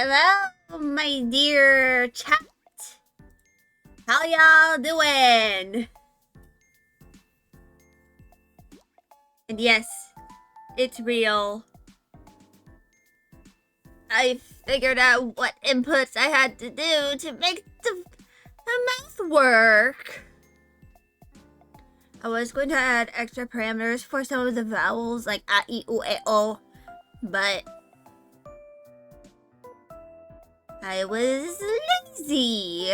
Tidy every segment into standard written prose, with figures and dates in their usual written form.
Hello, my dear chat. How y'all doing? And yes, it's real. I figured out what inputs I had to do to make the math work. I was going to add extra parameters for some of the vowels like a, I, U, E, O, but I was lazy.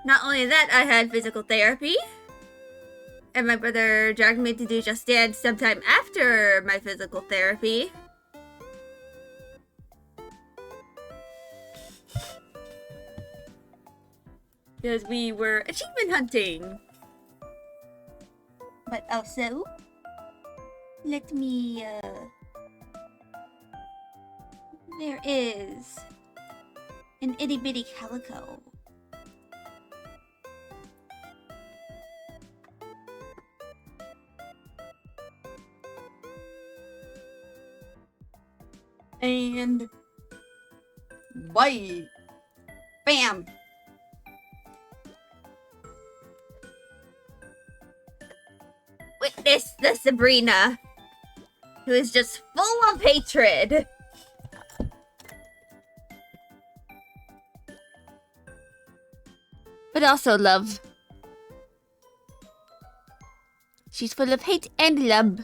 Not only that, I had physical therapy, and my brother dragged me to do Just Dance sometime after my physical therapy. Because we were achievement hunting. But also, let me, there is an itty bitty calico. And why? Bam! Witness the Sabrina, who is just full of hatred. But also love. She's full of hate and love.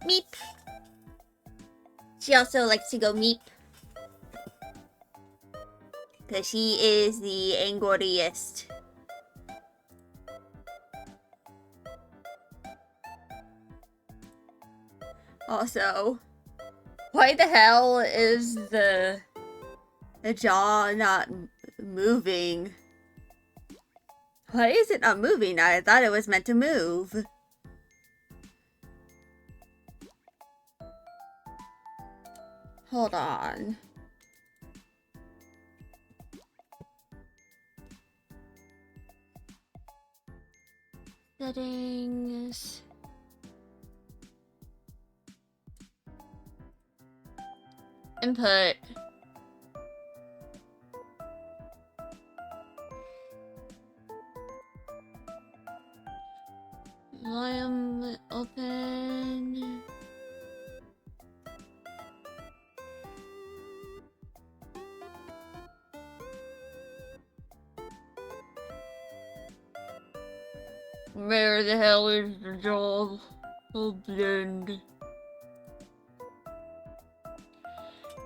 Meep. She also likes to go meep. Because she is the angriest. Also, why the hell is the jaw not moving? Why is it not moving? I thought it was meant to move. Hold on. Settings. Input. Volume open. Where the hell is the job? Oh, blend.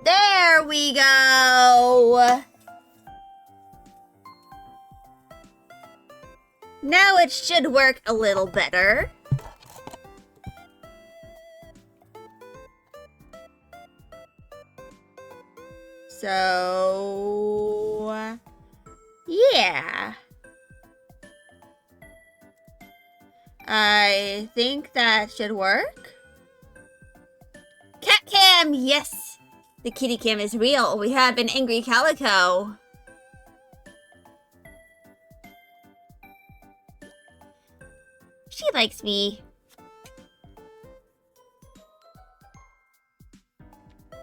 There we go! Now it should work a little better. So... yeah. I think that should work. Cat cam, yes! The kitty cam is real. We have an angry calico. She likes me.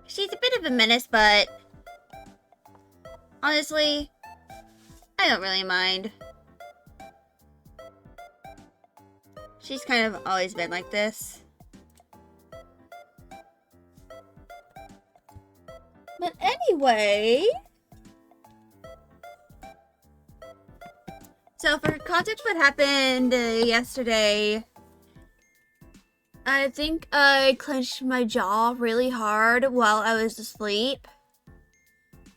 She's a bit of a menace, but honestly, I don't really mind. She's kind of always been like this. But anyway... so for context what happened yesterday, I think I clenched my jaw really hard while I was asleep.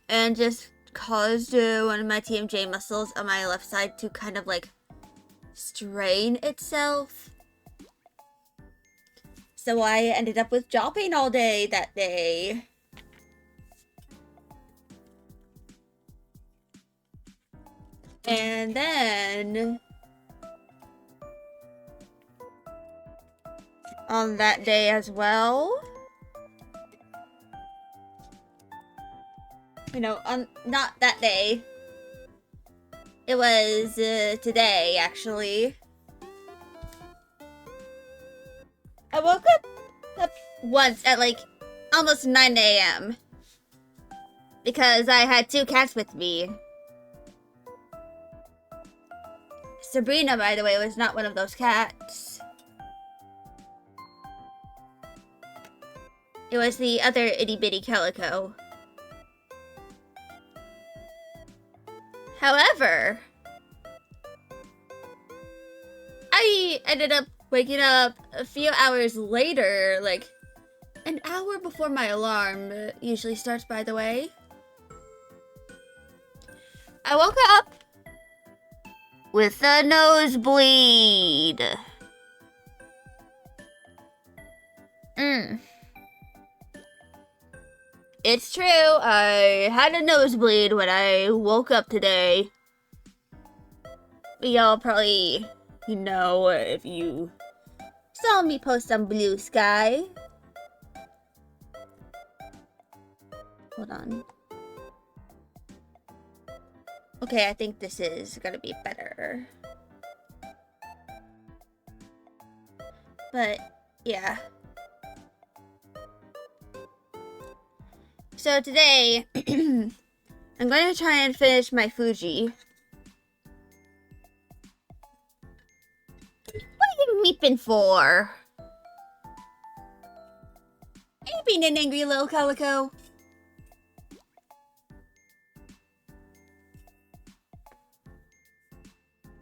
And just caused one of my TMJ muscles on my left side to kind of like strain itself. So I ended up with jaw pain all day that day. And then on that day as well, not that day. It was today, actually. I woke up up once at like almost 9 a.m. because I had 2 cats with me. Sabrina, by the way, was not one of those cats. It was the other itty bitty calico. However, I ended up waking up a few hours later, like an hour before my alarm usually starts, by the way. I woke up with a nosebleed. It's true, I had a nosebleed when I woke up today. Y'all probably, if you saw me post on Blue Sky. Hold on. Okay, I think this is gonna be better. But, yeah. So today, I'm going to try and finish my Fuji. What are you meeping for? Are you being an angry little calico?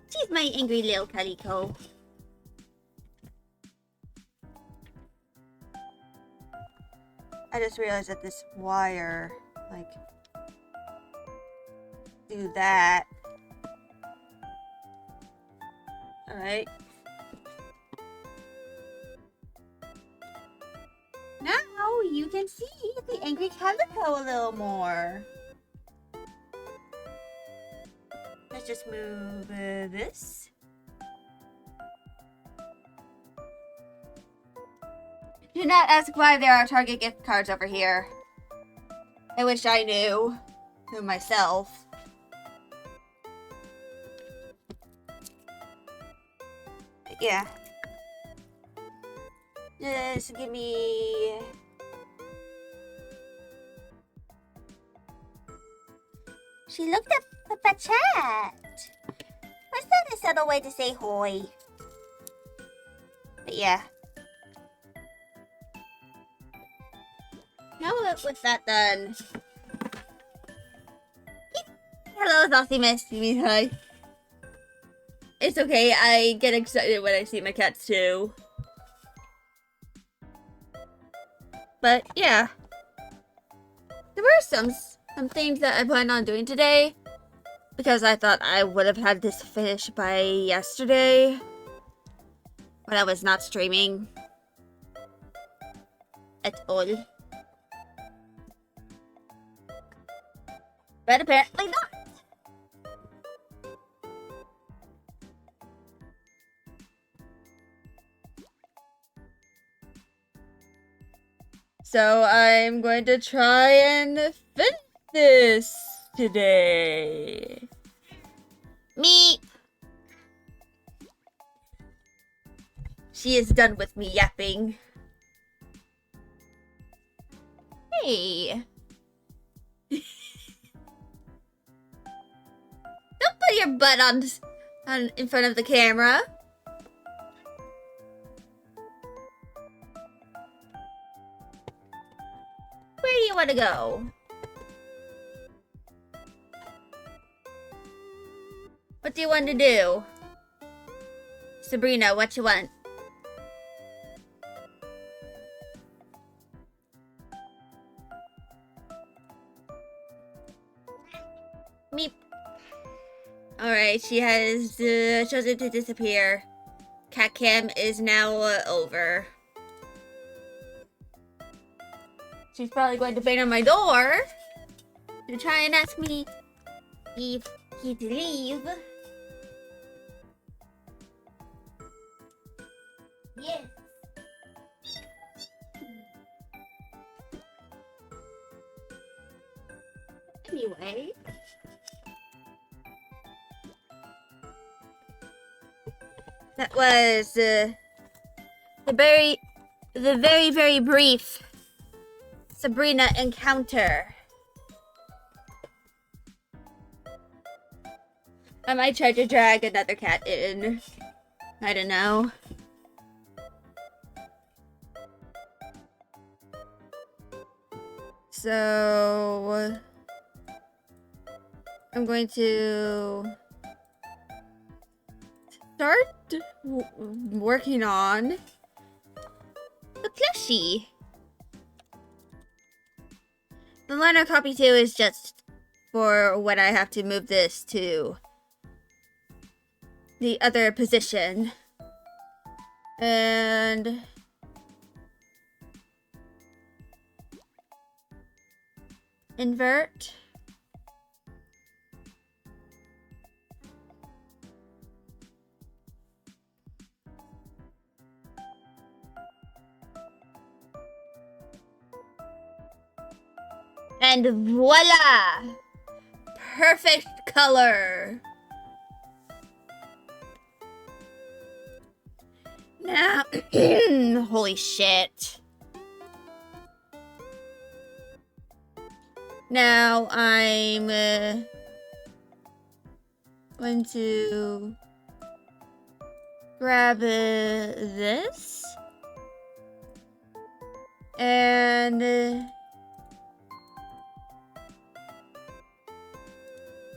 She's my angry little calico. I just realized that this wire, like, do that. Alright. Now you can see the angry calico a little more. Let's just move this. Do not ask why there are Target gift cards over here. I wish I knew myself. Yeah. Just give me... She looked up a chat. Was that a subtle way to say hoy? But yeah. Now with that done. Hello, Zosimus. You mean hi? It's okay, I get excited when I see my cats too. But yeah. There were some things that I planned on doing today. Because I thought I would have had this finished by yesterday. When I was not streaming. At all. But apparently not. So I'm going to try and finish this today. Meep. She is done with me yapping. Hey. Don't put your butt on in front of the camera. Where do you want to go? What do you want to do? Sabrina, what you want? Meep. Alright, she has chosen to disappear. Cat cam is now over. She's probably going to bang on my door to try and ask me if he'd leave. Yes. Anyway. That was the very the very, very brief Sabrina encounter. I might try to drag another cat in. I don't know. So I'm going to start working on the plushie. The liner copy too is just for when I have to move this to the other position. And invert. And voila! Perfect color. Now, holy shit. Now I'm going to grab this and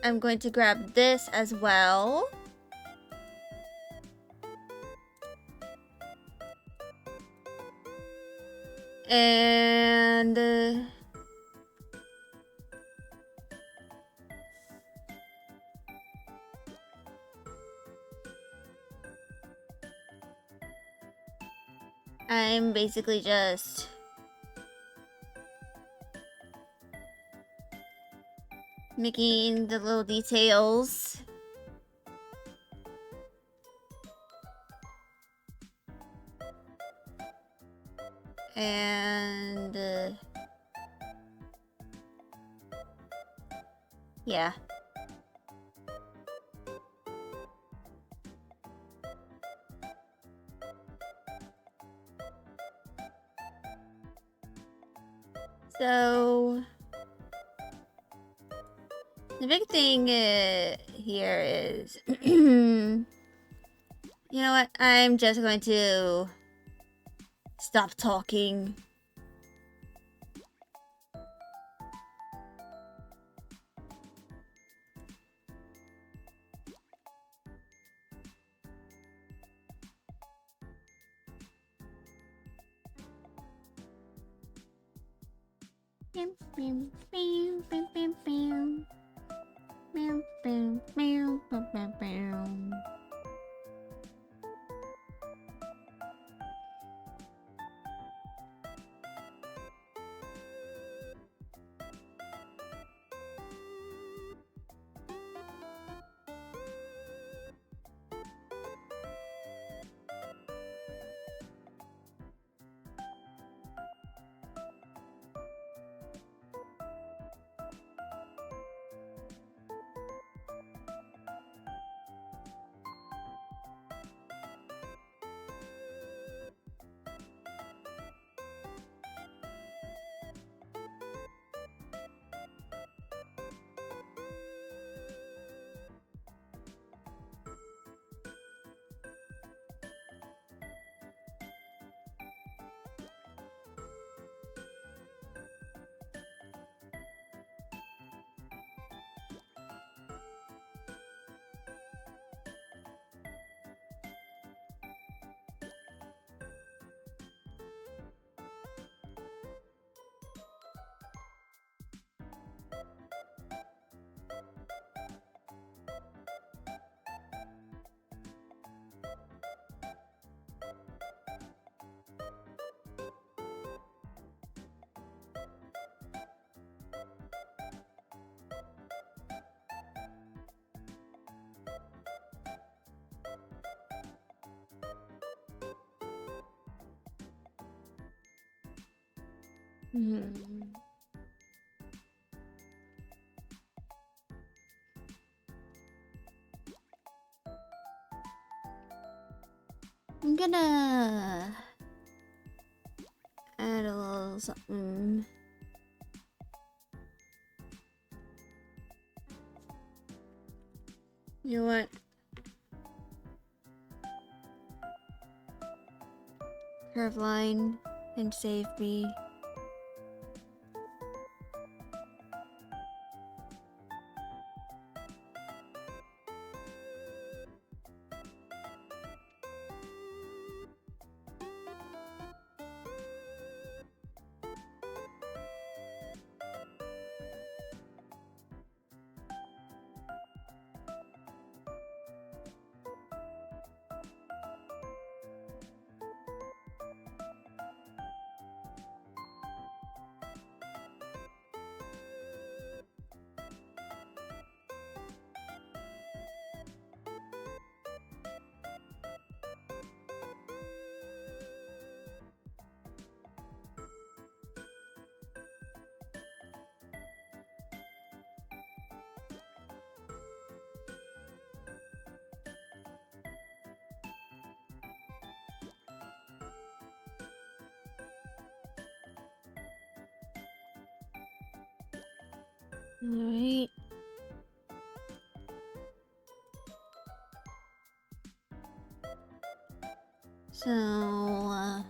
I'm going to grab this as well. And I'm basically just making the little details. And yeah. So the big thing here is, you know what? I'm just going to stop talking. I'm gonna Add a little something. You know what? Curve line and save me. Alright. So,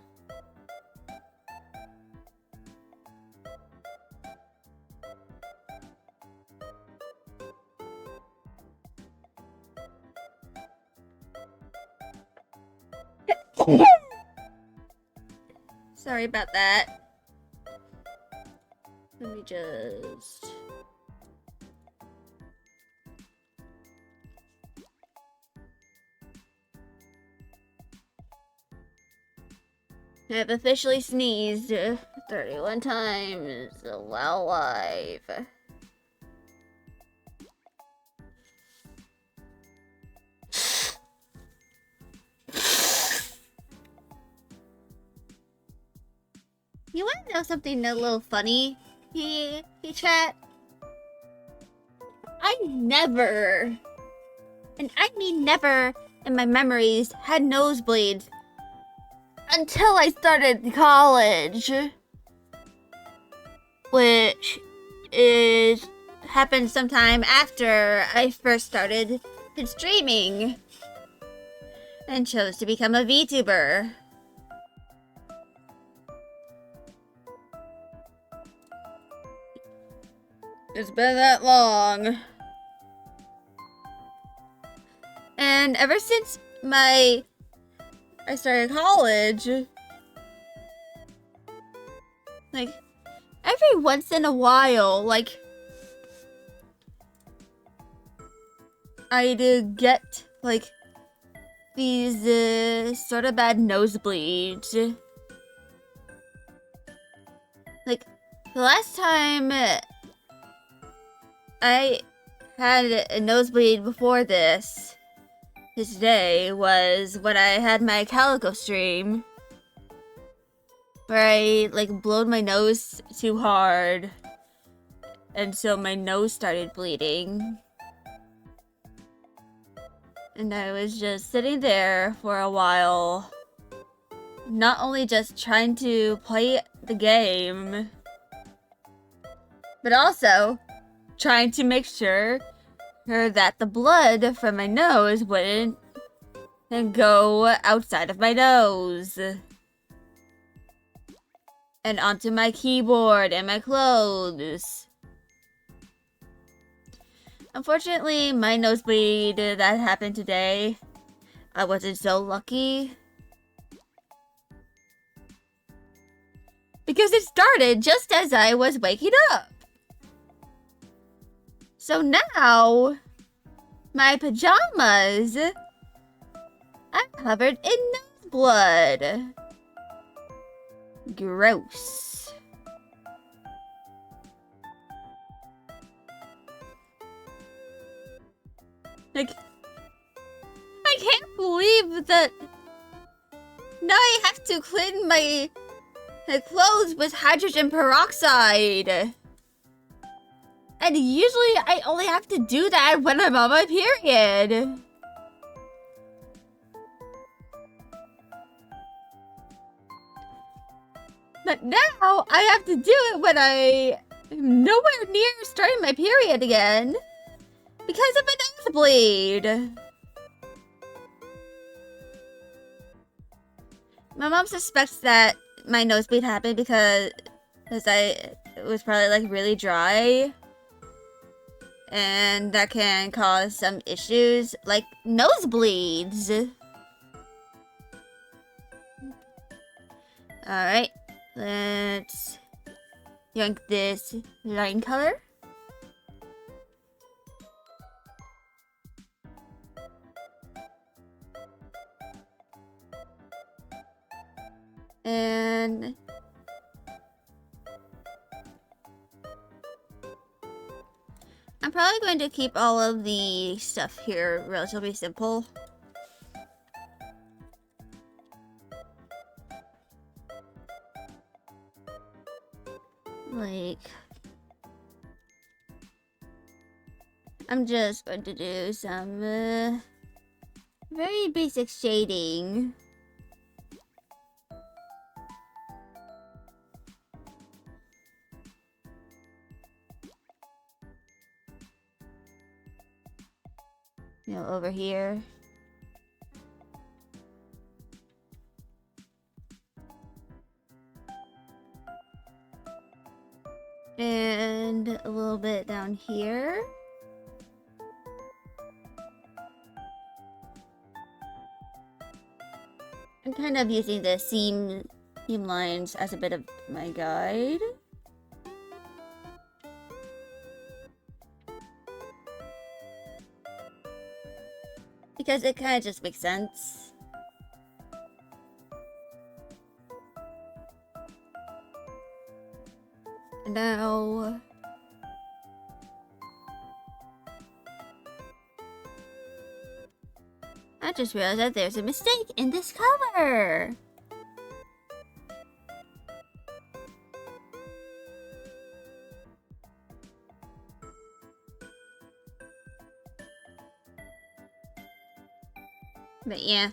sorry about that. Let me just... I've officially sneezed 31 times while live. You wanna know something a little funny? Hey chat? I never, and I mean never, in my memories, had nosebleeds until I started college, which happened sometime after I first started streaming and chose to become a VTuber. It's been that long. And ever since I started college, like, every once in a while, like, I'd get, like, these, sort of bad nosebleeds. Like, the last time I had a nosebleed before this day was when I had my Calico stream, where I like blowed my nose too hard, and so my nose started bleeding, and I was just sitting there for a while, not only just trying to play the game, but also trying to make sure that the blood from my nose wouldn't go outside of my nose and onto my keyboard and my clothes. Unfortunately, my nosebleed that happened today, I wasn't so lucky, because it started just as I was waking up. So now, my pajamas are covered in nose blood. Gross. Like, I can't believe that now I have to clean my clothes with hydrogen peroxide. And usually I only have to do that when I'm on my period. But now I have to do it when I am nowhere near starting my period again. Because of a nosebleed. My mom suspects that my nosebleed happened because it was probably like really dry. And that can cause some issues like nosebleeds. Alright, let's yank this line color. And I'm probably going to keep all of the stuff here relatively simple. Like, I'm just going to do some very basic shading. You know, over here. And a little bit down here. I'm kind of using the seam lines as a bit of my guide. Because it kind of just makes sense. And now... I just realized that there's a mistake in this color! But yeah.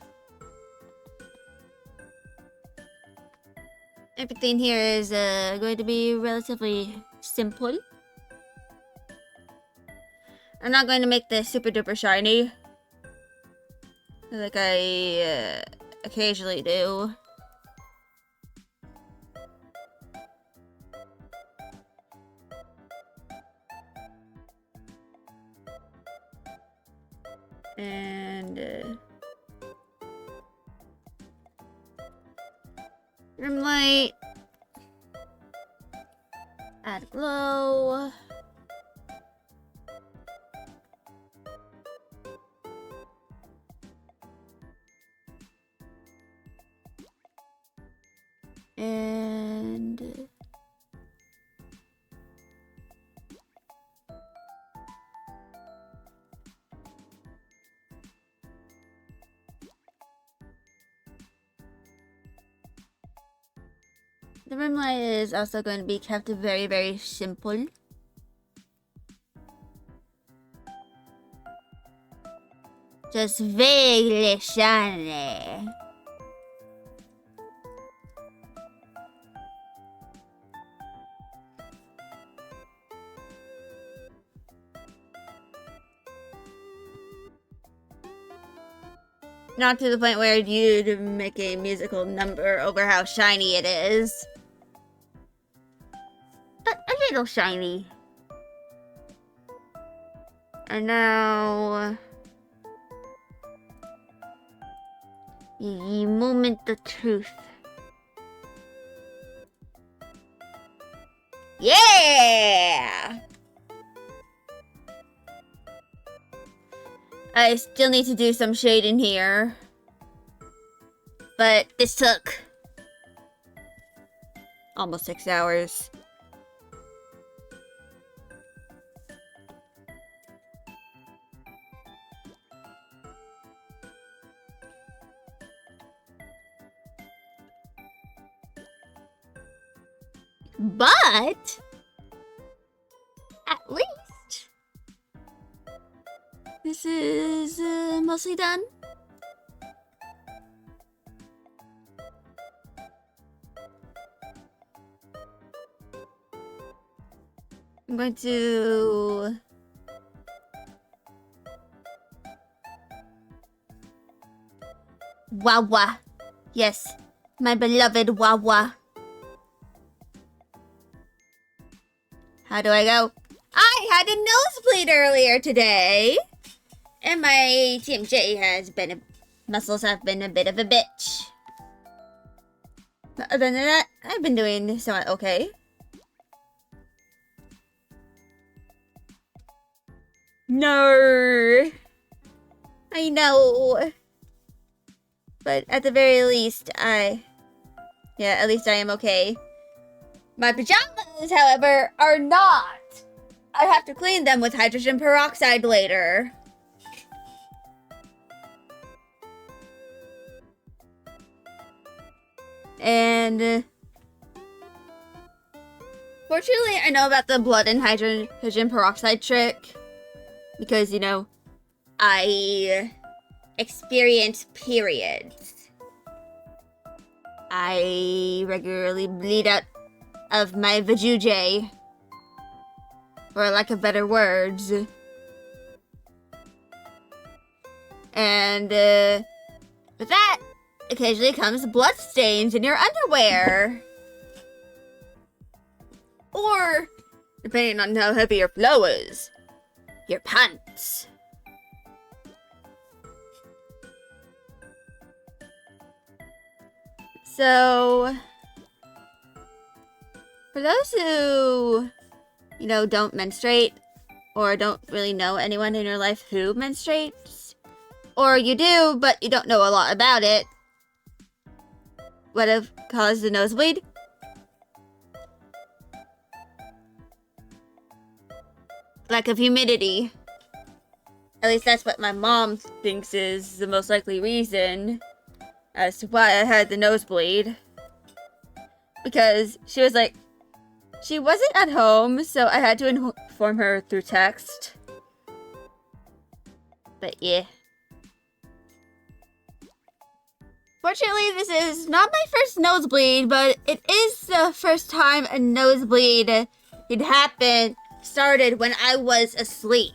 Everything here is going to be relatively simple. I'm not going to make this super duper shiny. Like I occasionally do. And rim light, add glow. And the rim light is also going to be kept very, very simple. Just vaguely shiny. Not to the point where you'd make a musical number over how shiny it is. But a little shiny. And now... the moment of truth. Yeah! I still need to do some shading here. But this took almost 6 hours. But at least this is mostly done. going to... Wawa. Yes, my beloved Wawa. How do I go? I had a nosebleed earlier today. And my TMJ muscles have been a bit of a bitch. But other than that, I've been doing somewhat okay. No. I know. But at the very least, at least I am okay. My pajamas, however, are not. I have to clean them with hydrogen peroxide later. And fortunately, I know about the blood and hydrogen peroxide trick because, you know, I experience periods. I regularly bleed out of my vajujay, for lack of better words. And with that, occasionally comes blood stains in your underwear. Or, depending on how heavy your flow is, your pants. So, for those who, you know, don't menstruate, or don't really know anyone in your life who menstruates, or you do, but you don't know a lot about it, what have caused the nosebleed? Lack of humidity. At least that's what my mom thinks is the most likely reason as to why I had the nosebleed. Because she was like, she wasn't at home, so I had to inform her through text. But yeah. Fortunately, this is not my first nosebleed, but it is the first time a nosebleed had started when I was asleep.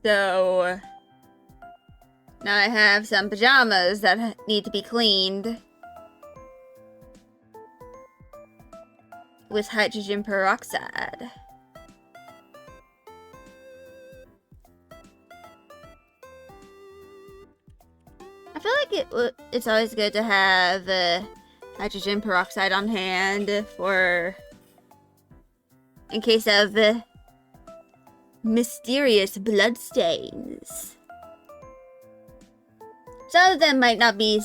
So, now I have some pajamas that need to be cleaned with hydrogen peroxide. I feel like it's always good to have hydrogen peroxide on hand in case of mysterious bloodstains. Some of them might not be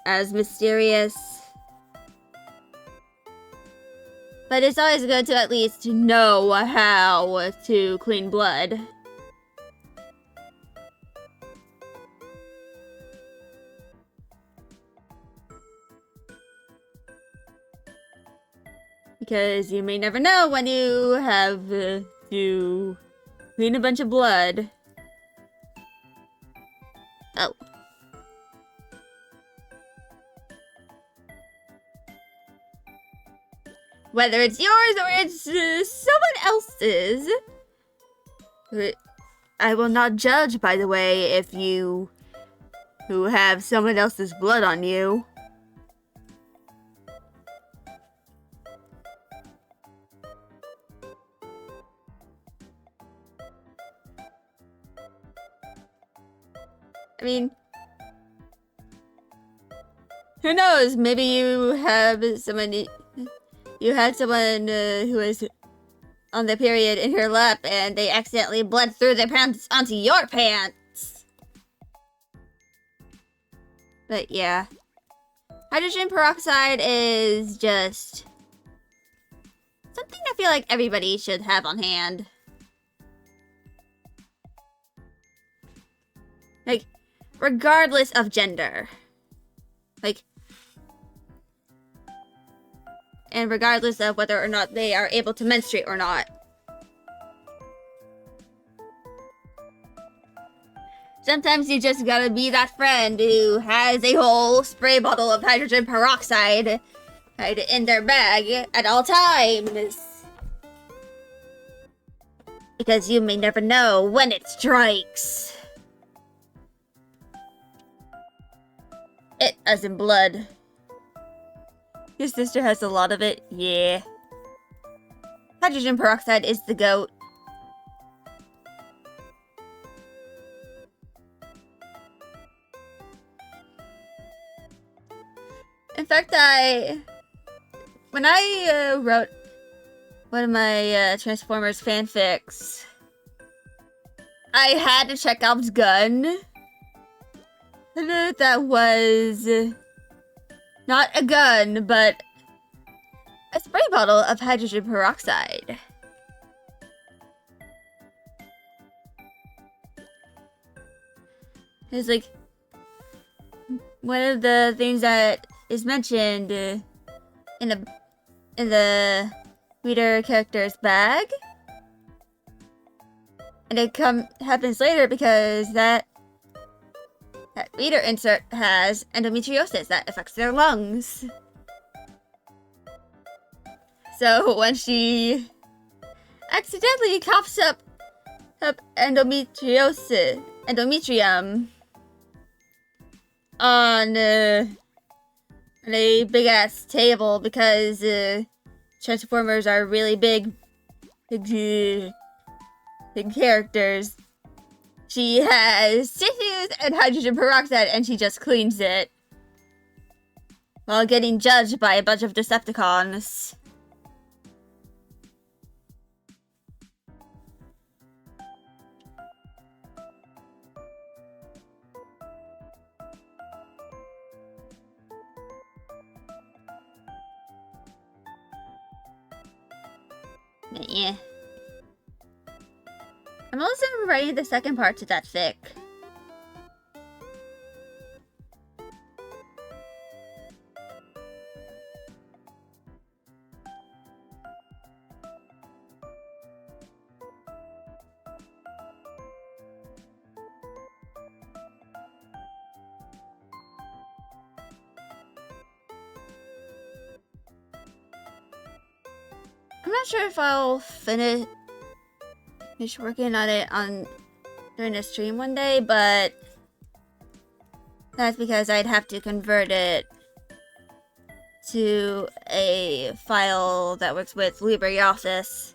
as mysterious, but it's always good to at least know how to clean blood. Because you may never know when you have to clean a bunch of blood. Oh. Whether it's yours or it's someone else's. I will not judge, by the way, if you who have someone else's blood on you. I mean, who knows? Maybe you had someone who was on their period in your lap and they accidentally bled through their pants onto your pants. But yeah. Hydrogen peroxide is just something I feel like everybody should have on hand. Like, regardless of gender. Like, and regardless of whether or not they are able to menstruate or not. Sometimes you just gotta be that friend who has a whole spray bottle of hydrogen peroxide in their bag at all times. Because you may never know when it strikes. It as in blood. Your sister has a lot of it? Yeah. Hydrogen peroxide is the GOAT. In fact, when I wrote one of my Transformers fanfics, I had a Chekhov's gun. And that was not a gun, but a spray bottle of hydrogen peroxide. It's like one of the things that is mentioned in the reader character's bag, and it happens later because that reader insert has endometriosis that affects their lungs. So when she accidentally coughs up endometrium on a big ass table, because Transformers are really big characters. She has tissues and hydrogen peroxide, and she just cleans it while getting judged by a bunch of Decepticons. Yeah. I'm also writing the second part to that fic. I'm not sure if I'll finish working on it during a stream one day, but that's because I'd have to convert it to a file that works with LibreOffice.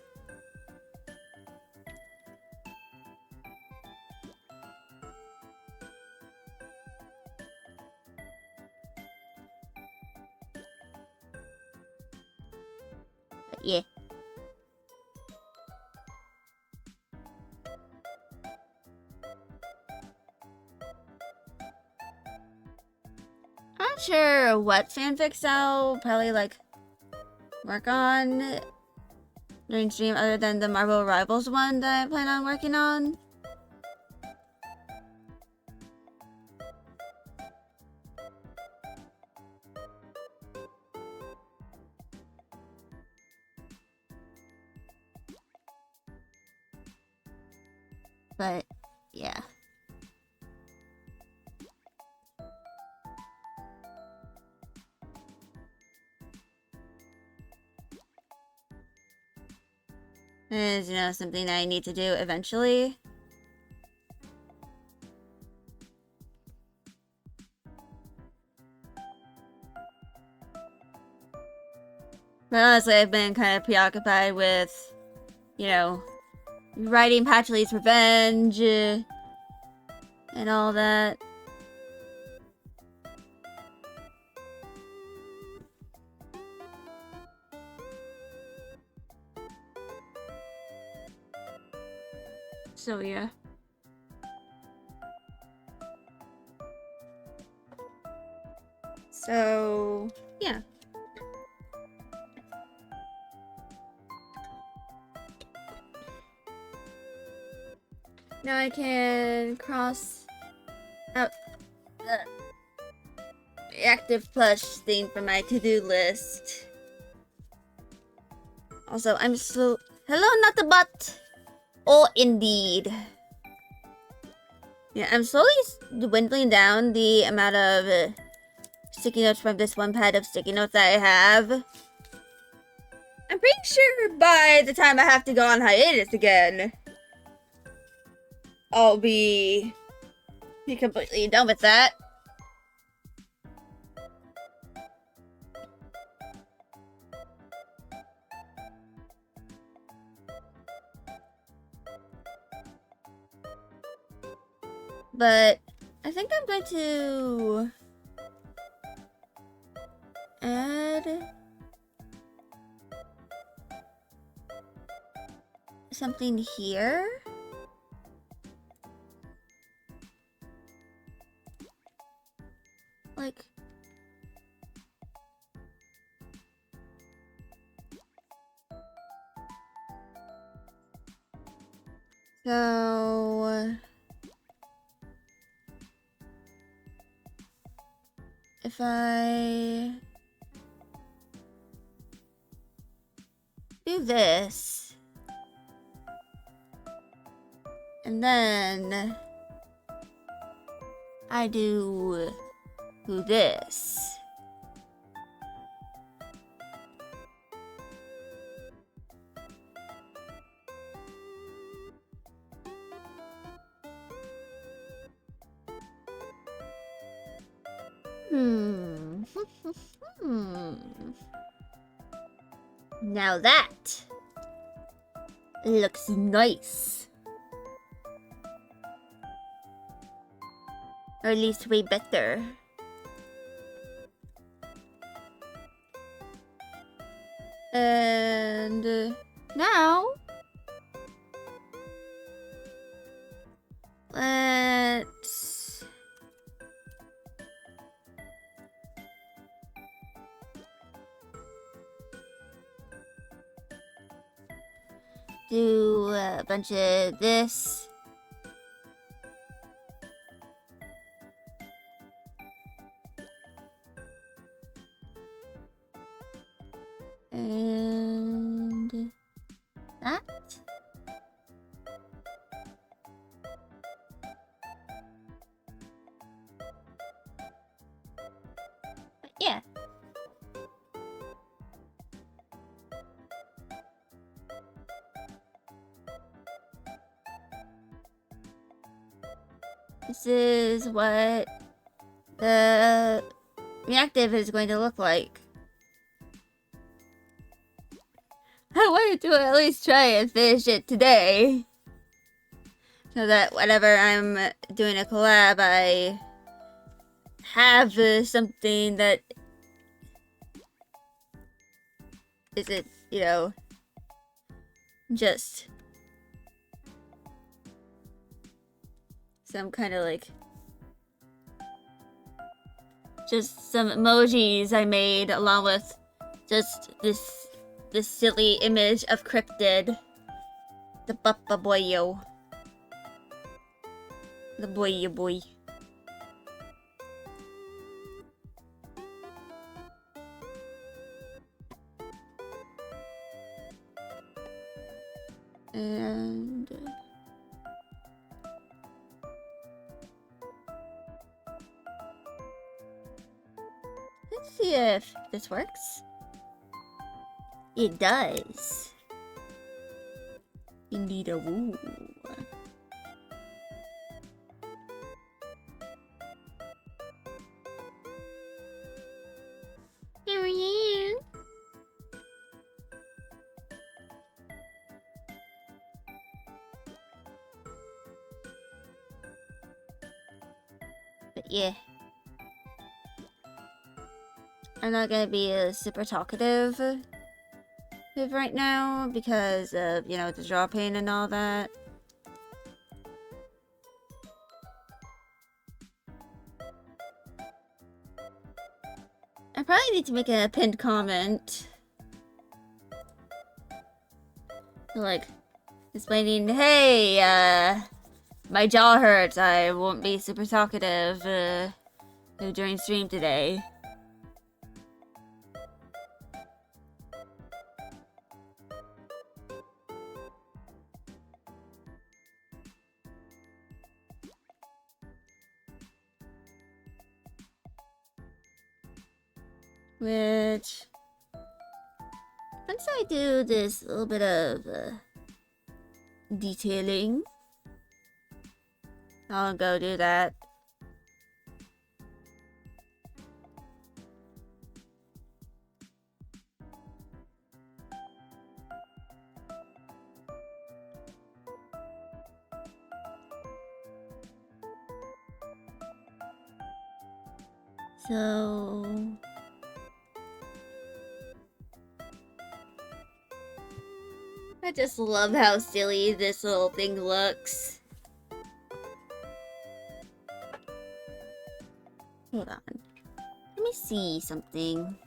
But yeah. I'm not sure what fanfics I'll probably work on during stream other than the Marvel Rivals one that I plan on working on. But yeah. Is, something that I need to do eventually. But honestly, I've been kind of preoccupied with, writing Patchley's Revenge and all that. So yeah. So yeah. Now I can cross out the active plush thing from my to-do list. Also, I'm so... Hello, not the butt! Oh, indeed. Yeah, I'm slowly dwindling down the amount of sticky notes from this one pad of sticky notes that I have. I'm pretty sure by the time I have to go on hiatus again, I'll be completely done with that. But I think I'm going to add something here. Like, so if I do this, and then I do this. Now that looks nice. Or at least way better. And now let's do a bunch of this. And that. But yeah. This is what the reactive is going to look like. I wanted to at least try and finish it today, so that whenever I'm doing a collab, I have something that isn't, you know, just some kind of like just some emojis I made along with just this silly image of Cryptid, the Papa Boyo, the Boyo boy. And let's see if this works. It does. Indeed a woo. Here we am. But yeah. I'm not gonna be super talkative right now because of, you know, the jaw pain and all that. I probably need to make a pinned comment. Like, explaining, hey, my jaw hurts, I won't be super talkative during stream today. Which, once I do this little bit of detailing, I'll go do that. So I just love how silly this little thing looks. Hold on. Let me see something.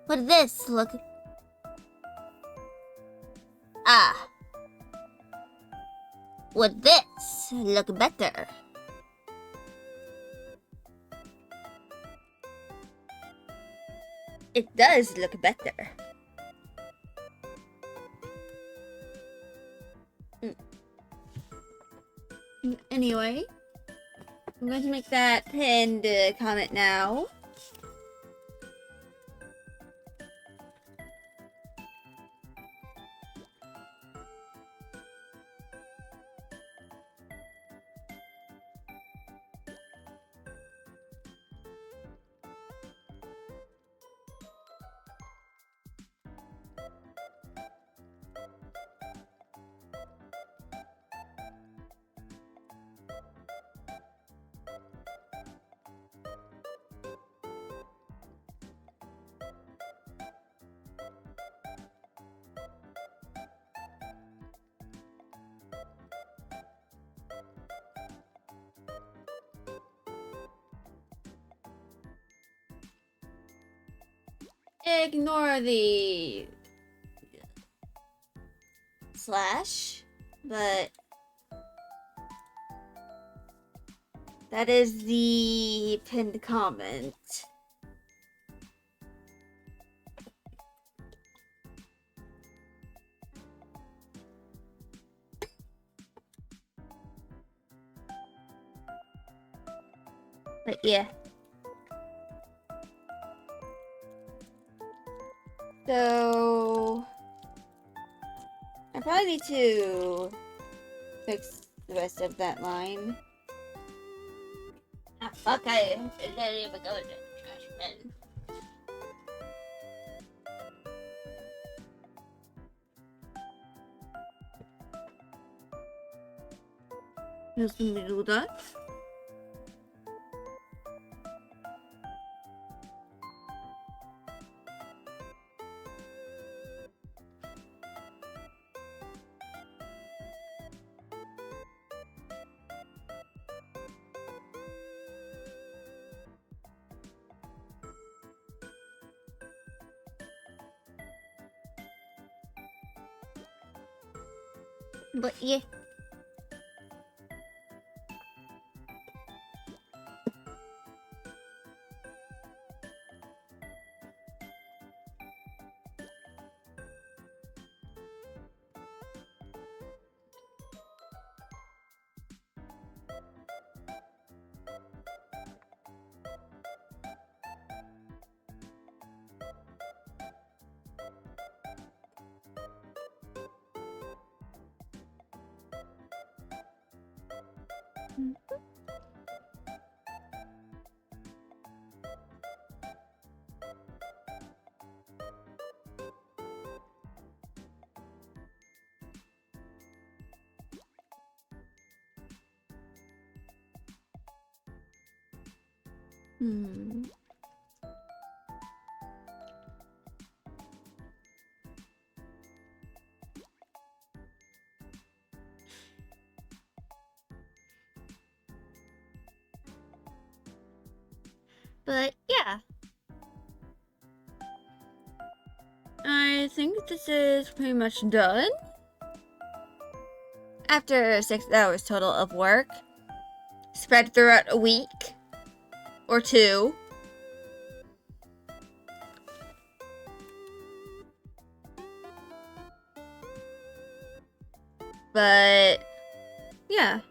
Would this look... Ah. Would this look better? It does look better. Anyway, I'm going to make that pinned comment now. Ignore the slash, but that is the pinned comment. But yeah. So I probably need to fix the rest of that line. Ah, fuck, I didn't even go into the trash bin. Just let me do that. But yeah. Hmm. But yeah. I think this is pretty much done. After 6 hours total of work, spread throughout a week or two. But yeah.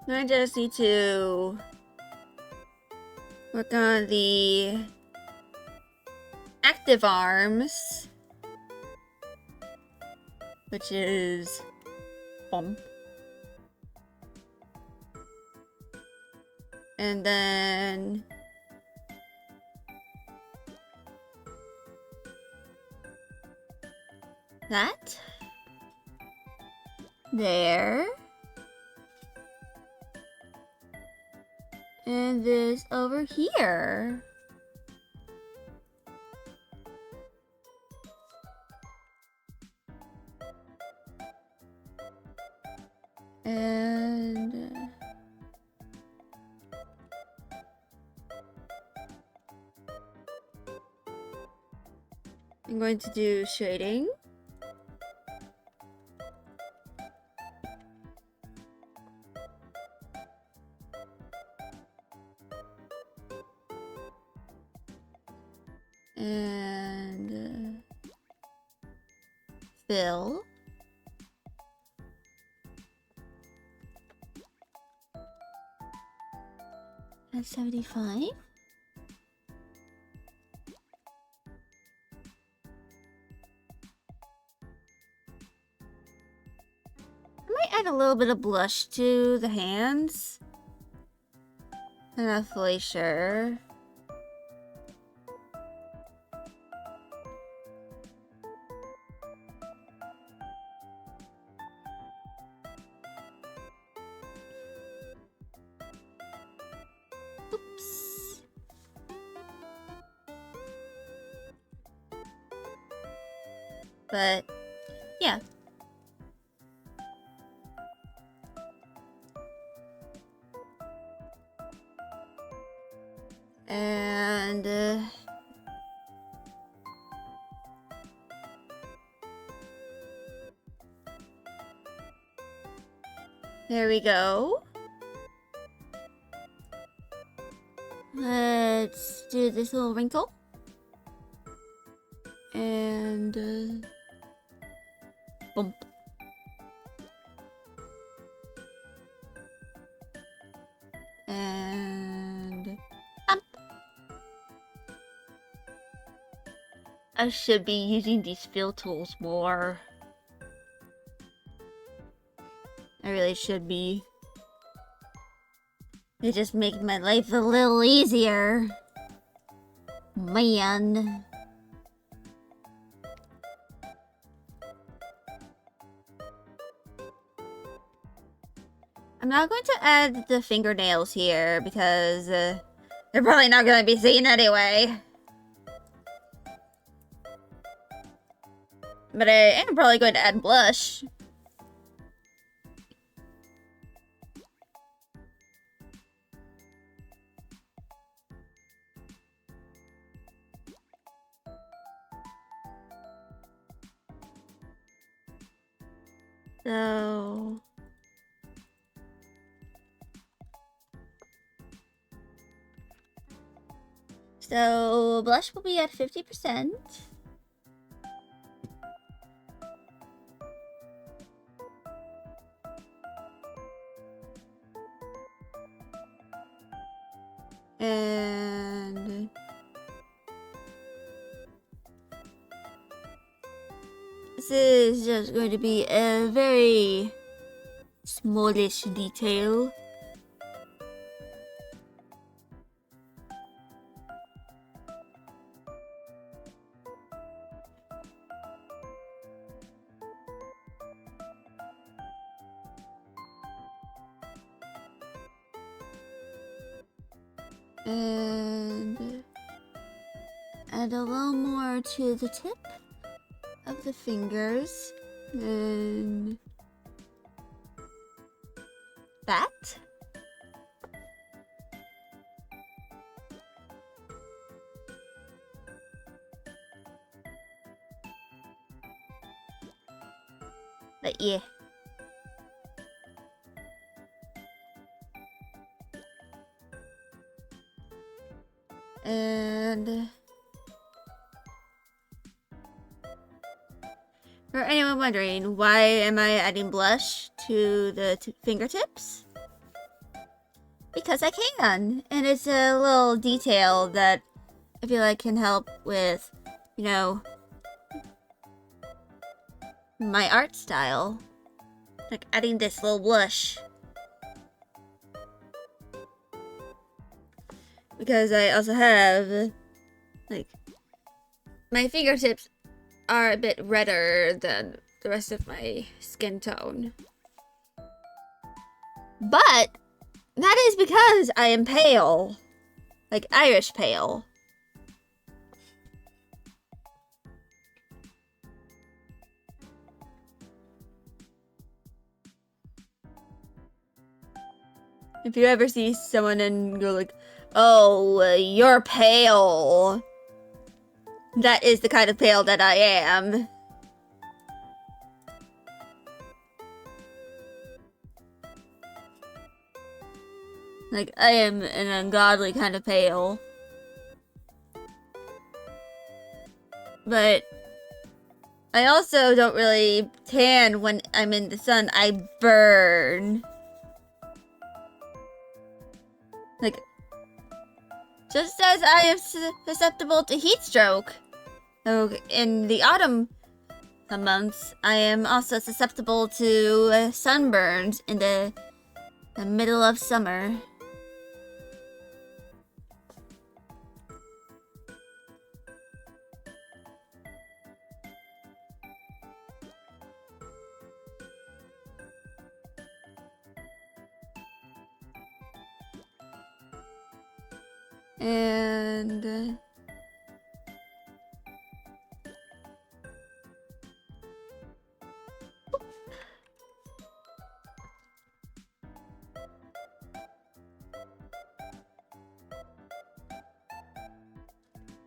I just need to work on the active arms, which is bump. And then that there. And this over here. And I'm going to do shading. And fill. At 75. I might add a little bit of blush to the hands. I'm not fully sure. Oops. But yeah. And there we go. Let's do this little wrinkle. And bump. And bump. I should be using these fill tools more. I really should be. They just make my life a little easier. Man. I'm not going to add the fingernails here because they're probably not going to be seen anyway. But I am probably going to add blush. So blush will be at 50%. And this is just going to be a very smallish detail. And add a little more to the tip of the fingers. And that. But yeah. And for anyone wondering, why am I adding blush to the fingertips? because I can. And it's a little detail that I feel like can help with, you know, my art style. Like adding this little blush. Because I also have, like, my fingertips are a bit redder than the rest of my skin tone. But that is because I am pale. Like Irish pale. If you ever see someone and go like, oh, you're pale. That is the kind of pale that I am. Like, I am an ungodly kind of pale. But I also don't really tan when I'm in the sun. I burn. Like, just as I am susceptible to heat stroke. So in the autumn months, I am also susceptible to sunburns in the middle of summer. And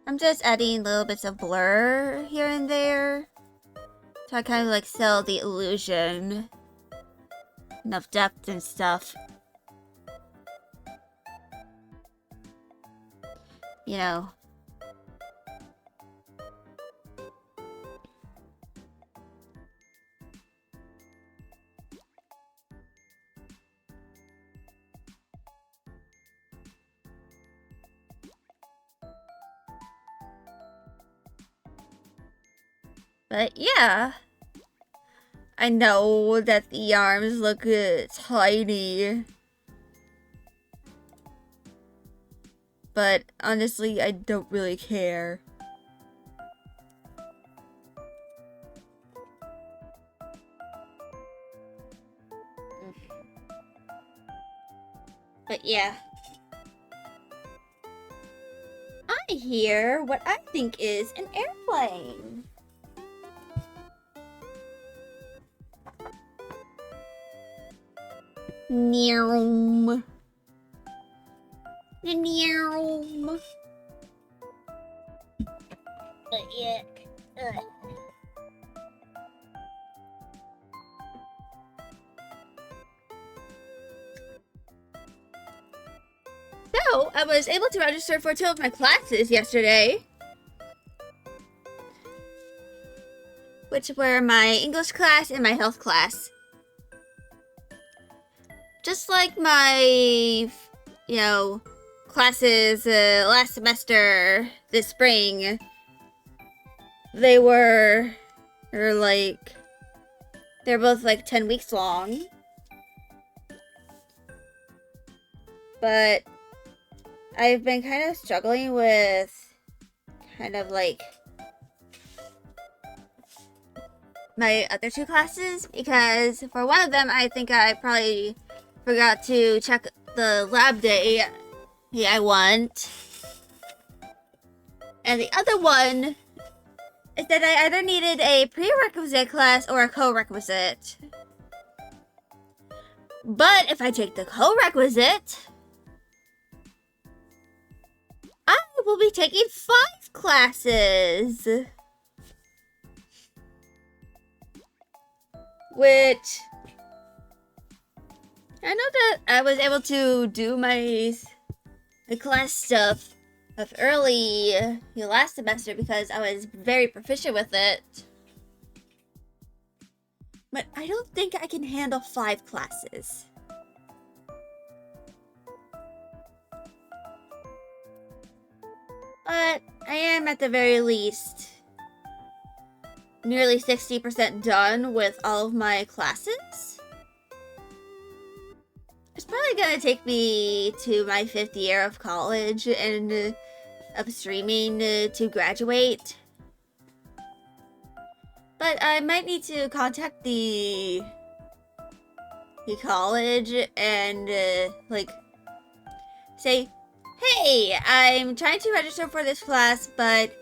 I'm just adding little bits of blur here and there. So I kind of like sell the illusion of depth and stuff. You know. But yeah. I know that the arms look tiny. But honestly, I don't really care. But yeah. I hear what I think is an airplane. Neum. Neum. But yuck. Ugh. So, I was able to register for 2 of my classes yesterday. Which were my English class and my health class. Just like my, classes last semester, this spring, they're both like 10 weeks long. But I've been kind of struggling with my other 2 classes because for one of them, I think I probably forgot to check the lab day I want. And the other one is that I either needed a prerequisite class or a co-requisite. But if I take the co-requisite, I will be taking 5 classes. Which I know that I was able to do my class stuff of early last semester because I was very proficient with it. But I don't think I can handle 5 classes. But I am at the very least nearly 60% done with all of my classes. It's probably gonna take me to my 5th year of college and of streaming to graduate. But I might need to contact the college and like say, hey, I'm trying to register for this class, but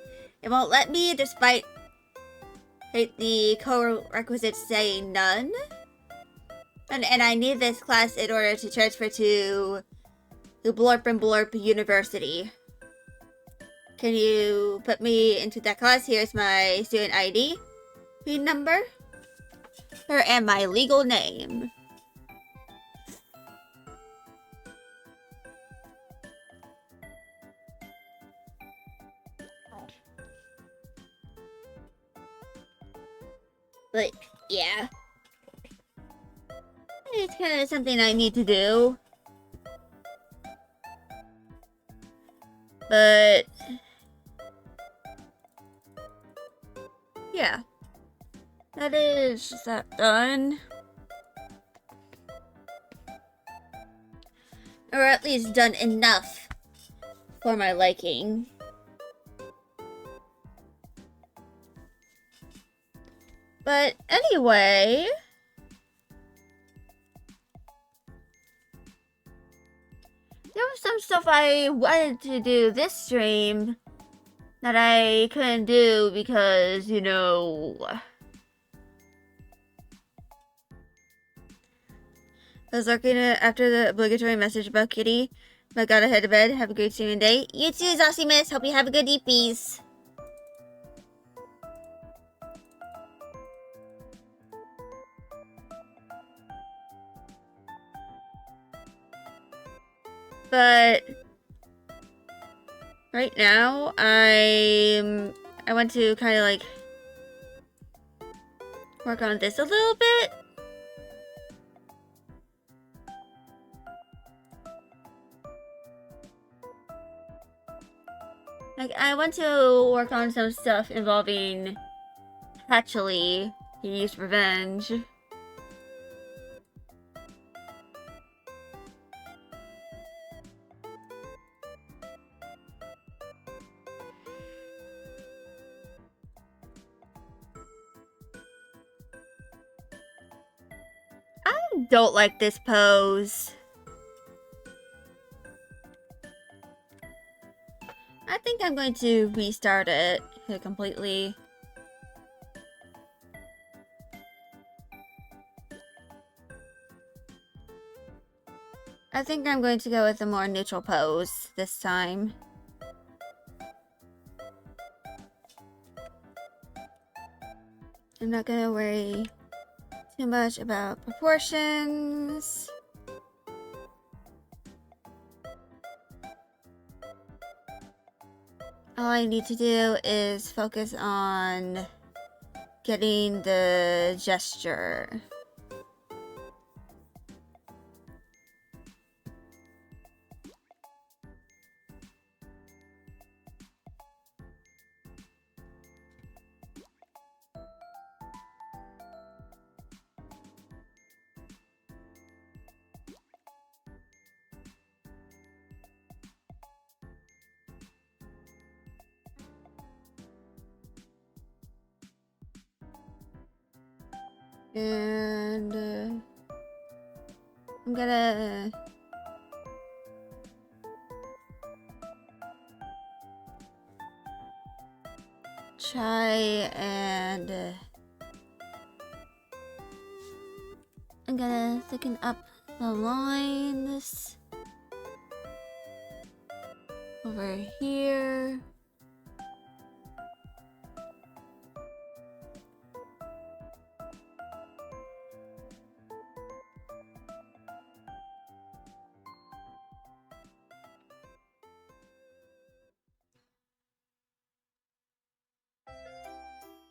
it won't let me despite the co-requisites saying none. And I need this class in order to transfer to the Blorp and Blorp University. Can you put me into that class? Here's my student ID, PIN number, and my legal name. But yeah, it's kind of something I need to do. But yeah, that is that done. Or at least done enough for my liking. But anyway, there was some stuff I wanted to do this stream that I couldn't do because, you know, I was looking after the obligatory message about Kitty. But gotta head to bed. Have a great streaming day. You too, Zosimus. Hope you have a good EPs. But right now, I want to kind of like work on this a little bit. Like, I want to work on some stuff involving Hatchily, Use Revenge. I don't like this pose. I think I'm going to restart it completely. I think I'm going to go with a more neutral pose this time. I'm not gonna worry too much about proportions. All I need to do is focus on getting the gesture. And I'm gonna try and I'm gonna thicken up the lines over here.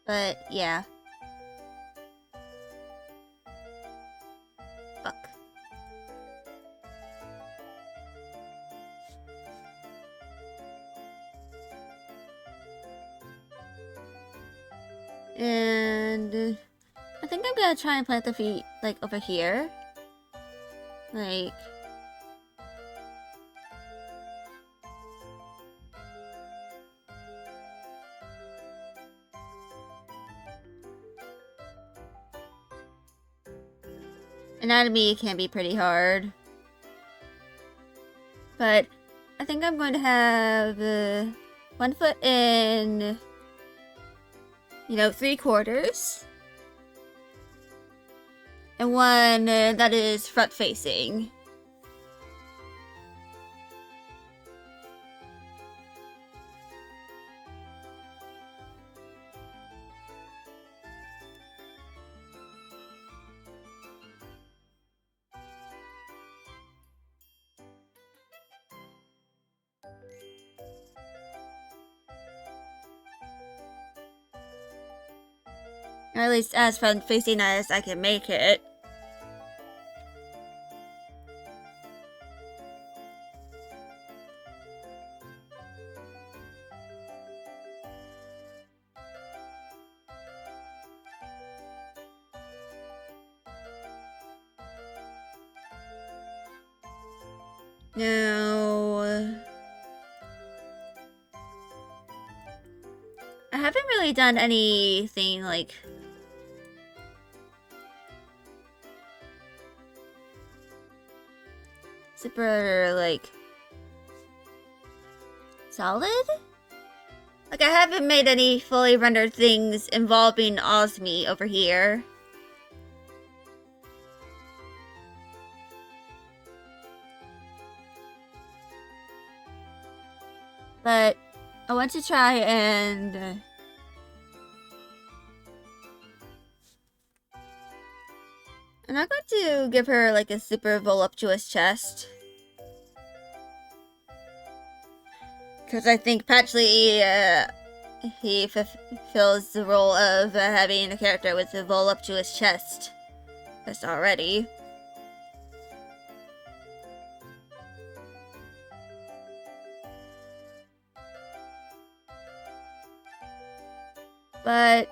But yeah. Fuck. And I think I'm gonna try and plant the feet like over here. Like anatomy can be pretty hard. But I think I'm going to have 1 foot in, 3/4. And one that is front facing. Or at least as front facing as I can make it. Now, I haven't really done anything like super like solid. Like I haven't made any fully rendered things involving Osmi over here. But I want to try and I'm not going to give her like a super voluptuous chest. Because I think Patchley, he fulfills the role of having a character with a voluptuous chest. Just already. But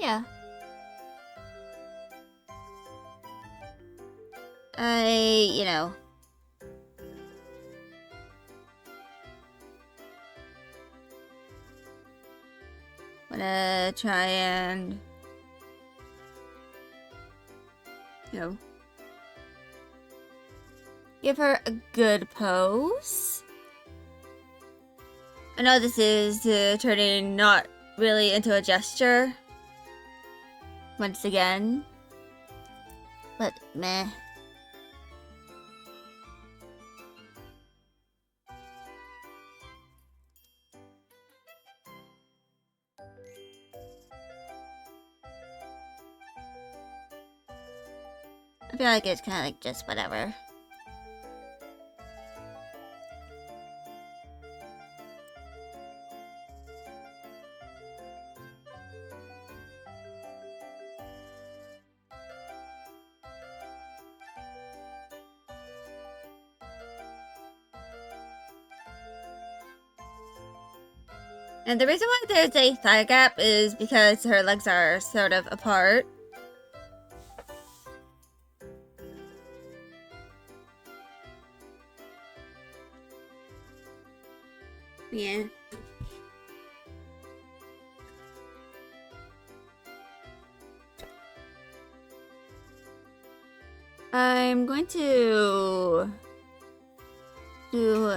yeah. Wanna try and, give her a good pose. I know this is turning not really into a gesture. Once again. But meh. I feel like it's kind of like just whatever. And the reason why there's a thigh gap is because her legs are sort of apart. Yeah. I'm going to do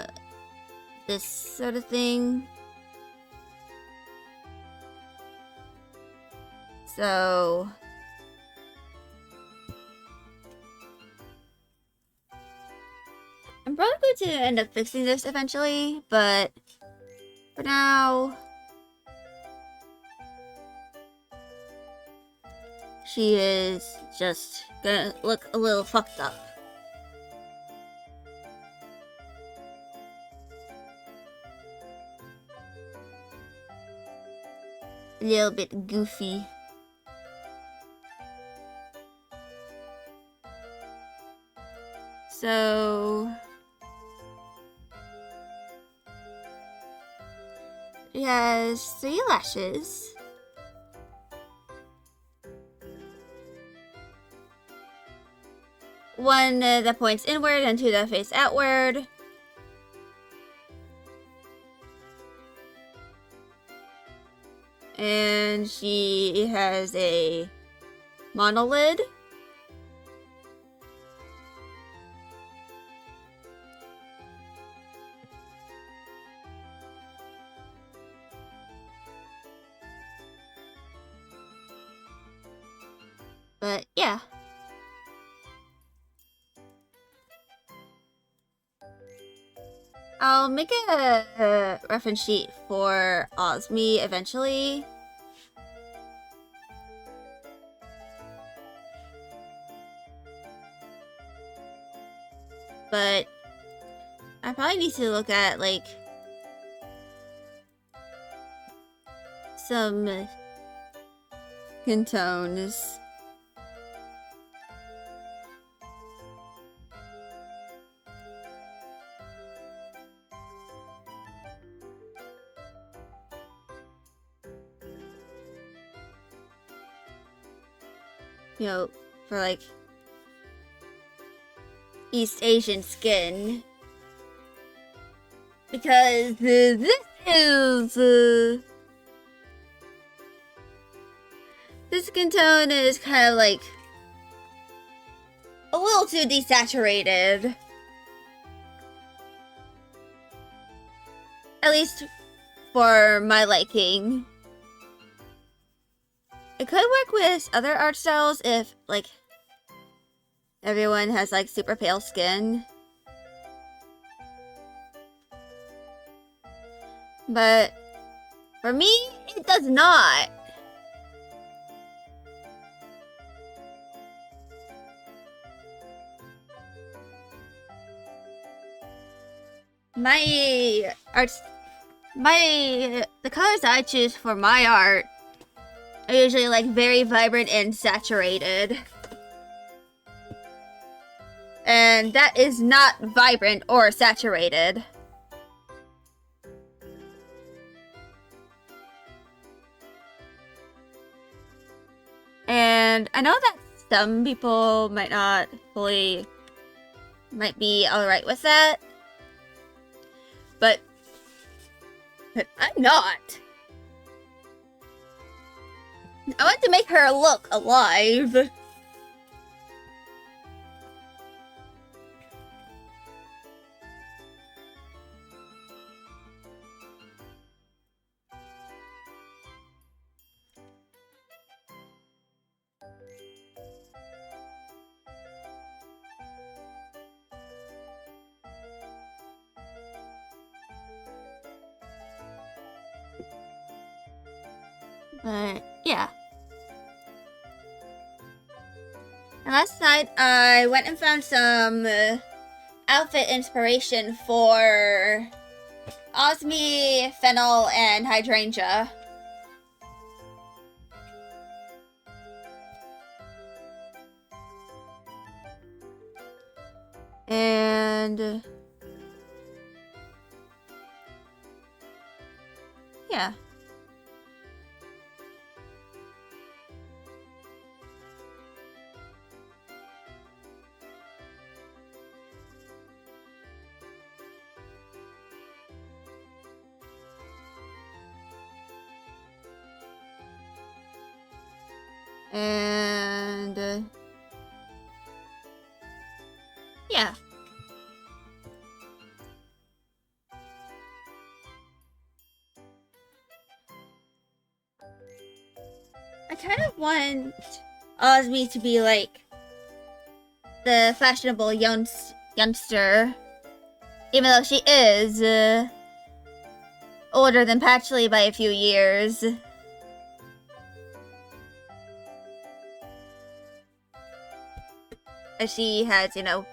this sort of thing. So I'm probably going to end up fixing this eventually, but for now, she is just gonna look a little fucked up. A little bit goofy. So She has 3 lashes. One that points inward and 2 that face outward. And she has a monolid. But yeah. I'll make a reference sheet for Osmi eventually. But I probably need to look at like some skin tones. You know, for like East Asian skin. Because this skin tone is kind of like a little too desaturated. At least for my liking. It could work with other art styles if, like, everyone has, like, super pale skin. But for me, it does not. The colors I choose for my art are usually like very vibrant and saturated. And that is not vibrant or saturated. And I know that some people might be alright with that. But I'm not. I want to make her look alive. But yeah. And last night I went and found some outfit inspiration for Osmi, Fennel, and Hydrangea. And yeah. And yeah. I kind of want Osmi to be like the fashionable youngster, even though she is older than Patchley by a few years. As she has, you know,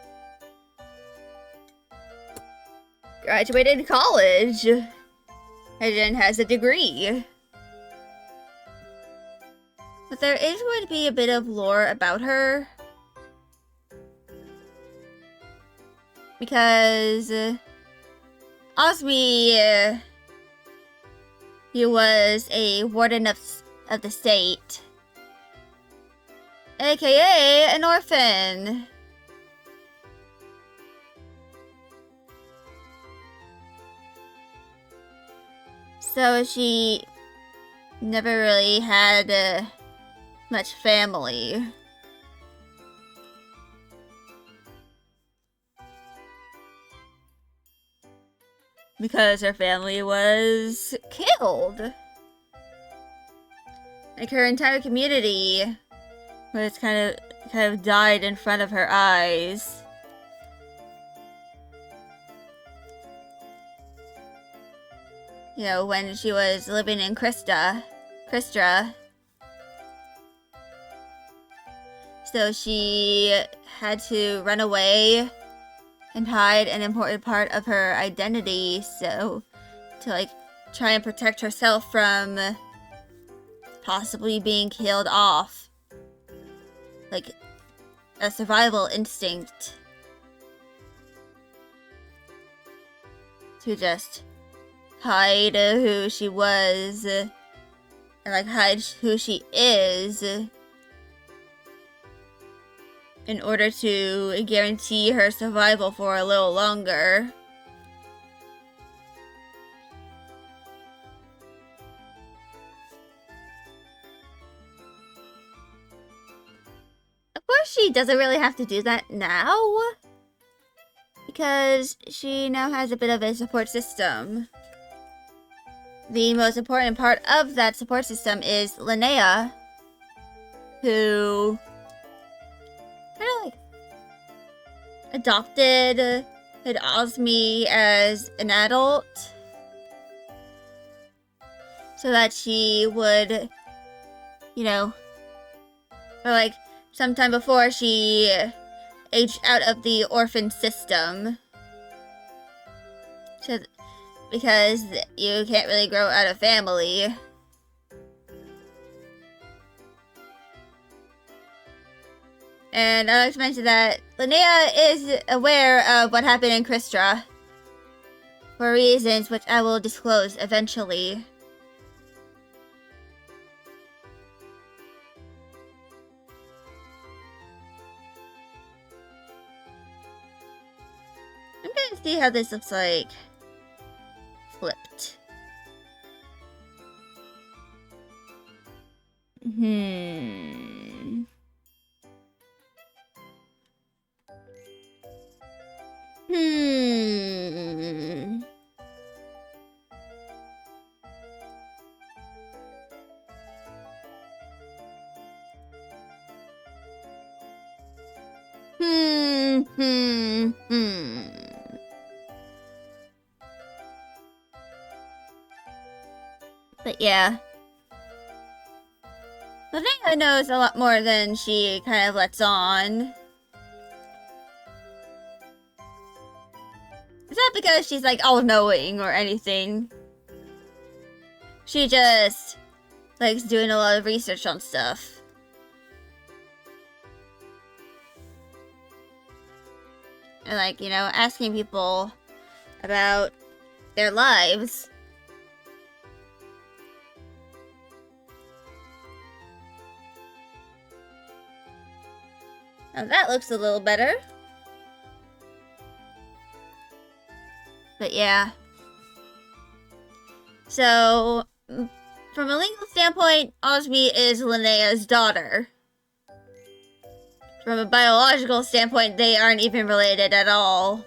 graduated college and has a degree. But there is going to be a bit of lore about her. Because Osmi He was a warden of the state, aka an orphan. So she never really had much family. Because her family was killed. Like her entire community was kind of died in front of her eyes. You know, when she was living in Crystra. So she had to run away and hide an important part of her identity, so to like try and protect herself from possibly being killed off. Like a survival instinct. To just hide who she was and like hide who she is in order to guarantee her survival for a little longer. Of course, she doesn't really have to do that now, because she now has a bit of a support system. The most important part of that support system is Linnea, who kind of like adopted Osmi as an adult so that she would, you know, or like sometime before she aged out of the orphan system. So, because you can't really grow out of family. And I like to mention that Linnea is aware of what happened in Crystra, for reasons which I will disclose eventually. I'm gonna see how this looks like flipped. But yeah. Linnea knows a lot more than she kind of lets on. It's not because she's like all-knowing or anything. She just likes doing a lot of research on stuff. And like, you know, asking people about their lives. Now that looks a little better. But yeah. So, from a legal standpoint, Osmi is Linnea's daughter. From a biological standpoint, they aren't even related at all.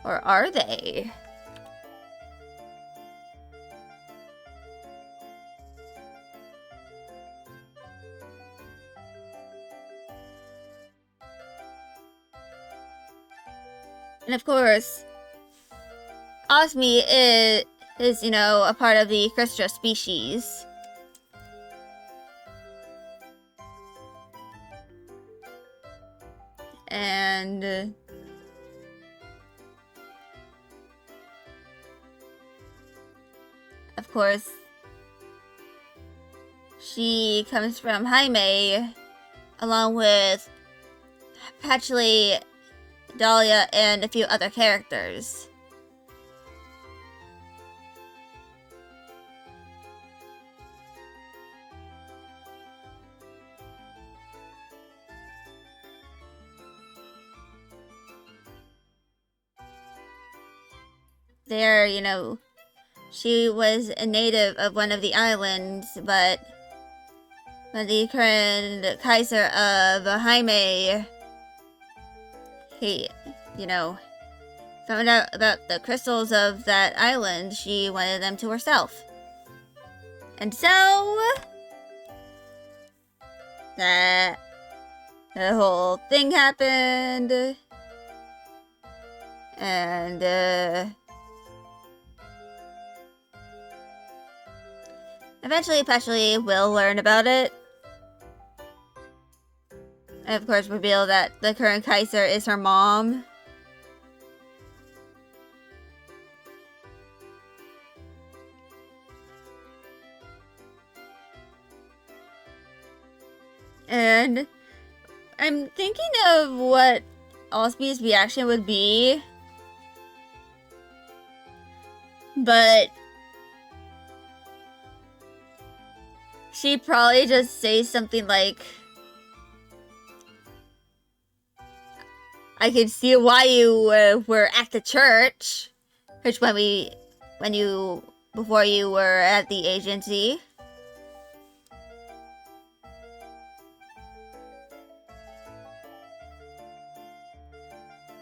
Or are they? And of course, Osmi is, you know, a part of the Crystra species. And of course, she comes from Jaime, along with Patchouli, Dahlia, and a few other characters. there, she was a native of one of the islands, but when the current Kaiser of Jaime, he, found out about the crystals of that island, she wanted them to herself. And so, that the whole thing happened, and eventually Peshly will learn about it, and of course reveal that the current Kaiser is her mom. And I'm thinking of what Osby's reaction would be, but she'd probably just say something like, I can see why you were at the church, which before you were at the agency.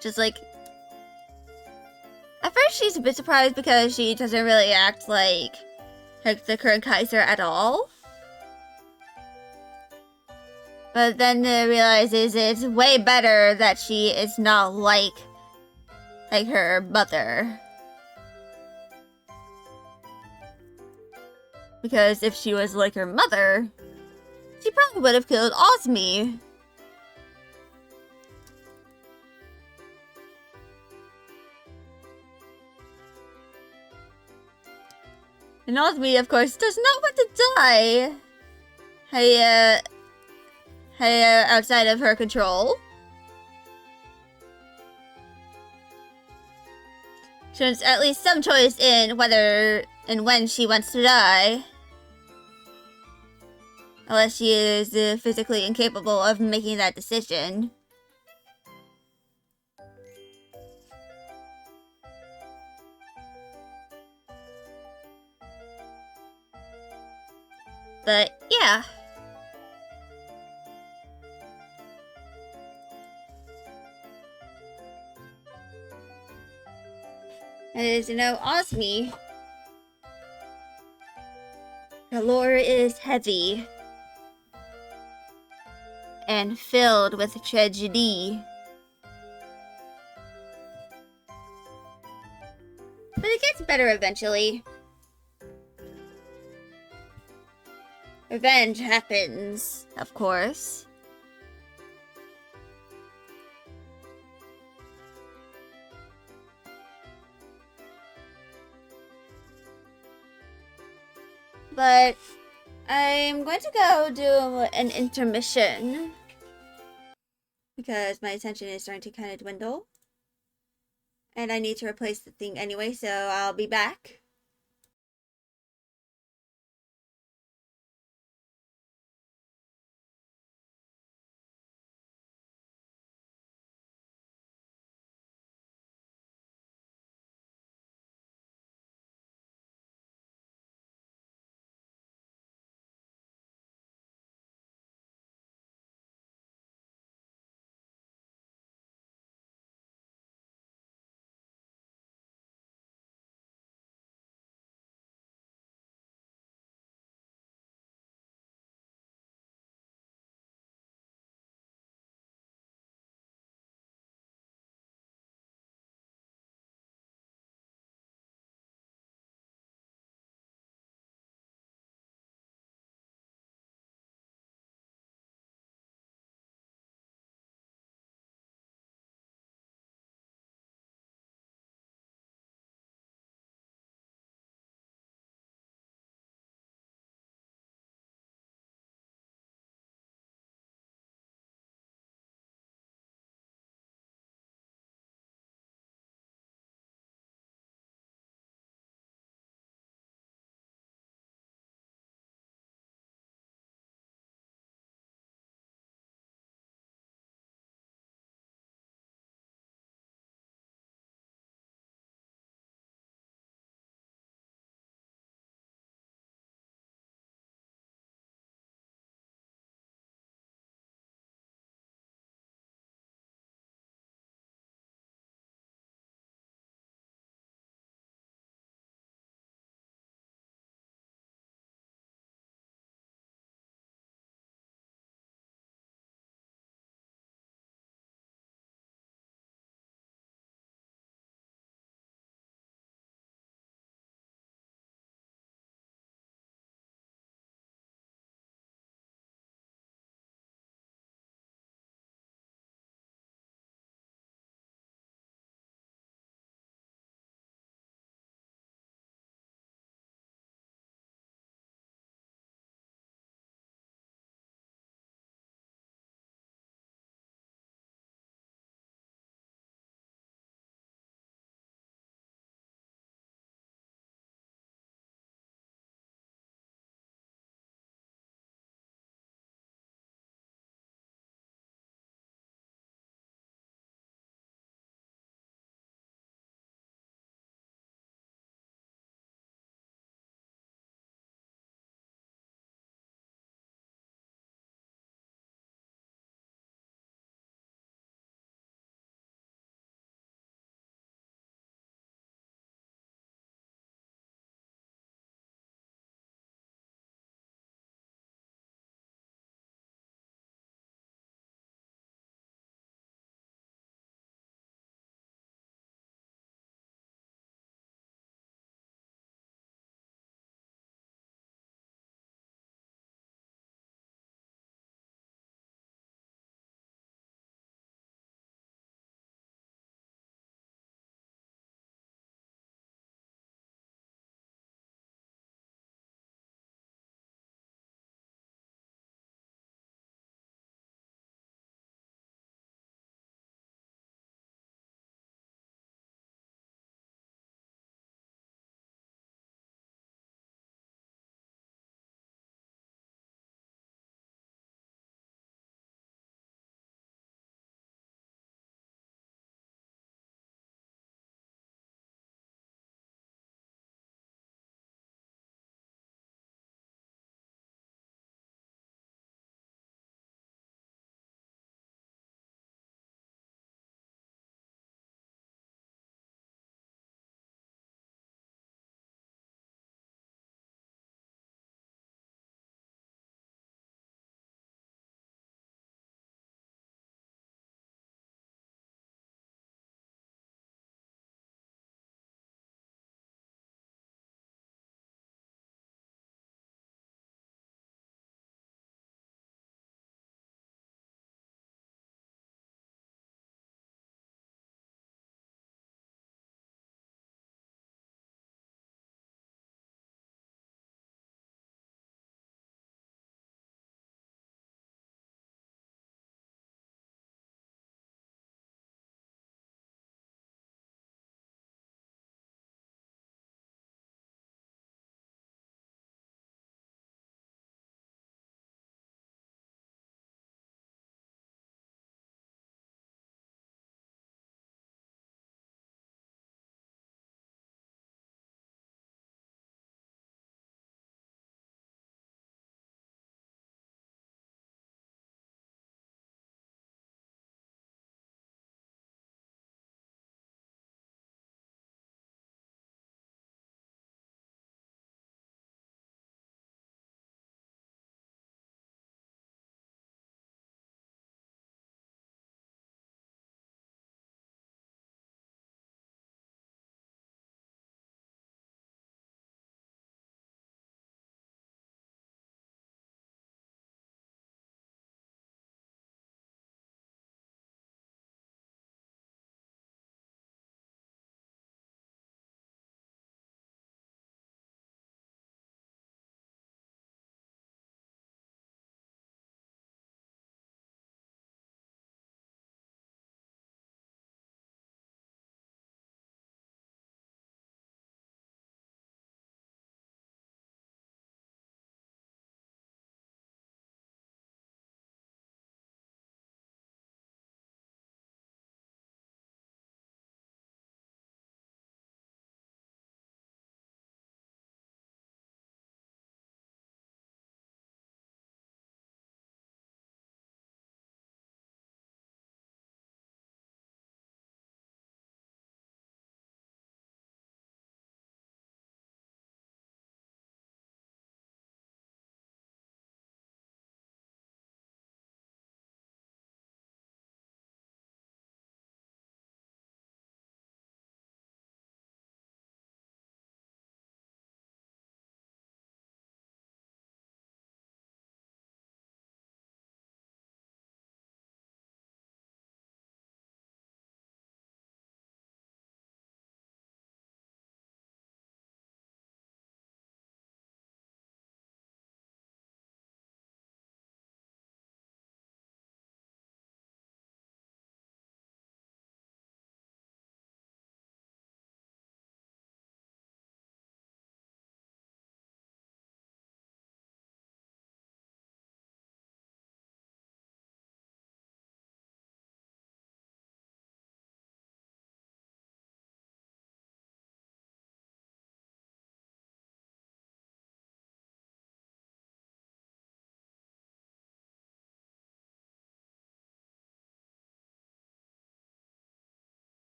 Just like, at first she's a bit surprised because she doesn't really act like the current Kaiser at all. But then realizes it's way better that she is not like her mother. Because if she was like her mother, she probably would have killed Osmy. And Osmy, of course, does not want to die. Outside of her control. She has at least some choice in whether and when she wants to die. Unless she is physically incapable of making that decision. But, yeah. As Osmy, her lore is heavy and filled with tragedy. But it gets better eventually. Revenge happens, of course. But I'm going to go do an intermission because my attention is starting to kind of dwindle. And I need to replace the thing anyway, so I'll be back.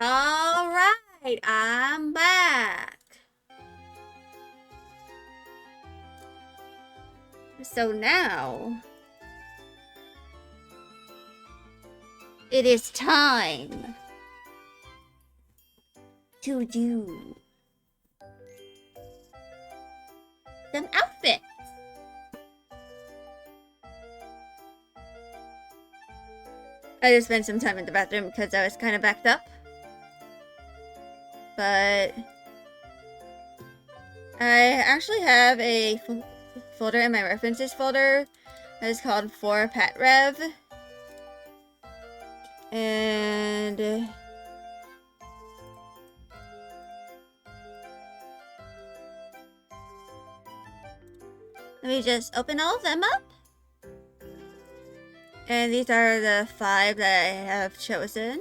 Alright, I'm back. So now, it is time to do some outfits. I just spent some time in the bathroom because I was kind of backed up. But I actually have a folder in my references folder that is called For Pet Rev. And let me just open all of them up. And these are the 5 that I have chosen.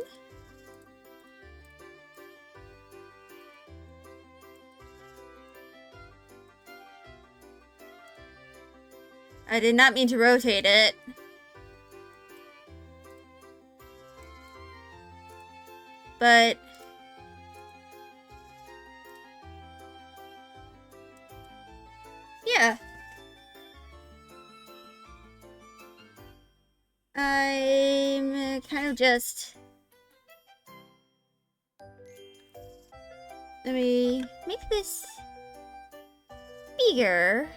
I did not mean to rotate it. But yeah. I'm kind of just... Let me make this bigger.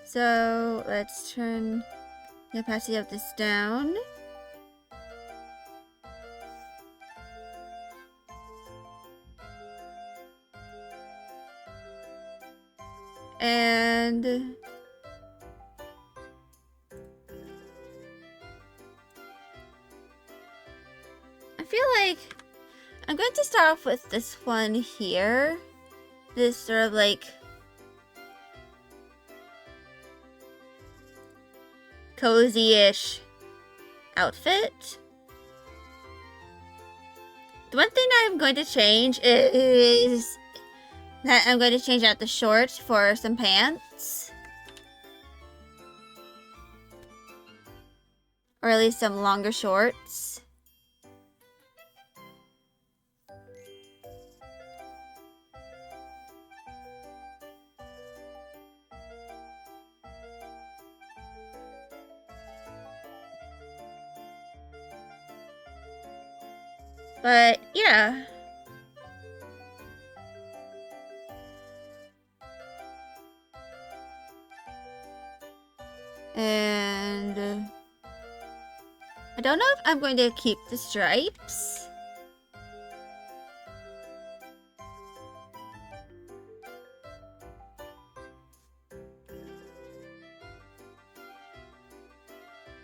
So let's turn the opacity of this down. And I feel like I'm going to start off with this one here. This sort of like cozy-ish outfit. The one thing I'm going to change is that I'm going to change out the shorts for some pants. Or at least some longer shorts. But yeah. And I don't know if I'm going to keep the stripes.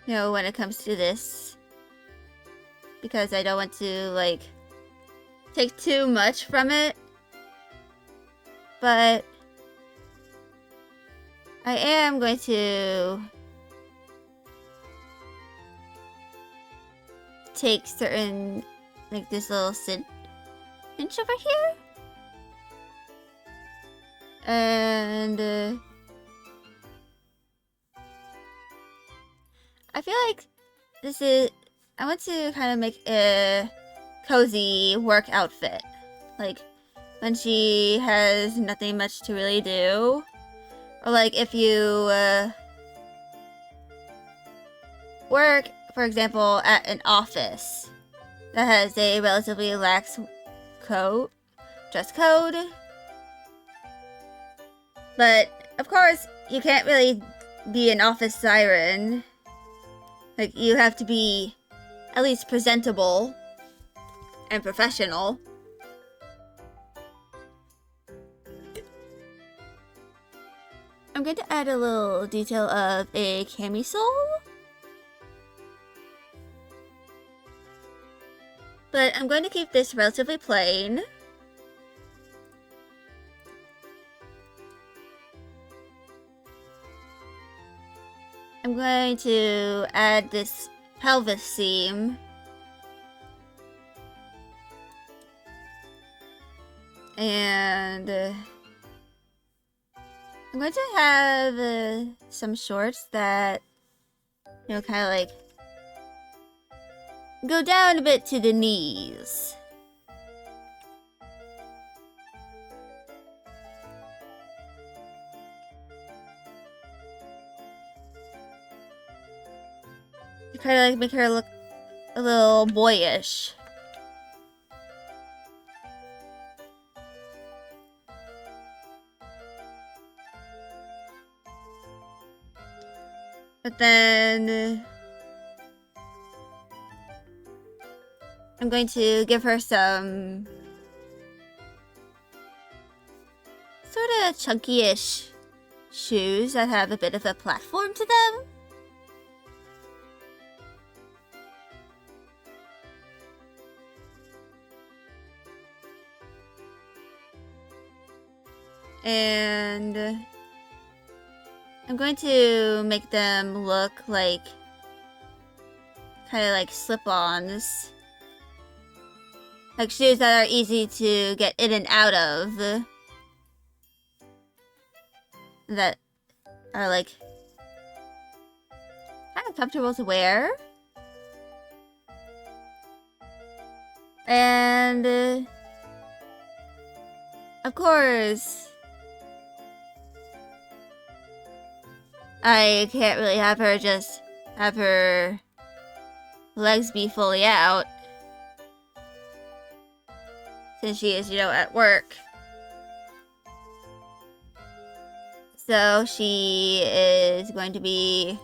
No, when it comes to this. Because I don't want to, like, take too much from it. But I am going to take certain, like this little cinch over here. And I feel like this is, I want to kind of make a cozy work outfit. Like when she has nothing much to really do. Or like if you work, for example, at an office that has a relatively lax dress code. But of course, you can't really be an office siren. Like you have to be at least presentable and professional. I'm going to add a little detail of a camisole. But I'm going to keep this relatively plain. I'm going to add this pelvis seam. And I'm going to have some shorts that, you know, kind of like go down a bit to the knees. Kind of like make her look a little boyish. But then I'm going to give her some sort of chunky-ish shoes that have a bit of a platform to them. And I'm going to make them look like kind of like slip-ons. Like shoes that are easy to get in and out of. That are like kind of comfortable to wear. And of course, I can't really have her just have her legs be fully out, since she is, you know, at work. So she is going to be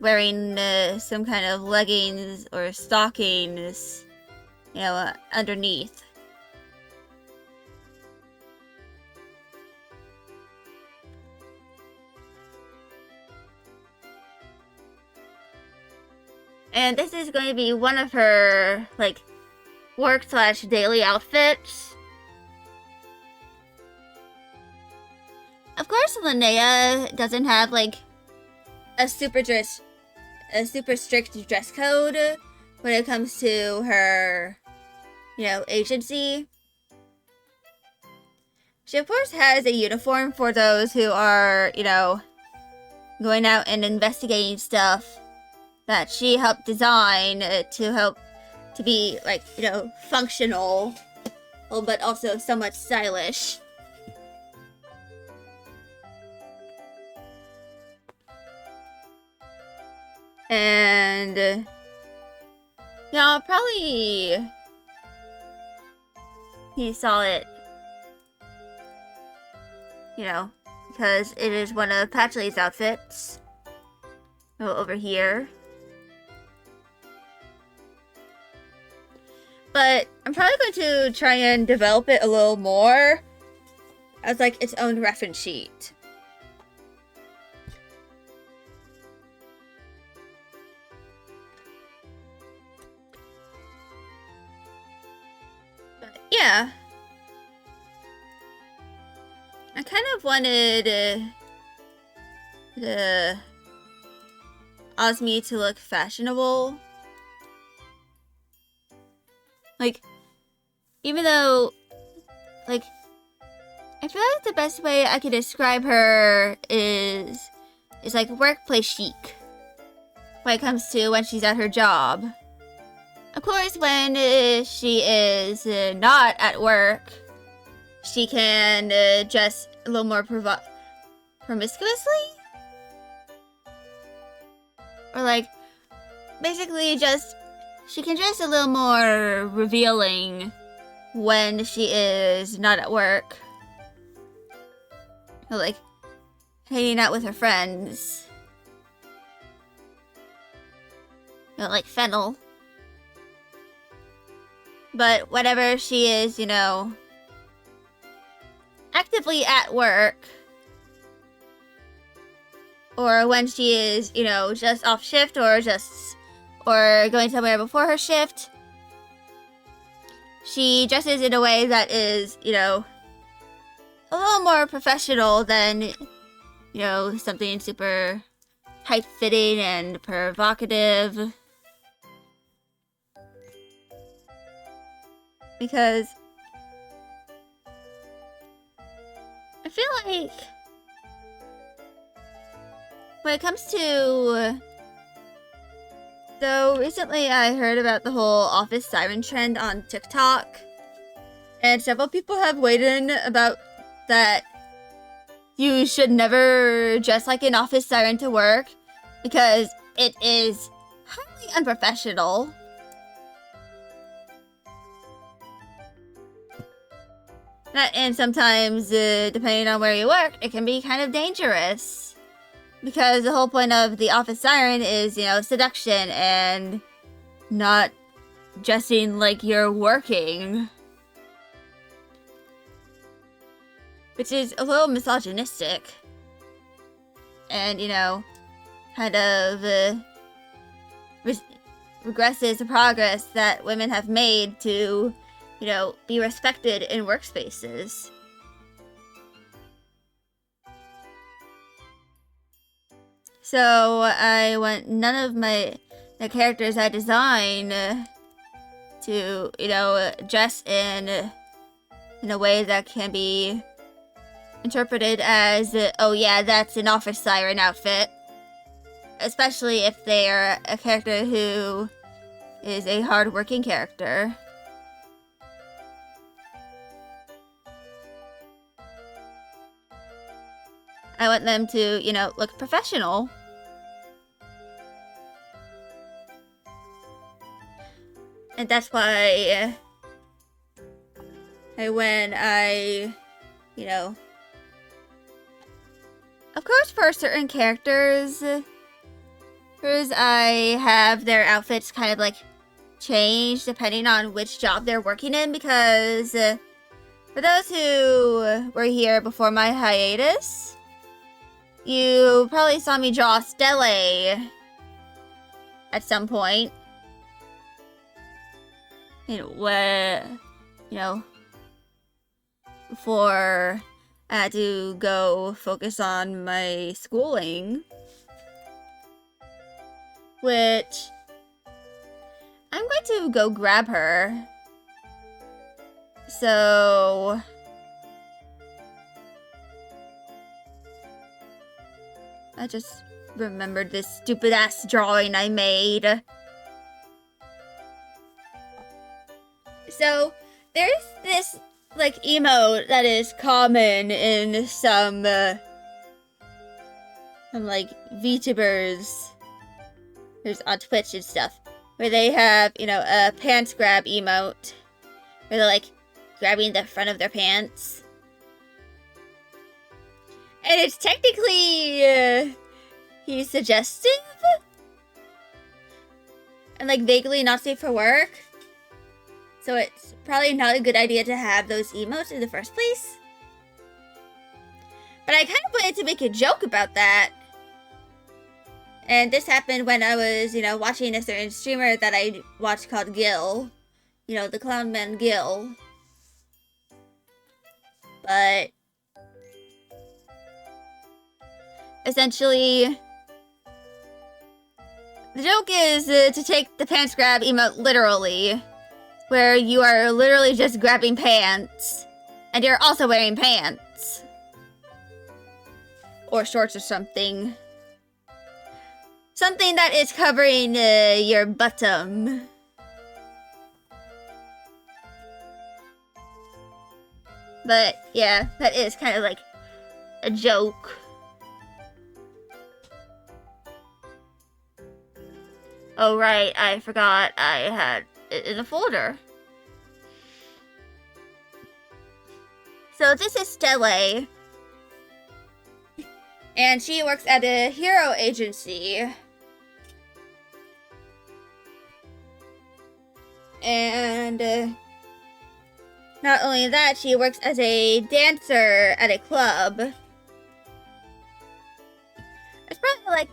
wearing some kind of leggings or stockings, you know, underneath. And this is going to be one of her, like, work/daily outfits. Of course, Linnea doesn't have, like, a super strict dress code when it comes to her, you know, agency. She, of course, has a uniform for those who are, you know, going out and investigating stuff that she helped design to help to be, like, you know, functional, but also somewhat stylish. And yeah, probably he saw it, you know, because it is one of Patchley's outfits. Oh, over here. But I'm probably going to try and develop it a little more as, like, its own reference sheet. But yeah. I kind of wanted the Osmi to look fashionable. Like, even though, like, I feel like the best way I could describe her is like workplace chic when it comes to when she's at her job. Of course, when she is not at work, she can dress a little more promiscuously. Or, like, basically just, she can dress a little more revealing when she is not at work. Or, like, hanging out with her friends. You know, like Fennel. But whenever she is, you know, actively at work, or when she is, you know, just off shift or going somewhere before her shift, she dresses in a way that is, you know, a little more professional than, you know, something super tight-fitting and provocative. Because I feel like when it comes to... So recently I heard about the whole office siren trend on TikTok. And several people have weighed in about that you should never dress like an office siren to work because it is highly unprofessional. And sometimes, depending on where you work, it can be kind of dangerous. Because the whole point of the office siren is, seduction and not dressing like you're working. Which is a little misogynistic. And, kind of regresses the progress that women have made to, be respected in workspaces. So I want none of the characters I design to, dress in a way that can be interpreted as, oh yeah, that's an office siren outfit. Especially if they're a character who is a hard-working character. I want them to, look professional. And that's why when I, of course for certain characters, I have their outfits kind of like change depending on which job they're working in because for those who were here before my hiatus, you probably saw me draw Stelle at some point. Where, before I had to go focus on my schooling. Which, I'm going to go grab her. So... I just remembered this stupid-ass drawing I made. So, there's this, emote that is common in some VTubers. There's on Twitch and stuff. Where they have, a pants grab emote. Where they're, grabbing the front of their pants. And it's technically, he's suggestive? And, vaguely not safe for work. So it's probably not a good idea to have those emotes in the first place. But I kind of wanted to make a joke about that. And this happened when I was, watching a certain streamer that I watched called Gil. The clown man Gil. But... essentially, the joke is to take the pants grab emote literally, where you are literally just grabbing pants, and you're also wearing pants. Or shorts or something. Something that is covering your bottom. But, yeah, that is kind of like a joke. Oh, right, I forgot I had it in a folder. So this is Stelle. And she works at a hero agency. And not only that, she works as a dancer at a club. It's probably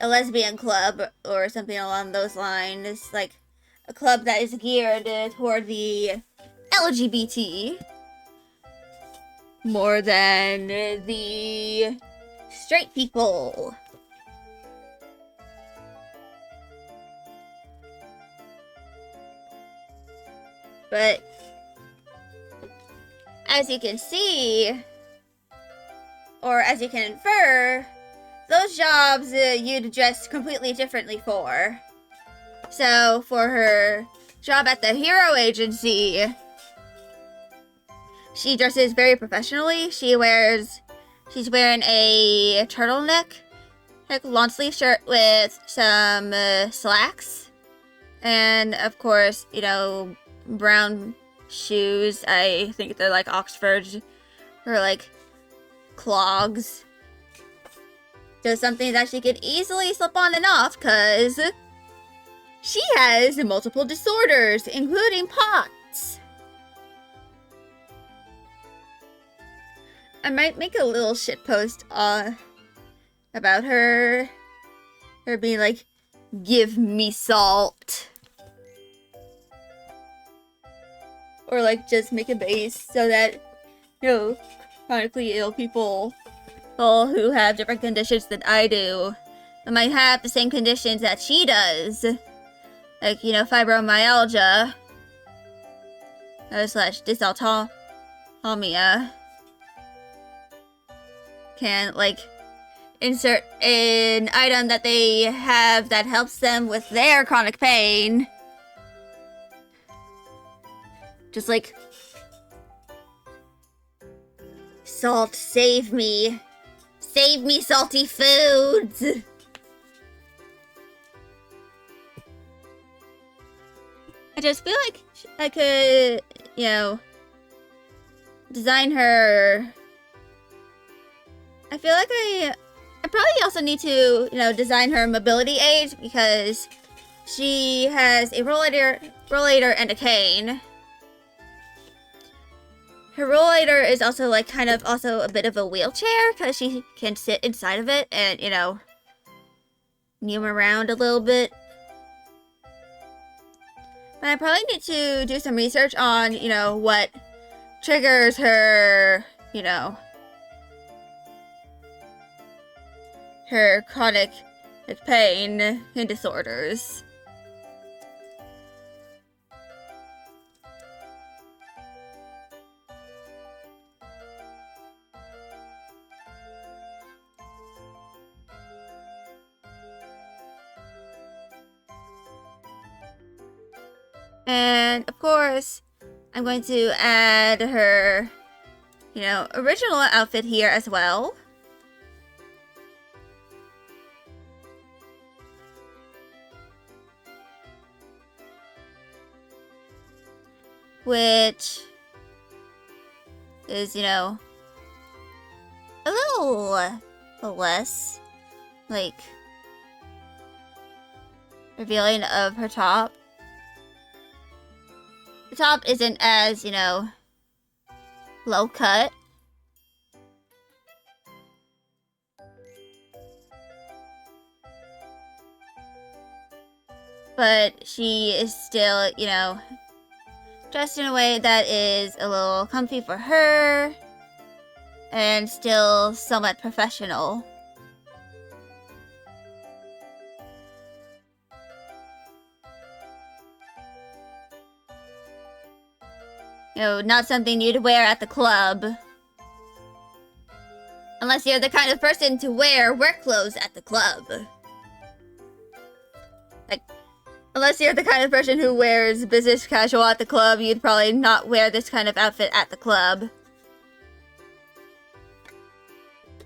a lesbian club or something along those lines. It's like a club that is geared toward the LGBT more than the straight people. But as you can see, or as you can infer, those jobs you'd dress completely differently for. So, for her job at the Hero Agency, she dresses very professionally. She's wearing a turtleneck, like long sleeve shirt with some slacks, and of course, you know, brown shoes. I think they're like Oxford or like clogs. So something that she could easily slip on and off, because she has multiple disorders, including POTS. I might make a little shitpost about her being like, give me salt. Or like just make a base so that, you know, chronically ill people who have different conditions than I do might have the same conditions that she does. Like, you know, fibromyalgia slash dysautonomia. Can, like, insert an item that they have that helps them with their chronic pain. Just like, salt, save me. Save me, salty foods. I just feel like I could, you know, design her. I feel like I probably also need to, you know, design her mobility aid, because she has a rollator and a cane. Her rollator is also like kind of also a bit of a wheelchair, because she can sit inside of it and, you know, neum around a little bit. But I probably need to do some research on, you know, what triggers her, you know, her chronic pain and disorders. And of course, I'm going to add her, you know, original outfit here as well. Which is, you know, a little less, like, revealing of her top. The top isn't as, you know, low cut. But she is still, you know, dressed in a way that is a little comfy for her and still somewhat professional. You know, not something you'd wear at the club. Unless you're the kind of person to wear work clothes at the club. Like, unless you're the kind of person who wears business casual at the club, you'd probably not wear this kind of outfit at the club.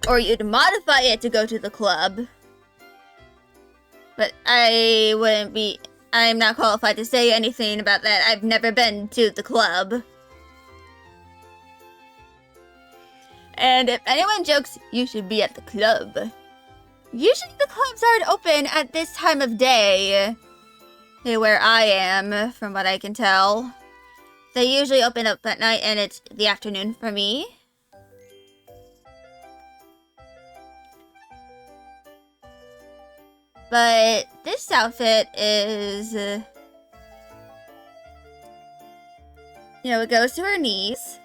Or you'd modify it to go to the club. But I'm not qualified to say anything about that. I've never been to the club. And if anyone jokes, you should be at the club. Usually the clubs aren't open at this time of day. Where I am, from what I can tell. They usually open up at night, and it's the afternoon for me. But this outfit is, you know, it goes to her knees.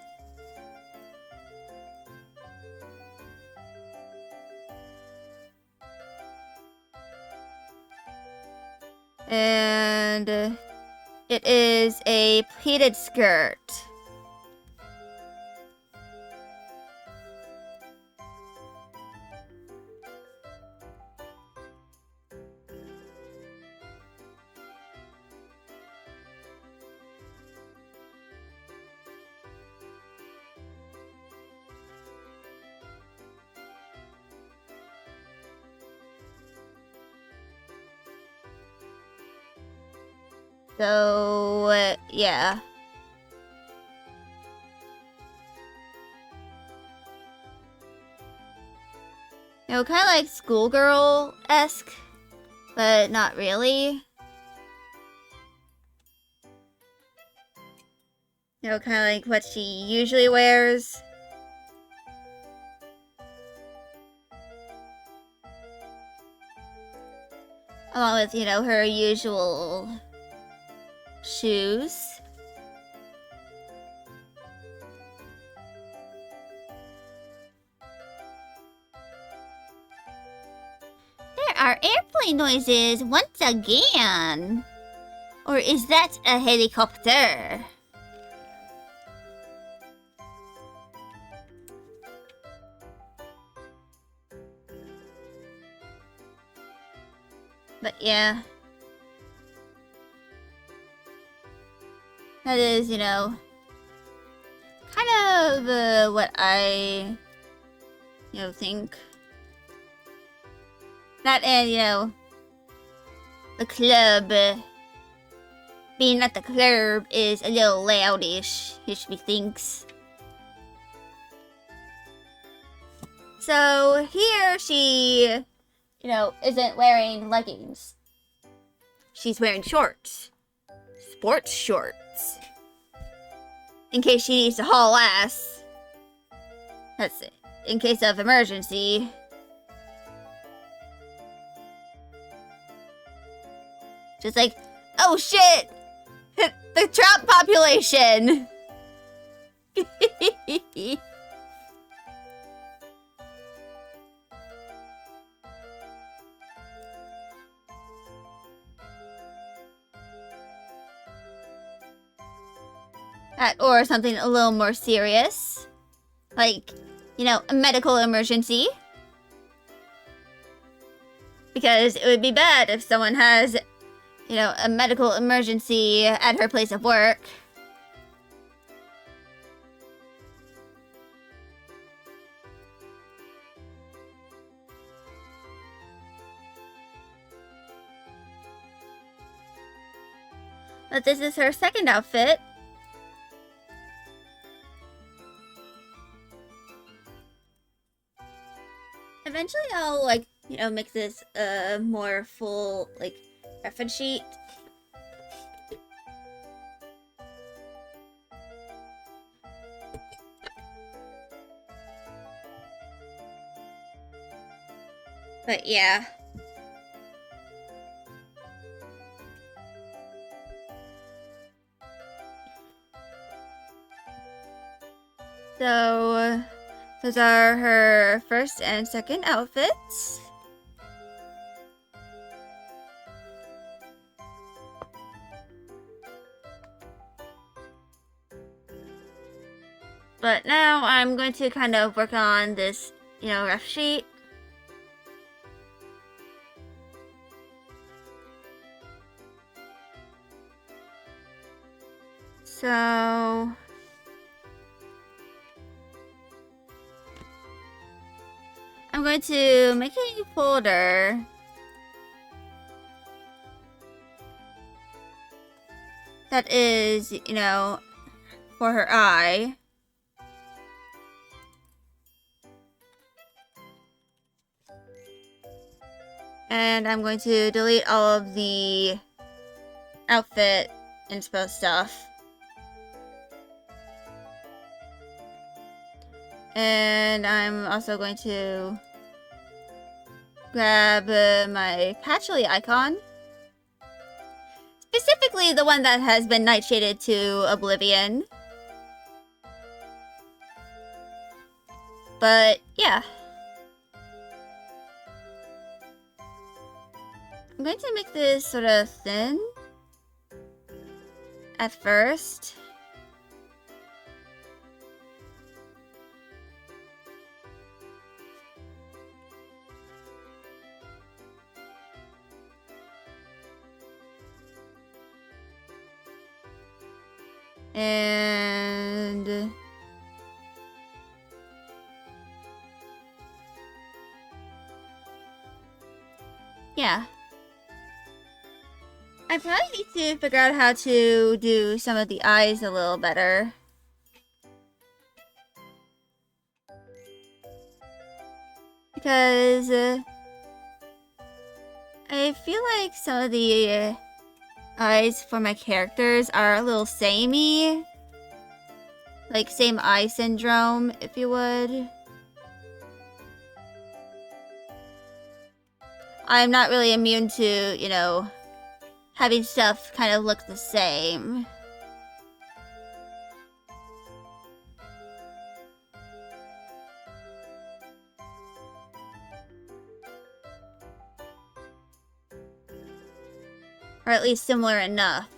And it is a pleated skirt. So, yeah. You know, kind of like schoolgirl-esque, but not really. You know, kind of like what she usually wears. Along with, you know, her usual shoes. There are airplane noises once again. Or is that a helicopter? But yeah. That is, you know, kind of what I, you know, think. That and, you know, the club. Being at the club is a little loudish, she thinks. So here she, you know, isn't wearing leggings. She's wearing shorts. Sports shorts. In case she needs to haul ass. That's it. In case of emergency. Just like, oh shit! The trout population! That or something a little more serious. Like, you know, a medical emergency. Because it would be bad if someone has, you know, a medical emergency at her place of work. But this is her second outfit. Eventually I'll, like, you know, make this a more full, like, reference sheet. But yeah. So, those are her first and second outfits. But now I'm going to kind of work on this, you know, rough sheet. So I'm going to make a folder that is, you know, for her eye. And I'm going to delete all of the outfit inspo stuff. And I'm also going to grab my Patchouli icon. Specifically the one that has been nightshaded to oblivion. But yeah. I'm going to make this sort of thin at first. And yeah. I probably need to figure out how to do some of the eyes a little better. Because I feel like some of the eyes for my characters are a little samey. Like same eye syndrome, if you would. I'm not really immune to, you know, having stuff kind of look the same. Or at least similar enough.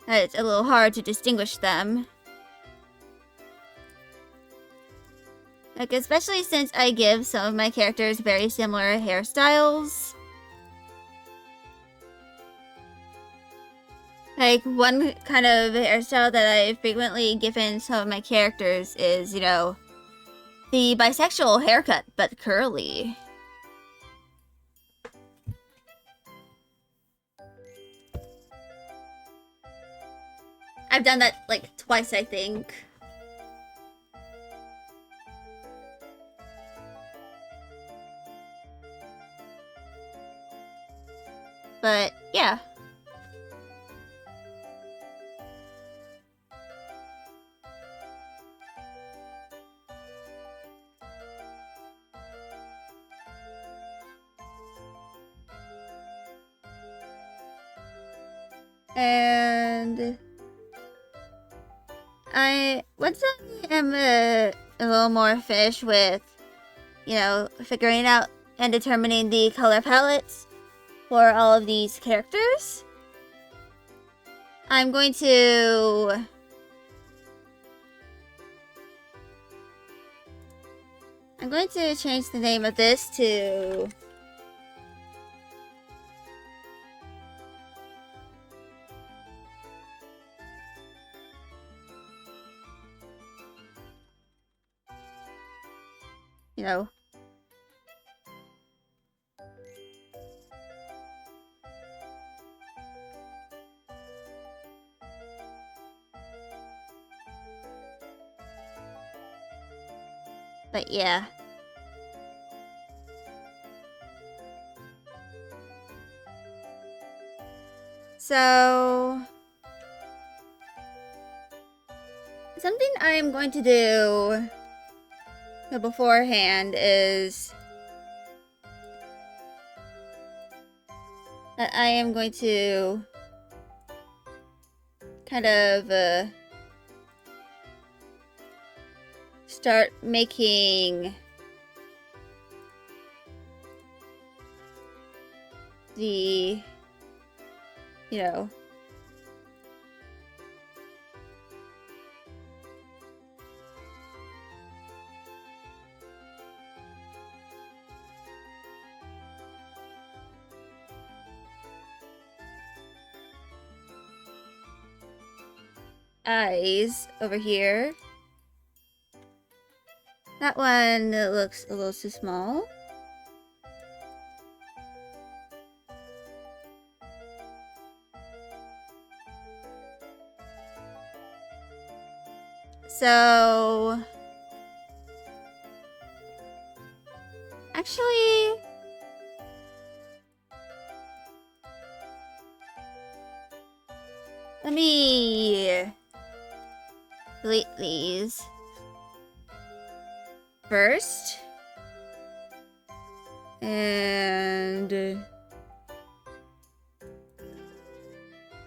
That it's a little hard to distinguish them. Like, especially since I give some of my characters very similar hairstyles. Like, one kind of hairstyle that I've frequently given some of my characters is, you know, the bisexual haircut, but curly. I've done that, like, twice, I think. But, yeah. And once I am a little more finished with, you know, figuring out and determining the color palettes for all of these characters, I'm going to change the name of this to you know, but yeah. So something I'm going to do beforehand is that I am going to kind of start making the, you know, eyes over here. That one looks a little too small. So actually, let me delete these first. And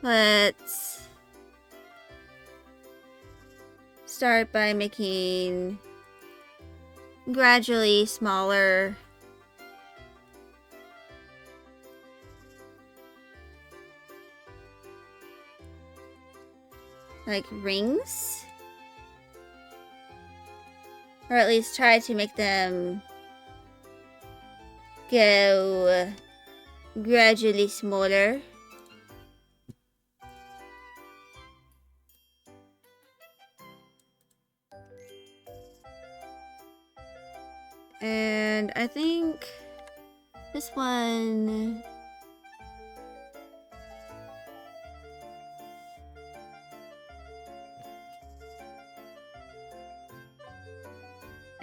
let's start by making gradually smaller like rings, or at least try to make them go gradually smaller. And I think this one...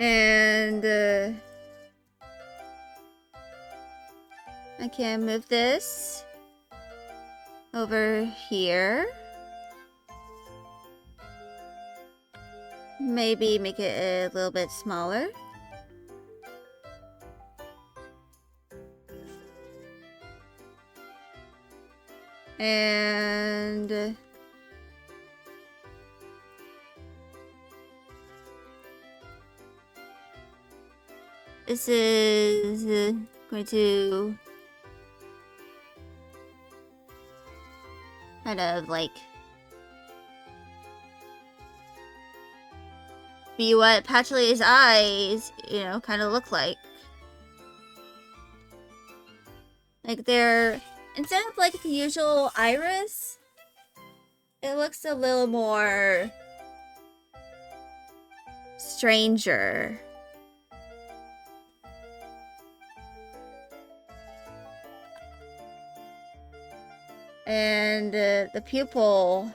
And I can move this over here. Maybe make it a little bit smaller. And this is going to kind of like be what Patchouly's eyes, you know, kind of look like. Like they're, instead of like the usual iris, it looks a little more stranger. And the pupil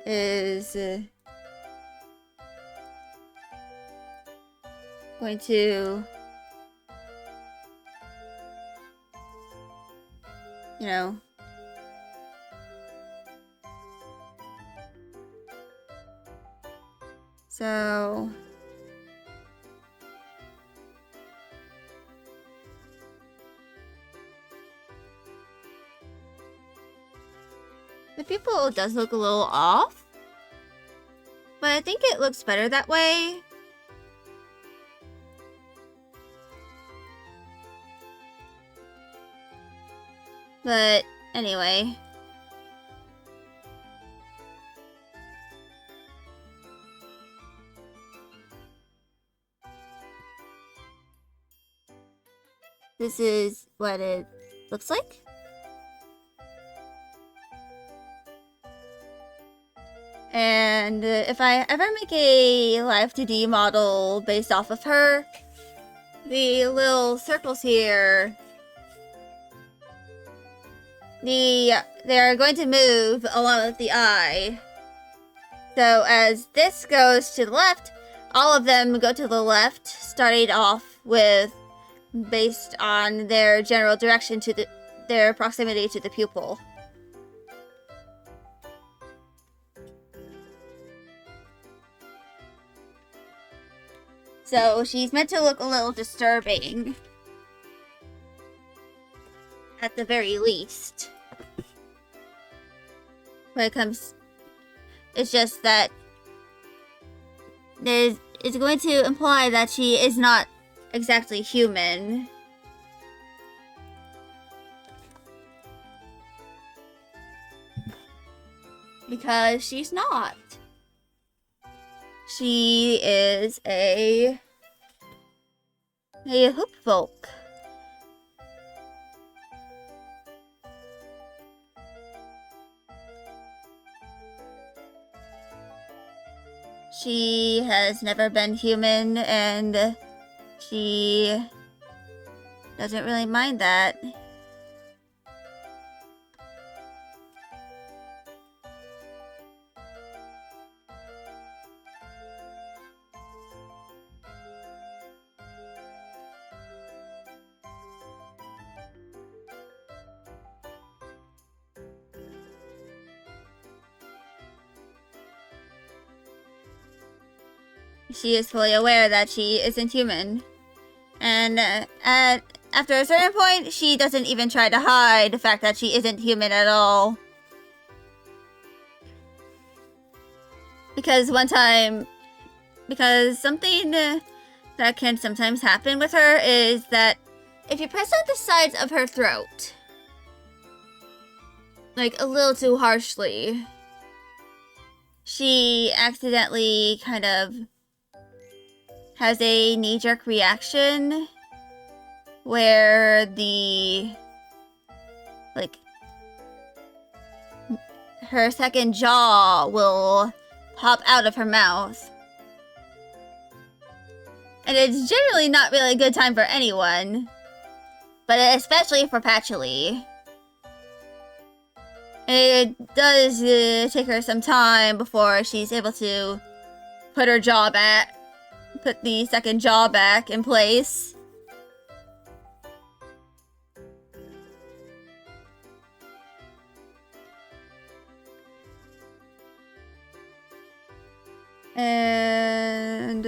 is going to, you know, so the pupil does look a little off, but I think it looks better that way. But anyway. This is what it looks like. And if I ever make a live 2D model based off of her, the little circles here, they're going to move along with the eye. So as this goes to the left, all of them go to the left, starting off with based on their general direction to their proximity to the pupil. So she's meant to look a little disturbing, at the very least. When it comes, it's just that it's going to imply that she is not exactly human. Because she's not. She is a hoop folk. She has never been human, and she doesn't really mind that. She is fully aware that she isn't human. And after a certain point, she doesn't even try to hide the fact that she isn't human at all. Because something that can sometimes happen with her is that if you press on the sides of her throat, like a little too harshly, she accidentally kind of has a knee-jerk reaction where her second jaw will pop out of her mouth. And it's generally not really a good time for anyone. But especially for Patchouli. It does take her some time before she's able to put the second jaw back in place. And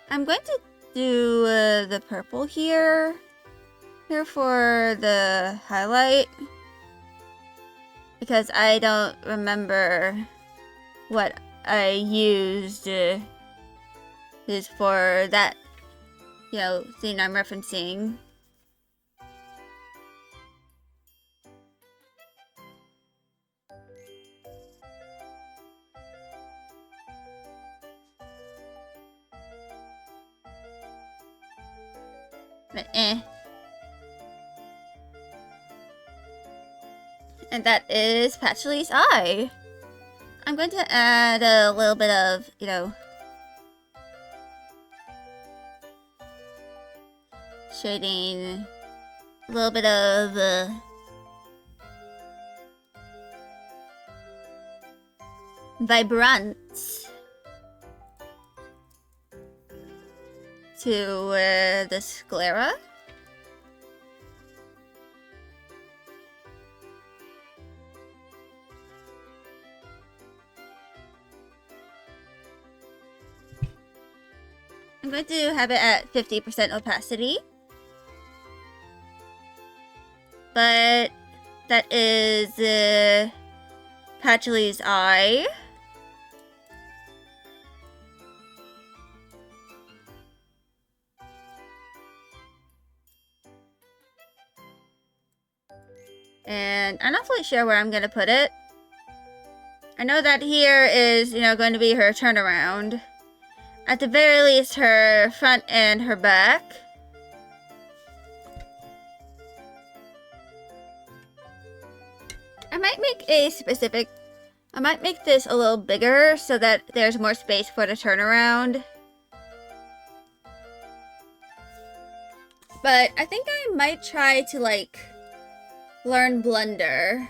I'm going to do the purple here for the highlight, because I don't remember what I used is for that, scene I'm referencing. But And that is Patchouli's eye. I'm going to add a little bit of, shading, a little bit of vibrance to the sclera. I'm going to have it at 50% opacity. But that is Patchouli's eye. And I'm not fully sure where I'm going to put it. I know that here is, going to be her turnaround. At the very least, her front and her back. I might make this a little bigger so that there's more space for the turnaround. But I think I might try to, learn Blender.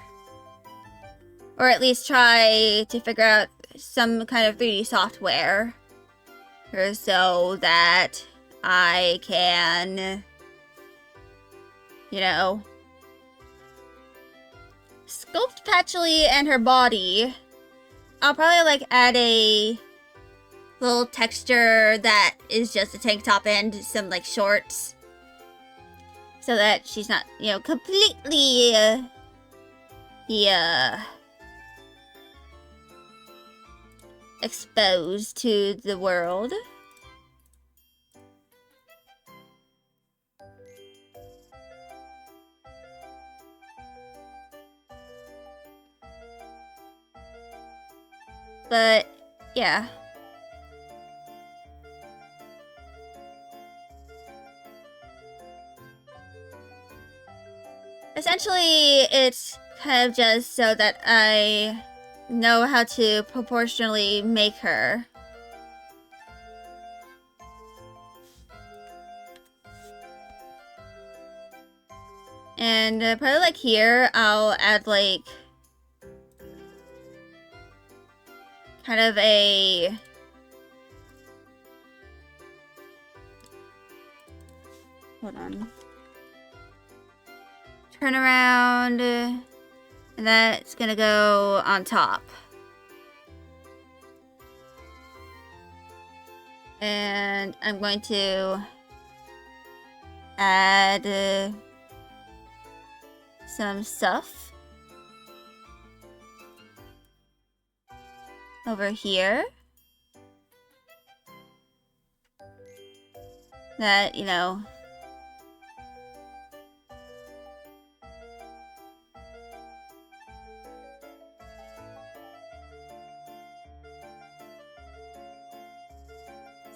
Or at least try to figure out some kind of 3D software. So that I can, sculpt Patchouli and her body. I'll probably add a little texture that is just a tank top and some shorts. So that she's not, completely exposed to the world. But yeah. Essentially, it's kind of just so that I know how to proportionally make her. And probably here, I'll add kind of a hold on. Turn around, and that's gonna go on top. And I'm going to add some stuff over here that,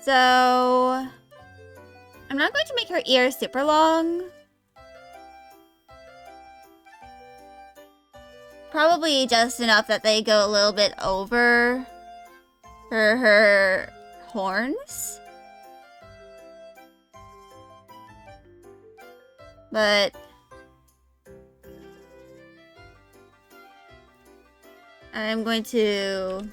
So, I'm not going to make her ears super long. Probably just enough that they go a little bit over her horns. But I'm going to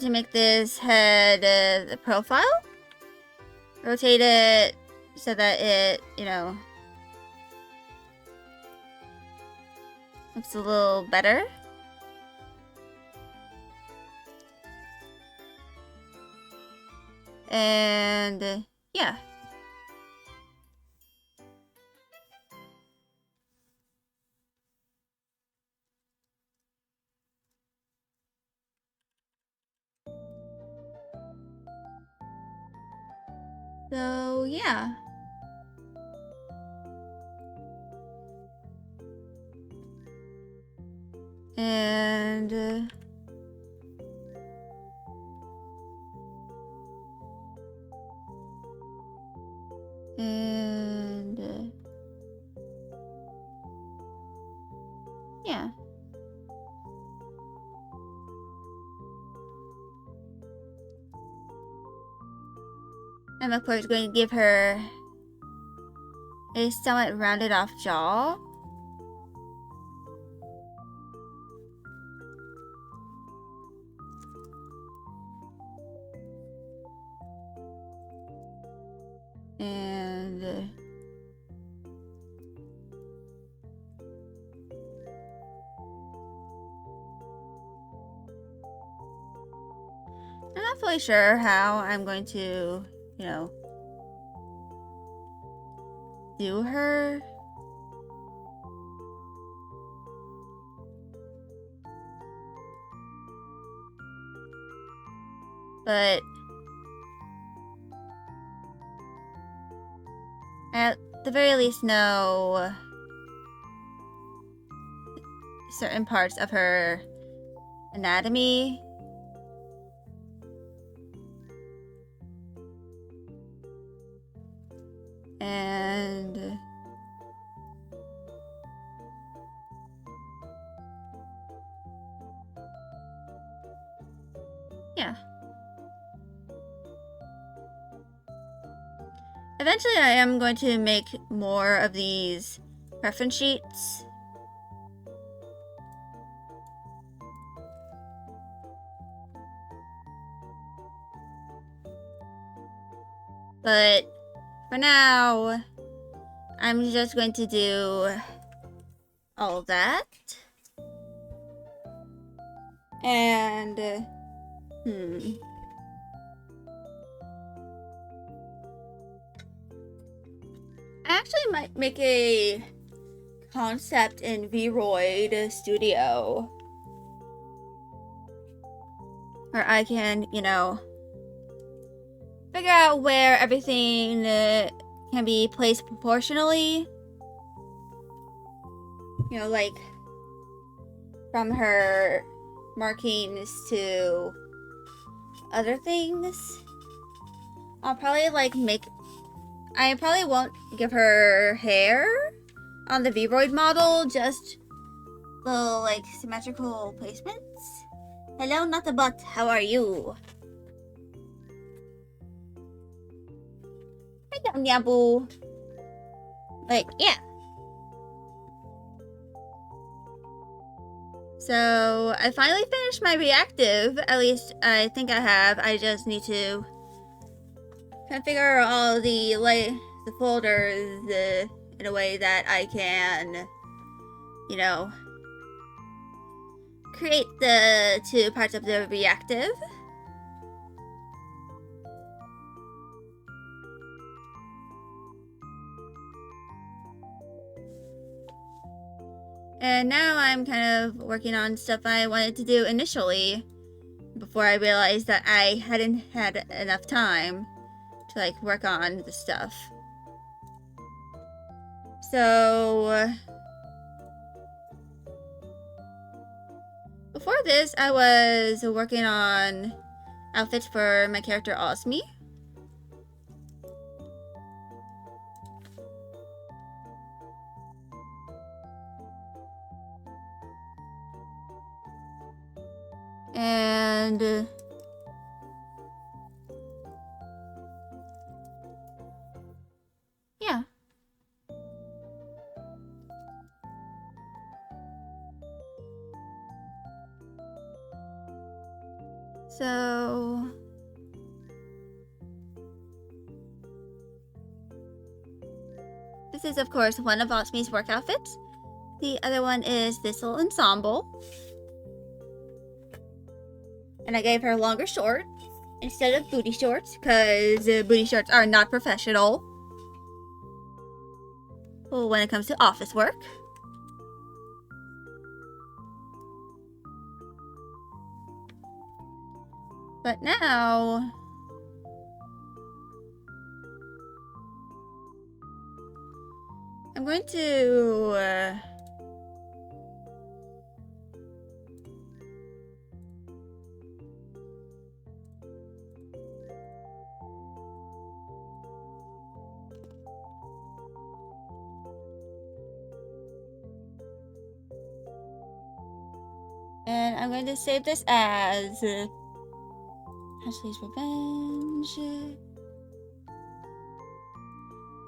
make this head the profile. Rotate it so that it, you know, looks a little better. And yeah. So yeah. And yeah. I'm of course going to give her a somewhat rounded off jaw. And I'm not fully sure how I'm going to, you know, do her. But at the very least know certain parts of her anatomy. And yeah. Eventually I am going to make more of these reference sheets. But for now, I'm just going to do all of that. And I actually might make a concept in Vroid Studio where I can, you know, figure out where everything can be placed proportionally. You know, like from her markings to other things. I'll probably like I probably won't give her hair on the Vroid model, just little like symmetrical placements. Hello, not a butt. How are you? Hi, down, Yabu. Like, yeah. So I finally finished my reactive. At least I think I have. I just need to configure all the folders in a way that I can, you know, create the two parts of the reactive. And now I'm kind of working on stuff I wanted to do initially before I realized that I hadn't had enough time to like work on the stuff. So before this, I was working on outfits for my character Osmi. And yeah. So this is, of course, one of Osmi's work outfits. The other one is this little ensemble. And I gave her longer shorts instead of booty shorts, because booty shorts are not professional when it comes to office work. But now I'm going to and I'm going to save this as Ashley's Revenge.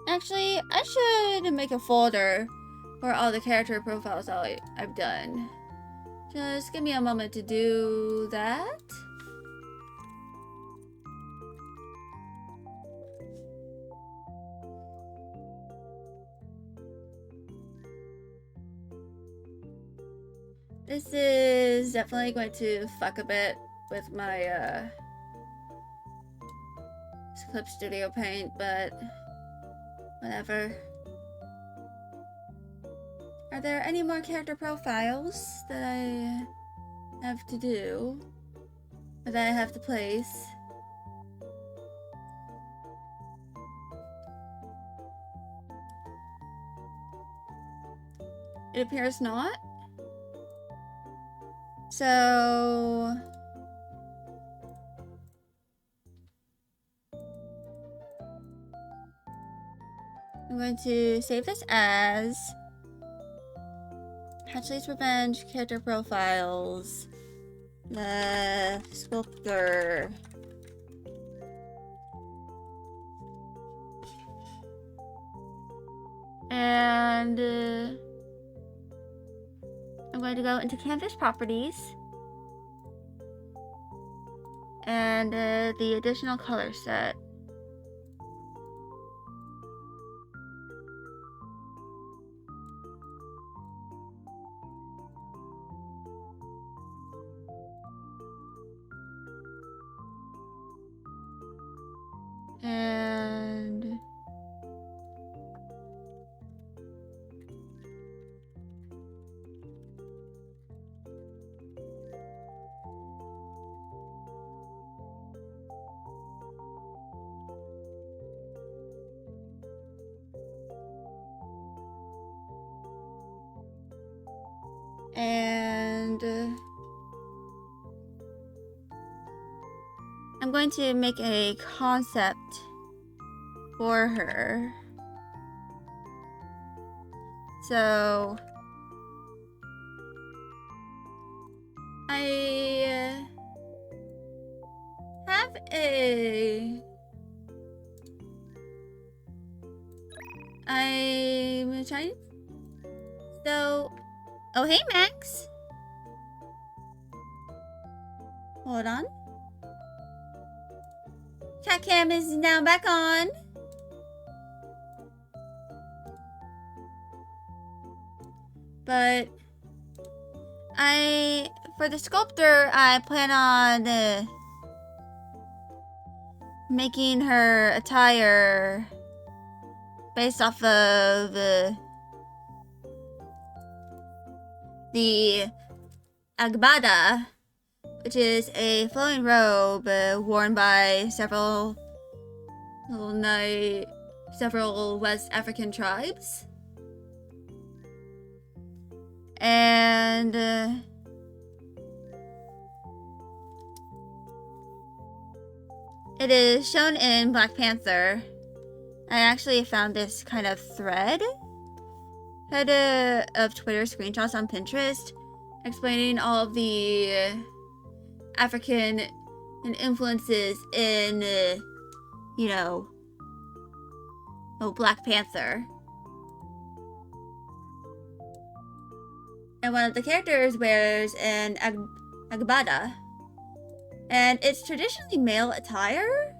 Actually, I should make a folder for all the character profiles I've done. Just give me a moment to do that. This is definitely going to fuck a bit with my Clip Studio Paint, but whatever. Are there any more character profiles that I have to do? Or that I have to place? It appears not. So I'm going to save this as Hatchley's Revenge character profiles. The sculptor. And I'm going to go into Canvas Properties and the additional color set. And I'm going to make a concept for her. So I have I'm trying. So, oh hey Max. Hold on. Cat cam is now back on. But for the sculptor, I plan on making her attire based off of the agbada, which is a flowing robe worn by several West African tribes. And it is shown in Black Panther. I actually found this kind of thread of Twitter screenshots on Pinterest explaining all of the African influences in, you know, Black Panther. And one of the characters wears an agbada. And it's traditionally male attire.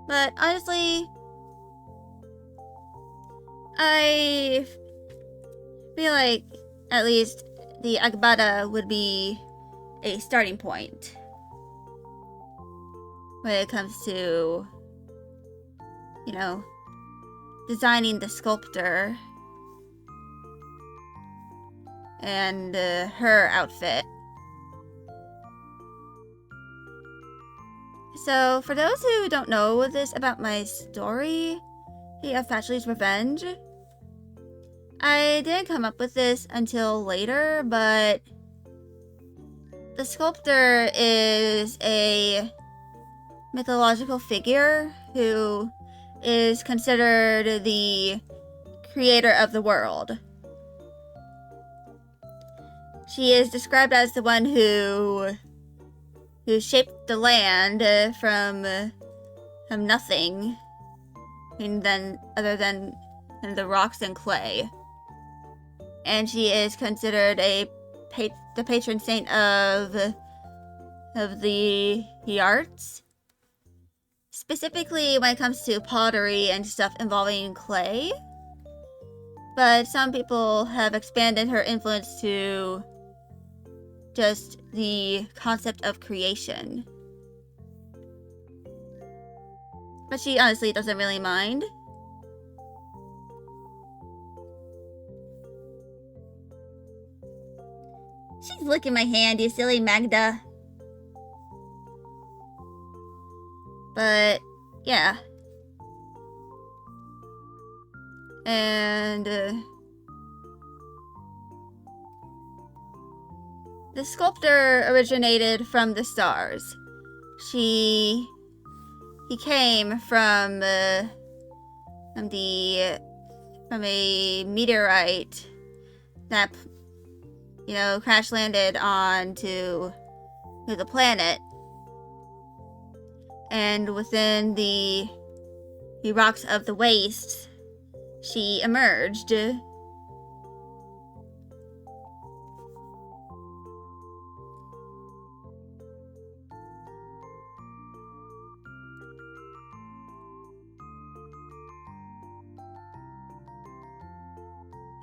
But honestly, I feel like at least the agbada would be a starting point when it comes to, you know, designing the sculptor and her outfit. So, for those who don't know this about my story of Fatuly's Revenge, I didn't come up with this until later, but the sculptor is a mythological figure who is considered the creator of the world. She is described as the one who shaped the land from nothing, and then other than the rocks and clay. And she is considered the patron saint of the arts, specifically when it comes to pottery and stuff involving clay. But some people have expanded her influence to just the concept of creation. But she honestly doesn't really mind. She's licking my hand, you silly Magda. But, yeah. And, the sculptor originated from the stars. He came from a meteorite that, you know, crash landed onto the planet. And within the rocks of the waste, she emerged.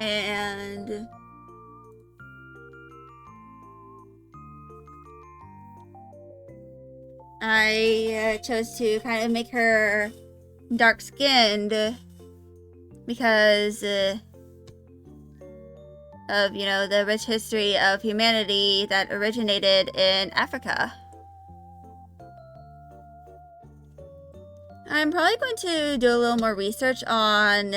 And I chose to kind of make her dark-skinned because of, you know, the rich history of humanity that originated in Africa. I'm probably going to do a little more research on,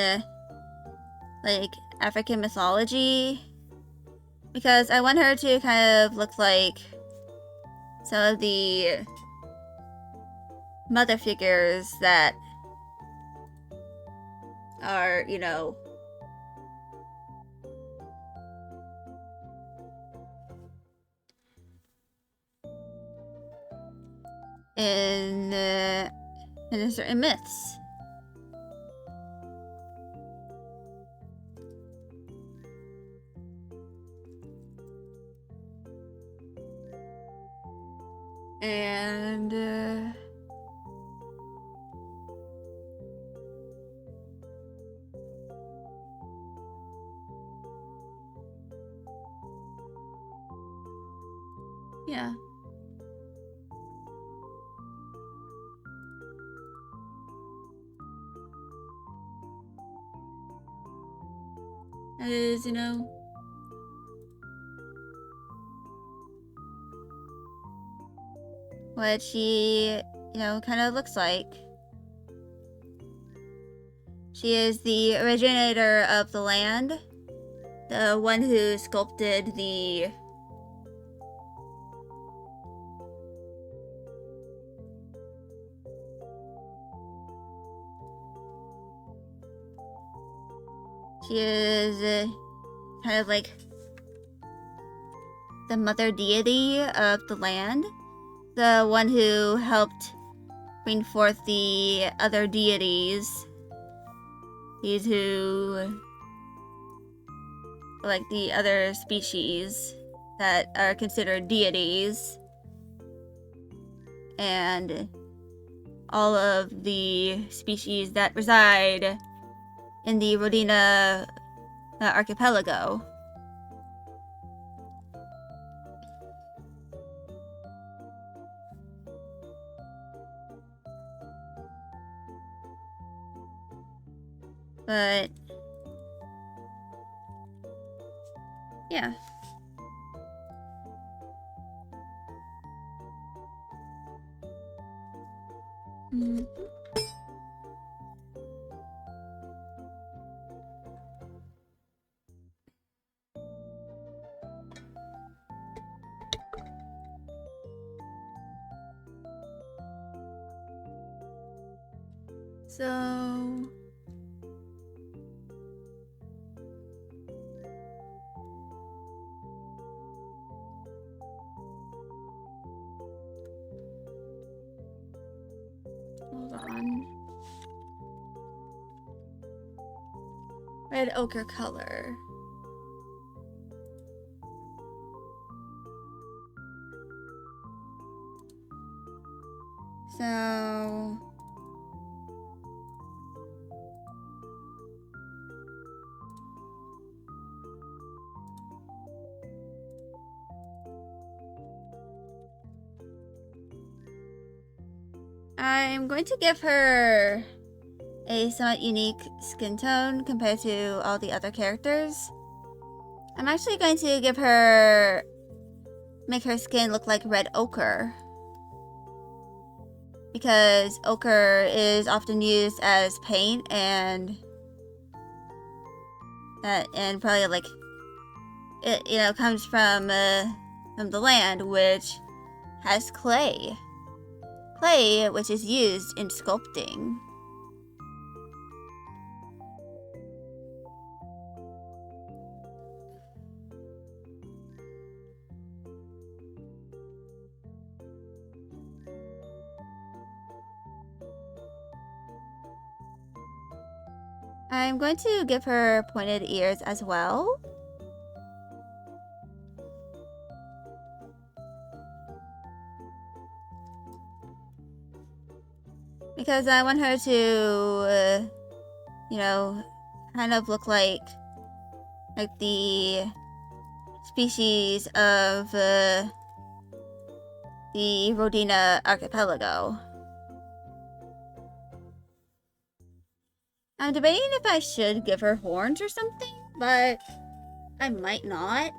like, African mythology, because I want her to kind of look like some of the mother figures that are, you know, in certain myths. And yeah. That is, you know, what she, you know, kind of looks like. She is the originator of the land, the one who sculpted the She is kind of like the mother deity of the land. The one who helped bring forth the other deities. These who... like the other species that are considered deities. And all of the species that reside in the Rodina archipelago. But yeah. Mm-hmm. So hold on. Red ochre color. So I'm going to give her a somewhat unique skin tone compared to all the other characters. I'm actually going to make her skin look like red ochre. Because ochre is often used as paint and probably like it comes from the land, which has clay which is used in sculpting. I'm going to give her pointed ears as well. Because I want her to, kind of look like the species of the Rodina archipelago. I'm debating if I should give her horns or something, but I might not.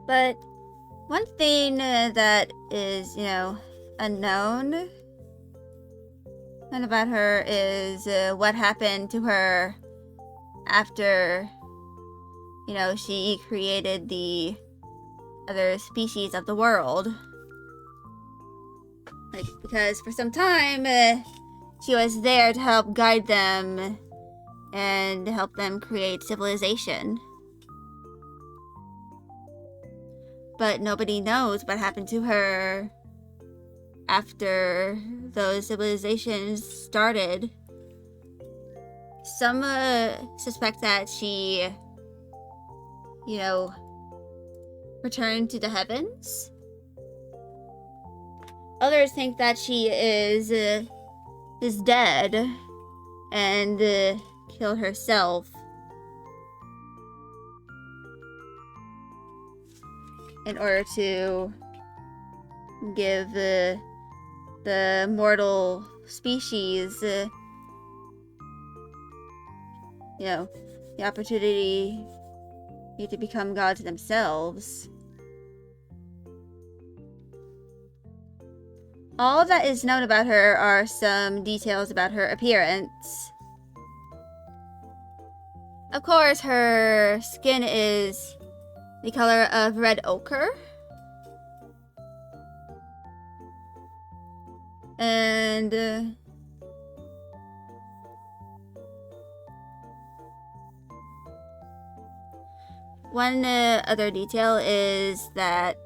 But one thing that is, unknown about her is what happened to her after, she created the other species of the world. Because for some time, she was there to help guide them and help them create civilization. But nobody knows what happened to her after those civilizations started. Some suspect that she, returned to the heavens. Others think that she is dead and killed herself. In order to give the mortal species, the opportunity to become gods themselves. All that is known about her are some details about her appearance. Of course, her skin is the color of red ochre, And one other detail is that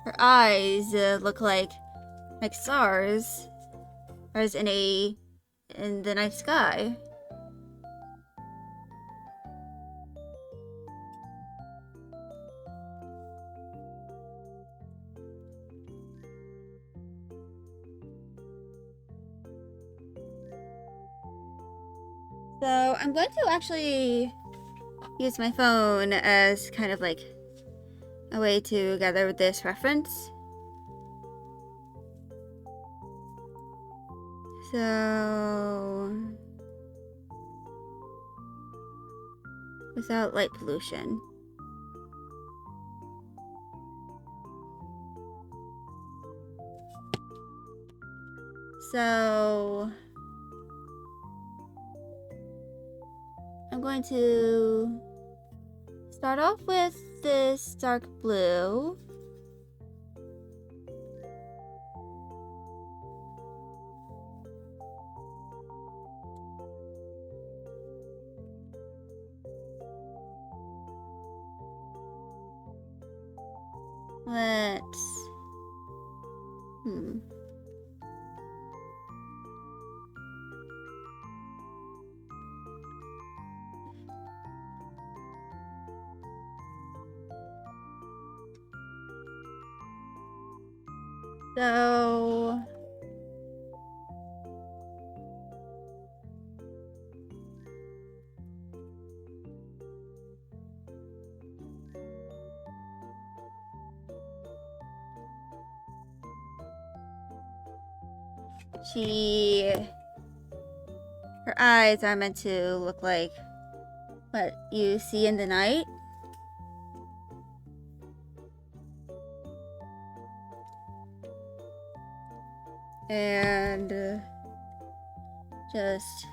her eyes look like stars in the night sky. So I'm going to actually use my phone as kind of like a way to gather this reference. So without light pollution. So I'm going to start off with this dark blue. Let's So her eyes are meant to look like what you see in the night. And just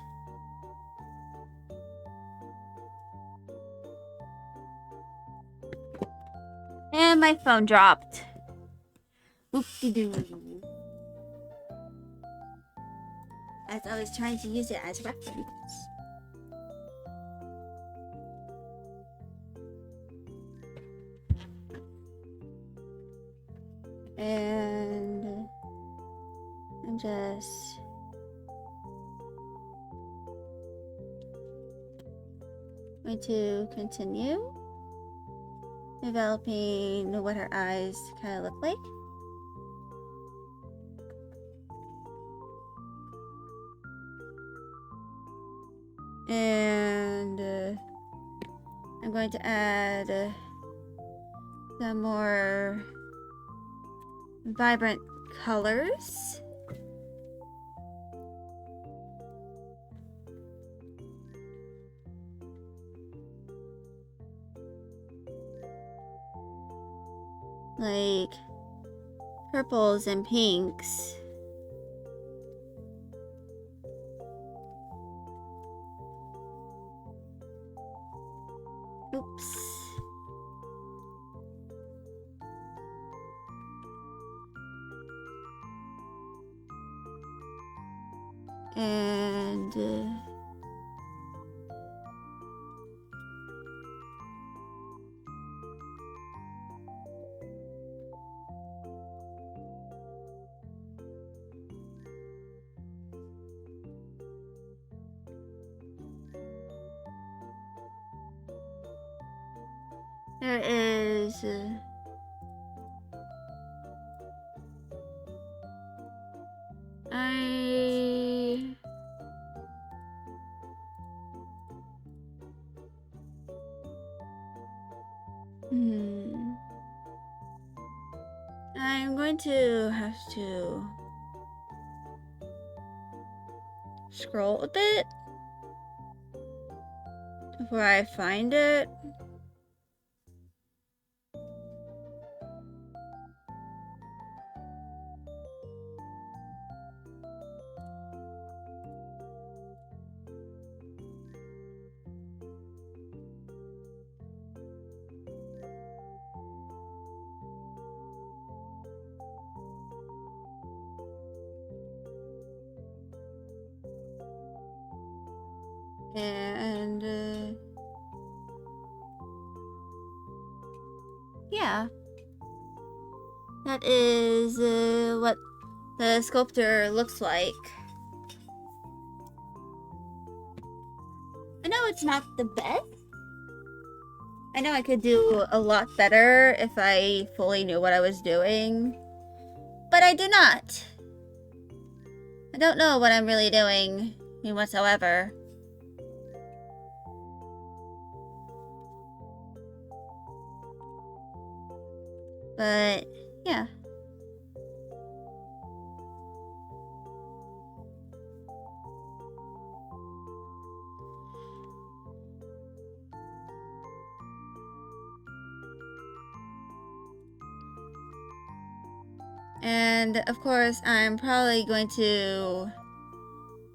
and my phone dropped. Whoop-de-doo. As I was trying to use it as reference. And I'm just going to continue developing what her eyes kind of look like. And I'm going to add some more vibrant colors. Like purples and pinks. Oops. And there is I'm going to have to scroll a bit before I find it. And yeah, that is what the sculptor looks like. I know it's not the best. I know I could do a lot better if I fully knew what I was doing, but I do not. I don't know what I'm really doing whatsoever. But yeah. And of course, I'm probably going to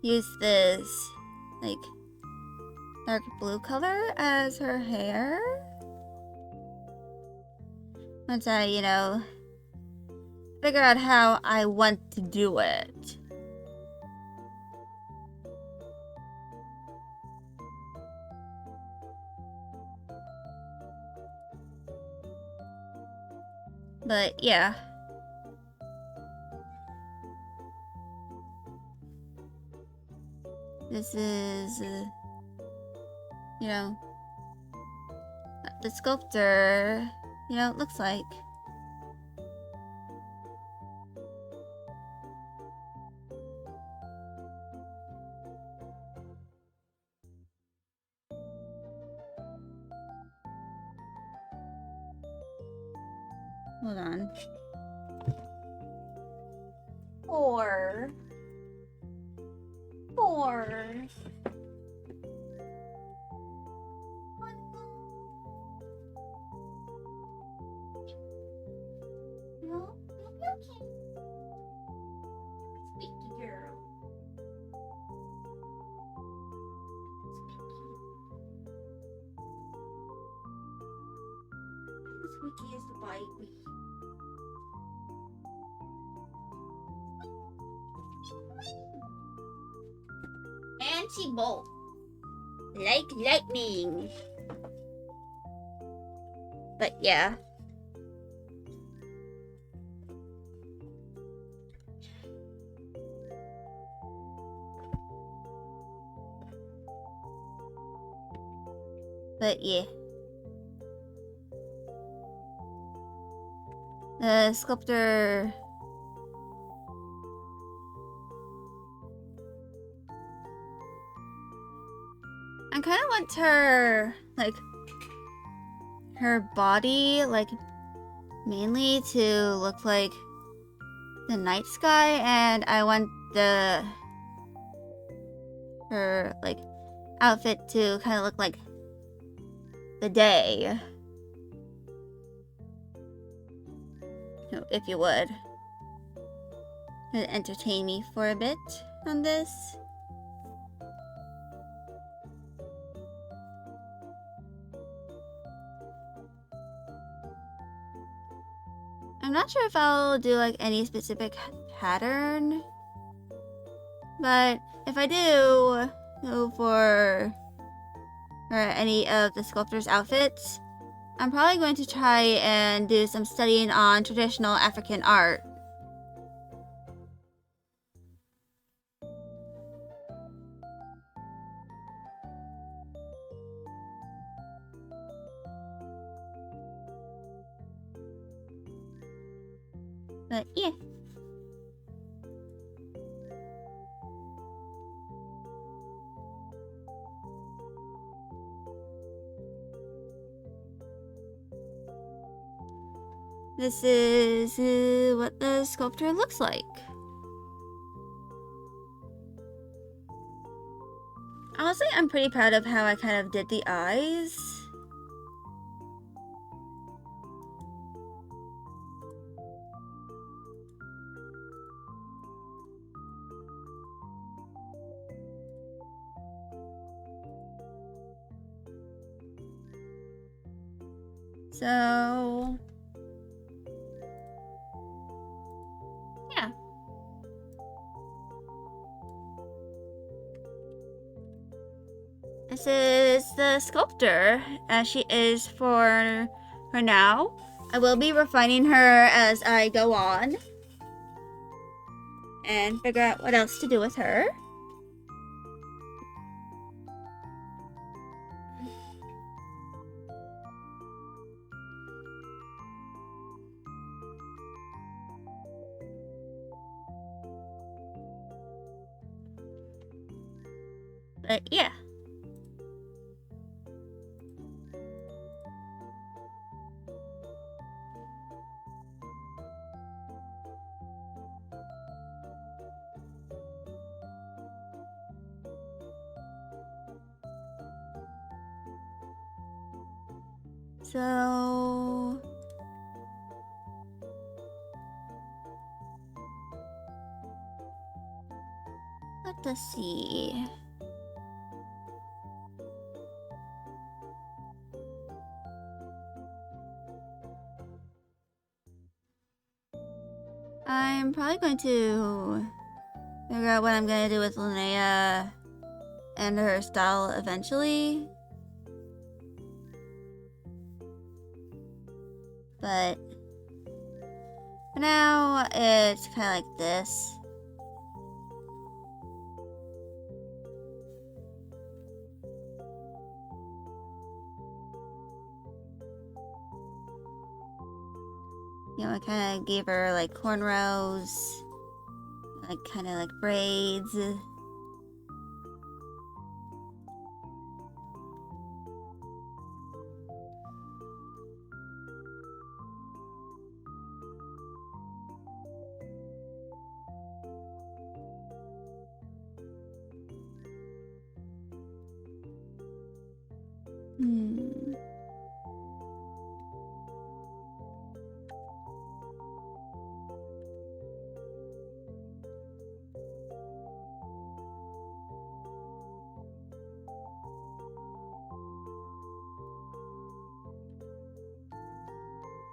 use this, like, dark blue color as her hair. Once I, figure out how I want to do it. But yeah. This is, the sculptor, looks like. Hold on. 4. No, okay. Squeaky girl. Squeaky is the baby. And she bolt like lightning. But yeah. But yeah. The sculptor I kind of want her, like, her body, like, mainly to look like the night sky, and I want her, like, outfit to kind of look like the day. If you would. Entertain me for a bit on this. I'm not sure if I'll do like any specific pattern, but if I do go for any of the sculptor's outfits, I'm probably going to try and do some studying on traditional African art. But yeah. This is what the sculptor looks like. Honestly, I'm pretty proud of how I kind of did the eyes. So yeah. This is the sculptor, as she is for now. I will be refining her as I go on and figure out what else to do with her. But yeah. So let us see. I'm probably going to figure out what I'm gonna do with Linnea and her style eventually. But for now, it's kind of like this. You know, I kind of gave her like cornrows, like kind of like braids.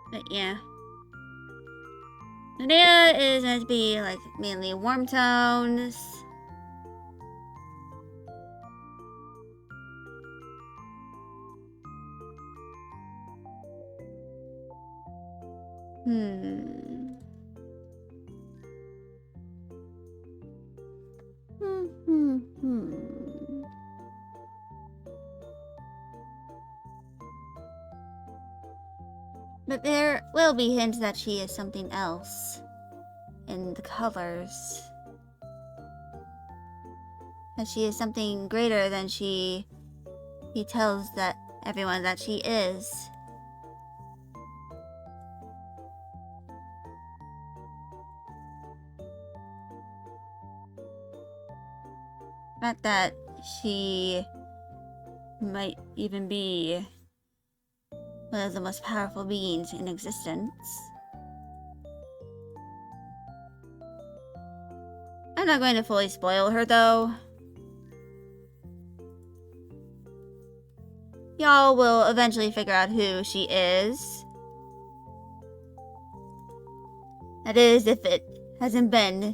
But yeah. Linnea is meant to be like mainly warm tones. But there will be hints that she is something else in the colors. That she is something greater than he tells that everyone that she is. Not that she might even be one of the most powerful beings in existence. I'm not going to fully spoil her though. Y'all will eventually figure out who she is. That is, if it hasn't been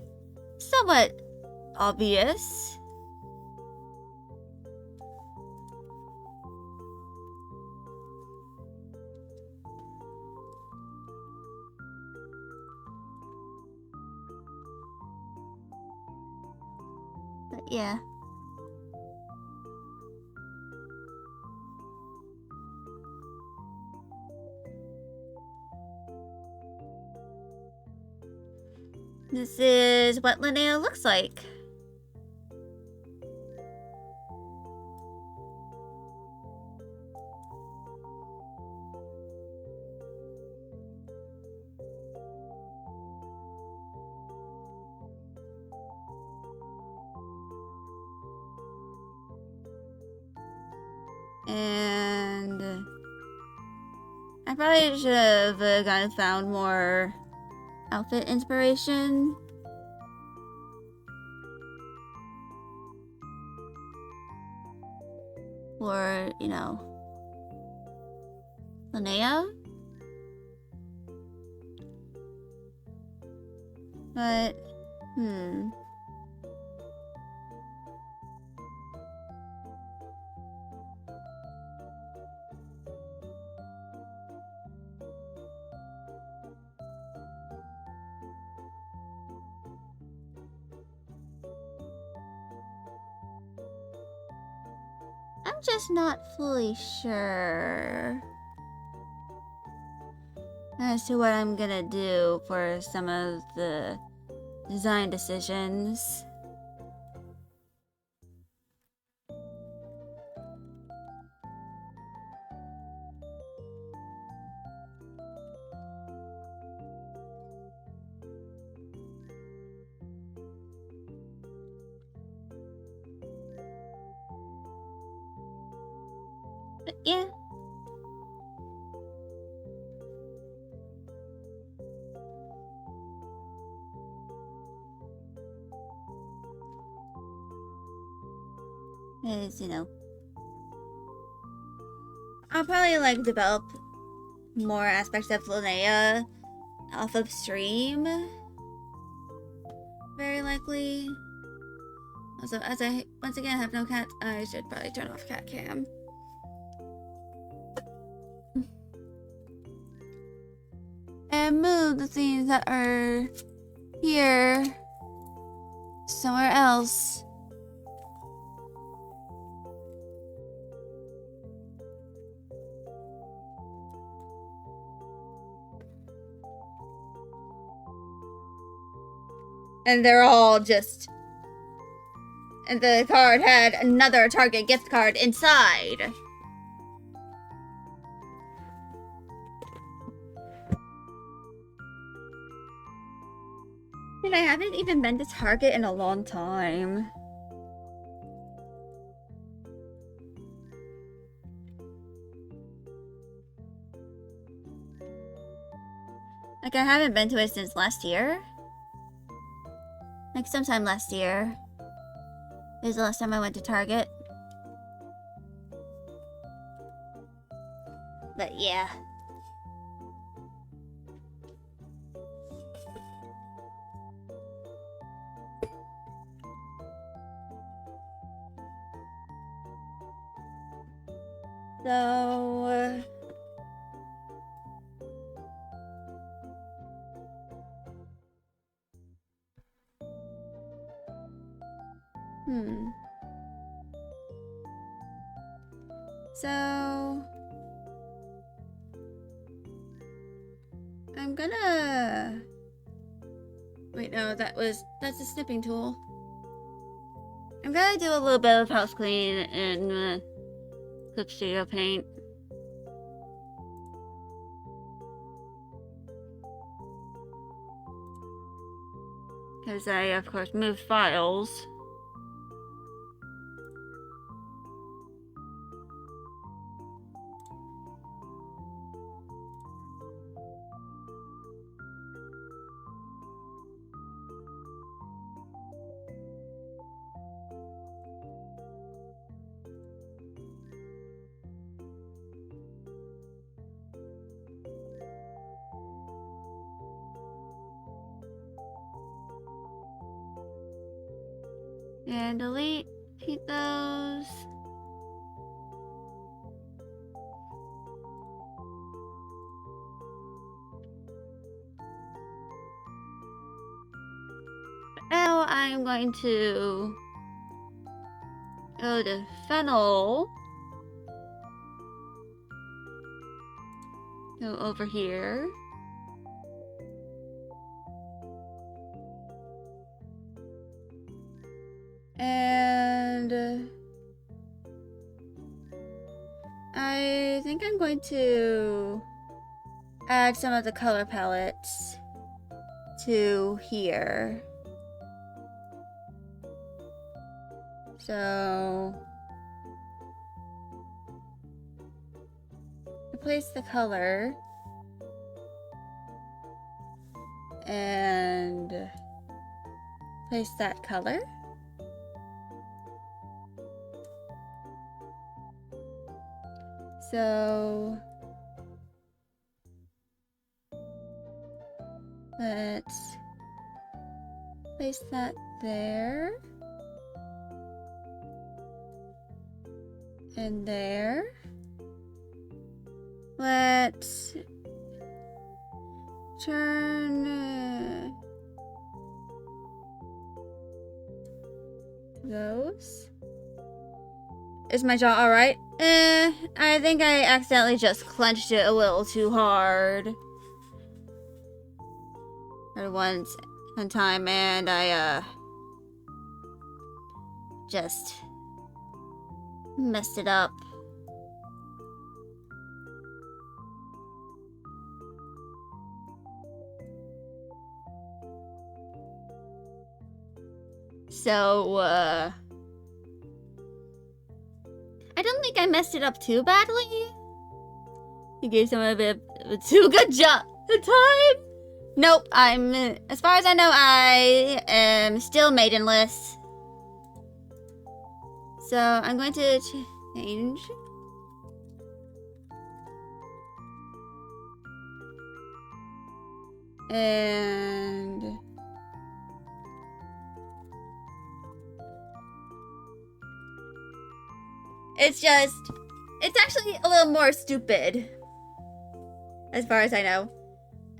somewhat obvious. But yeah. This is what Linnea looks like. And I probably should have gone and found more outfit inspiration. For, you know, Linnea. But, just not fully sure as to what I'm gonna do for some of the design decisions. But yeah. Is, you know, I'll probably like develop more aspects of Linnea off of stream. Very likely. Also, as I once again have no cats, I should probably turn off cat cam. And move the things that are here somewhere else. And they're all just... And the card had another Target gift card inside. And I haven't even been to Target in a long time. Like, I haven't been to it since last year. Like, sometime last year. It was the last time I went to Target. But yeah. So... So... I'm gonna... Wait, no, that's a snipping tool. I'm gonna do a little bit of house clean in Clip Studio Paint. Because I, of course, moved files. And delete those. Now I'm going to go to Fennel. Go over here. And I think I'm going to add some of the color palettes to here. So replace the color and place that color. So let's place that there and there. Let's turn those Is my jaw alright? I think I accidentally just clenched it a little too hard. One time, and I, just messed it up. So, I don't think I messed it up too badly. You gave someone a bit of a too good job the time. Nope, as far as I know, I am still maidenless. So I'm going to change. And it's actually a little more stupid. As far as I know.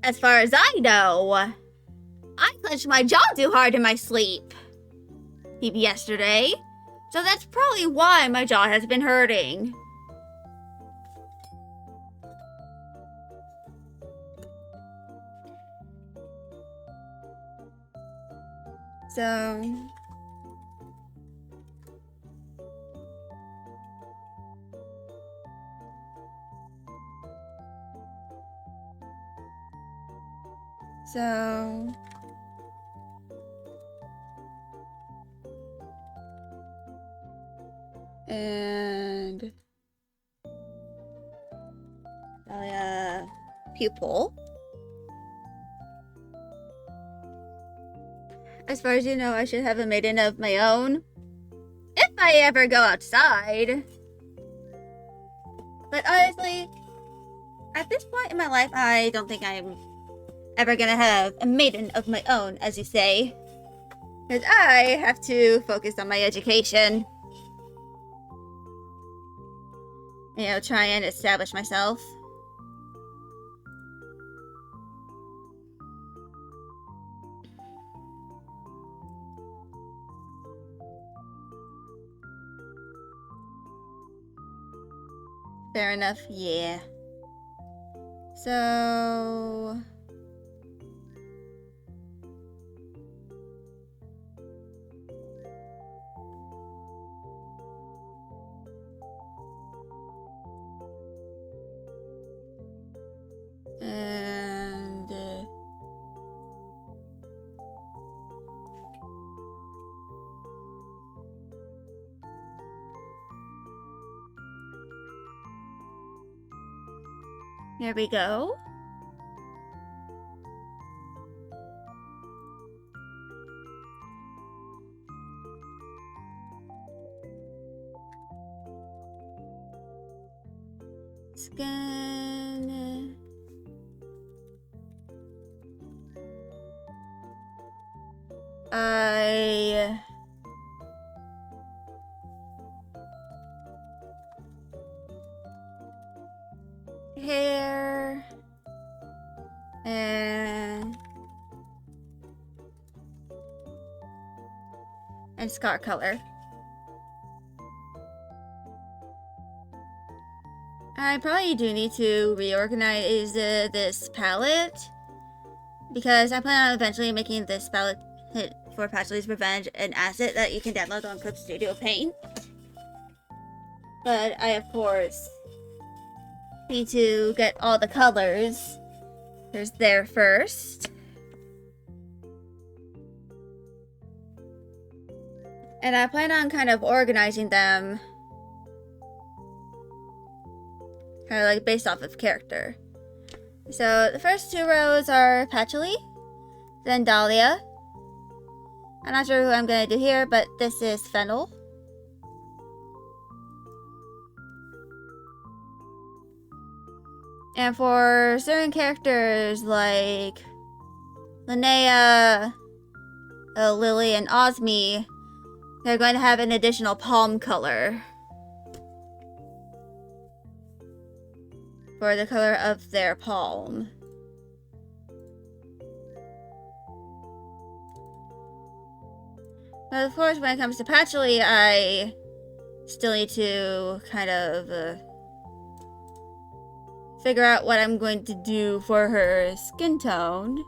As far as I know, I clenched my jaw too hard in my sleep yesterday. So that's probably why my jaw has been hurting. So and pupil. As far as you know, I should have a maiden of my own. If I ever go outside. But honestly, at this point in my life, I don't think I'm ever gonna have a maiden of my own, as you say. Because I have to focus on my education. You know, try and establish myself. Fair enough, yeah. So and here we go. Scan. Hair and scar color. I probably do need to reorganize this palette, because I plan on eventually making this palette for Patchley's Revenge an asset that you can download on Clip Studio Paint. But I, of course, need to get all the colors. Here's there first. And I plan on kind of organizing them kind of like based off of character. So the first two rows are Patchouli, then Dahlia. I'm not sure who I'm gonna do here, but this is Fennel. And for certain characters like Linnea, Lily, and Osmi, they're going to have an additional palm color for the color of their palm. But of course, when it comes to Patchouli, I Still need to kind of figure out what I'm going to do for her skin tone.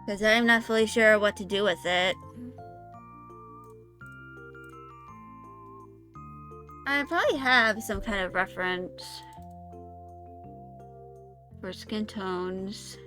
Because I'm not fully sure what to do with it. I probably have some kind of reference for skin tones.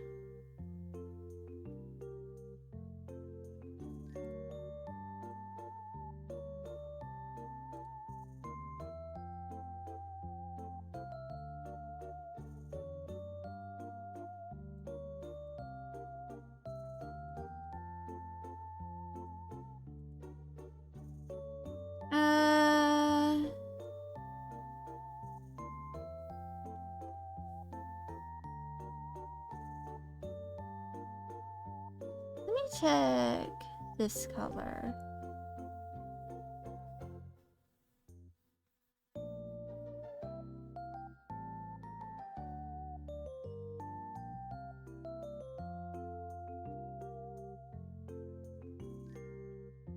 Let me check this color.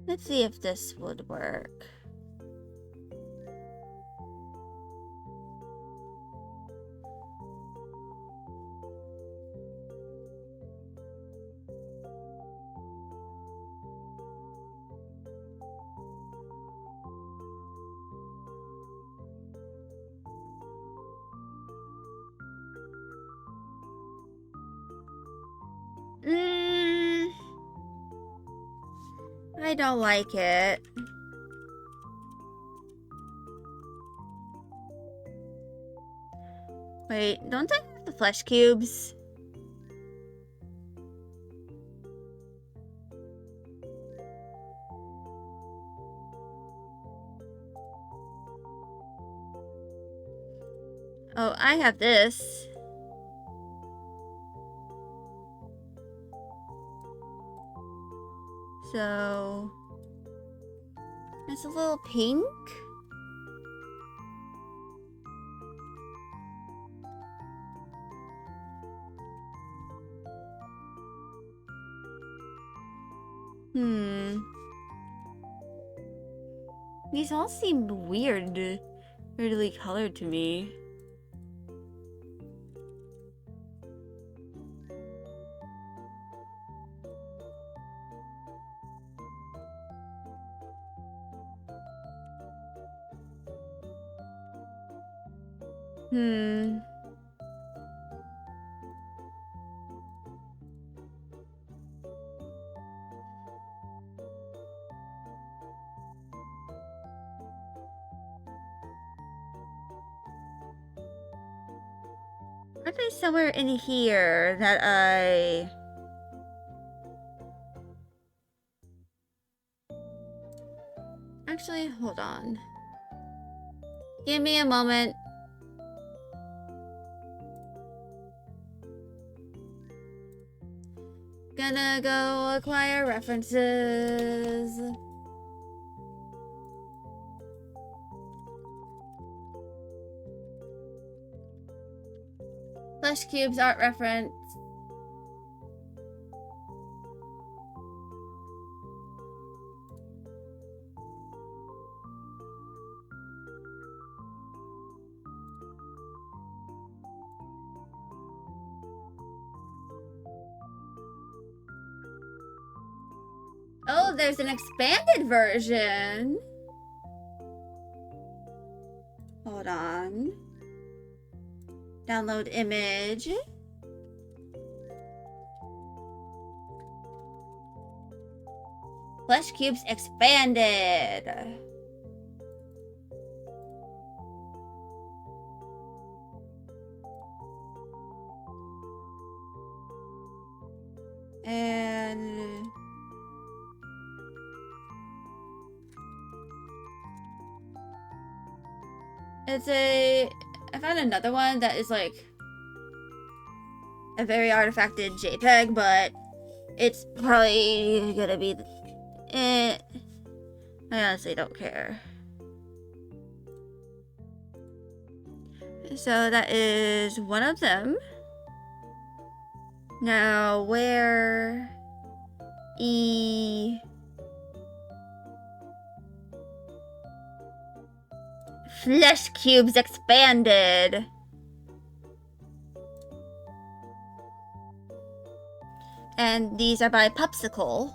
Let's see if this would work. I don't like it. Wait, don't I have the flesh cubes? Oh, I have this. So it's a little pink. These all seem weirdly colored to me. Aren't they somewhere in here that I... Actually, hold on. Give me a moment. Gonna go acquire references. Flesh cubes art reference. Oh, there's an expanded version. Hold on. Download image. Flesh cubes expanded. And I found another one that is like a very artifacted JPEG, but it's probably gonna be I honestly don't care. So that is one of them. Now, where flesh cubes expanded. And these are by Popsicle.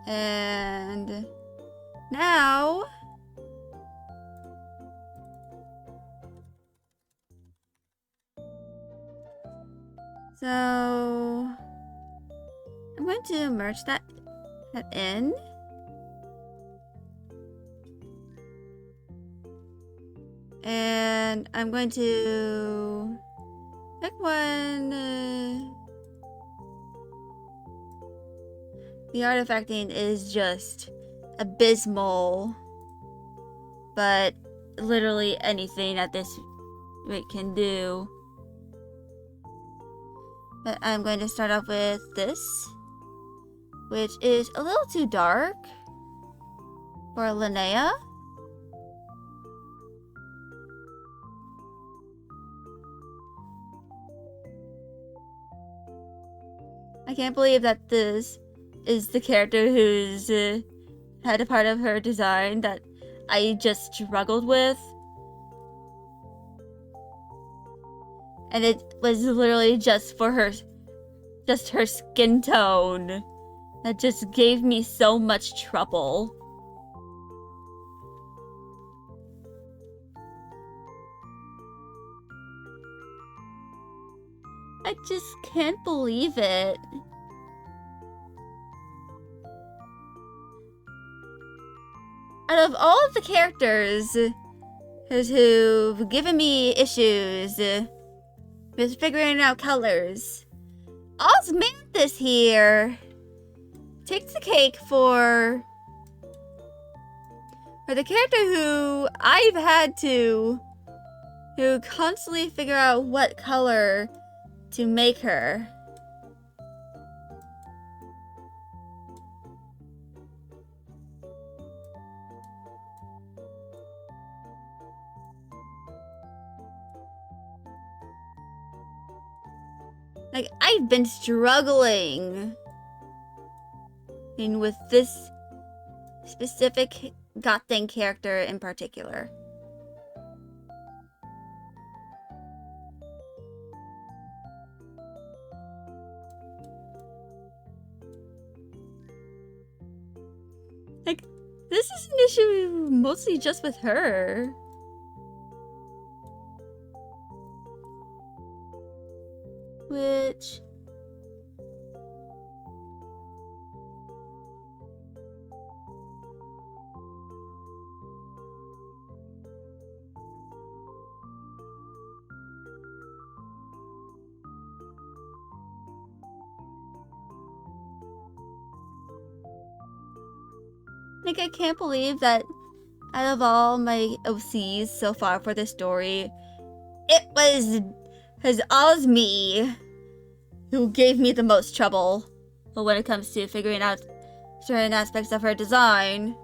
And now so I'm going to merge that in. And I'm going to pick one. The artifacting is just abysmal, but literally anything at this rate can do. But I'm going to start off with this, which is a little too dark for Linnea. I can't believe that this is the character who's had a part of her design that I just struggled with. And it was literally just for her skin tone that just gave me so much trouble. I just can't believe it. Out of all of the characters who've given me issues with figuring out colors, Osmanthus here takes the cake for the character who I've had to constantly figure out what color to make her. Like, I've been struggling with this specific goddamn character in particular. Like, this is an issue mostly just with her. Which... like, I can't believe that out of all my OCs so far for this story, it was Osmi who gave me the most trouble when it comes to figuring out certain aspects of her design.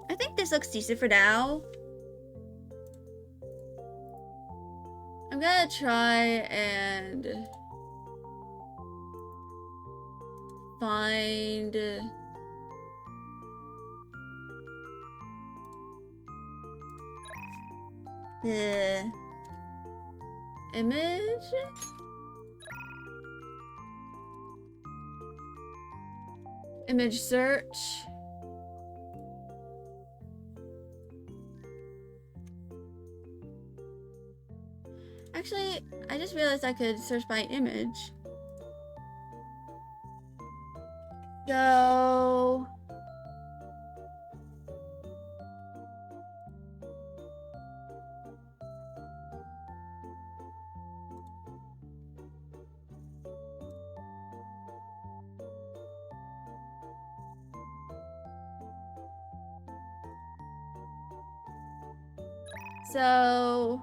I think this looks decent for now. I'm gonna try and find the image. Image search. Actually, I just realized I could search by image. So... So...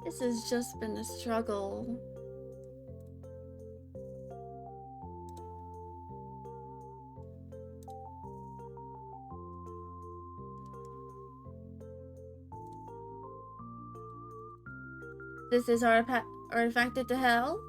This has just been a struggle. This is artifacted to hell?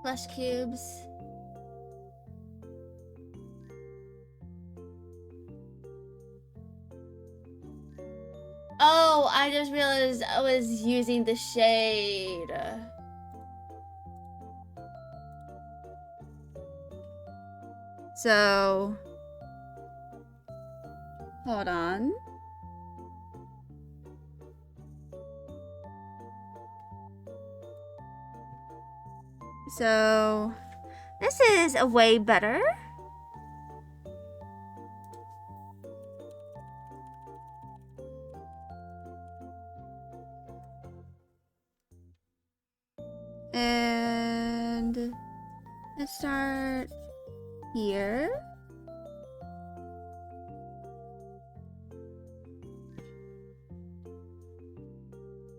Flesh cubes. Oh, I just realized I was using the shade. So, hold on. So, this is a way better. And let's start here.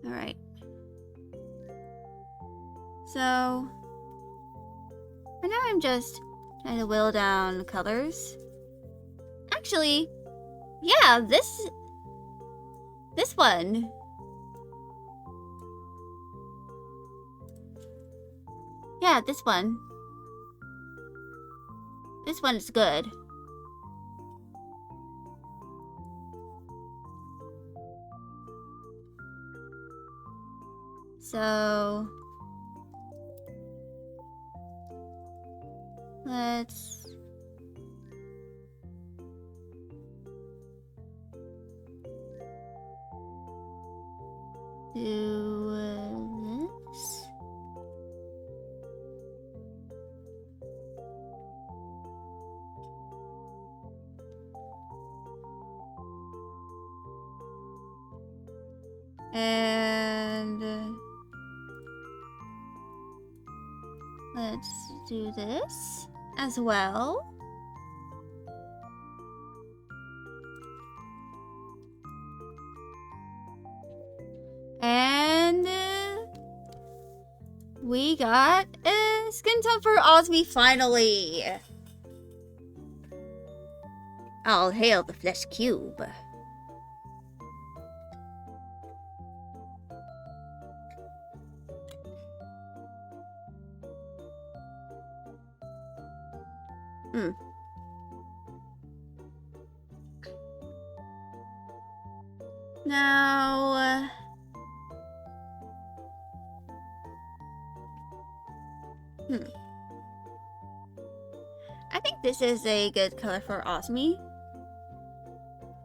All right. So, for now I'm just trying to whittle down colors. Actually, yeah, this one. Yeah, this one. This one is good. So, let's do this. And let's do this as well. And we got a skin tone for Osmi finally. All hail the flesh cube. Now, I think this is a good color for Osmi.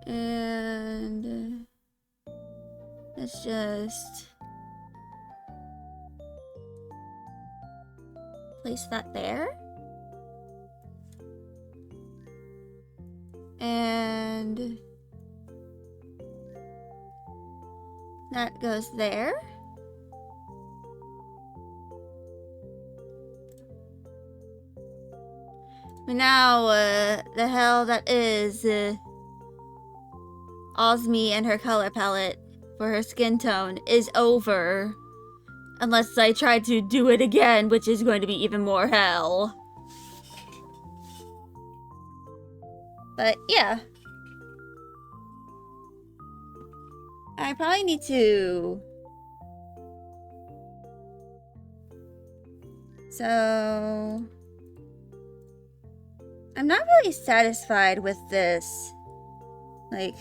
And let's just place that there. And that goes there. But now, the hell that is Osmi and her color palette for her skin tone is over. Unless I try to do it again, which is going to be even more hell. But yeah. I probably need to... So... I'm not really satisfied with this like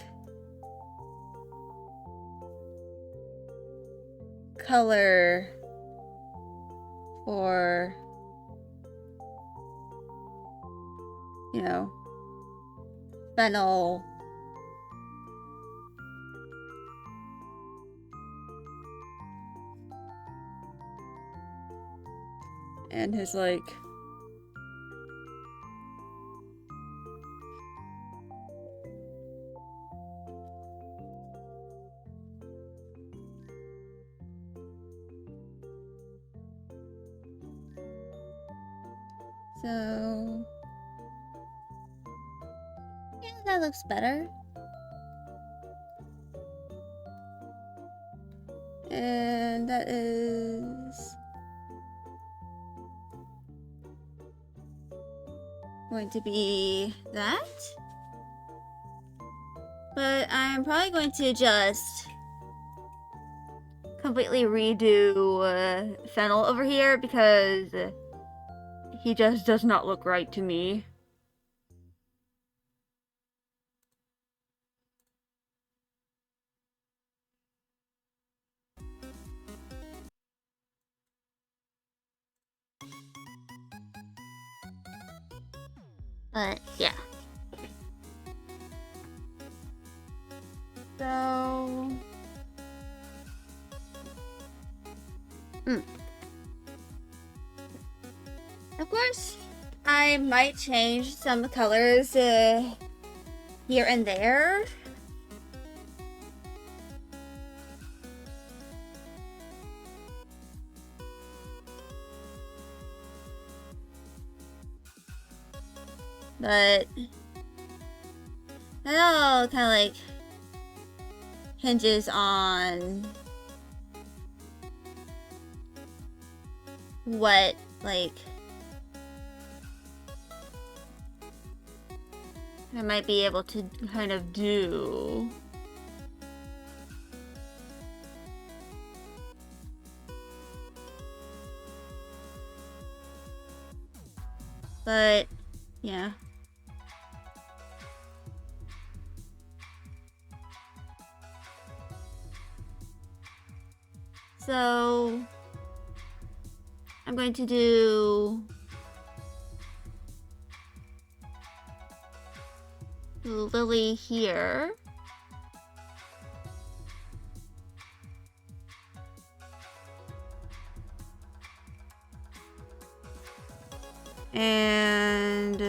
color for, you know, fennel. And his like so yeah, that looks better. And that is going to be that. But I'm probably going to just completely redo Fennel over here because he just does not look right to me. But yeah. So of course, I might change some colors here and there. But that all kind of like hinges on what like I might be able to kind of do. But yeah. So I'm going to do Lily here. And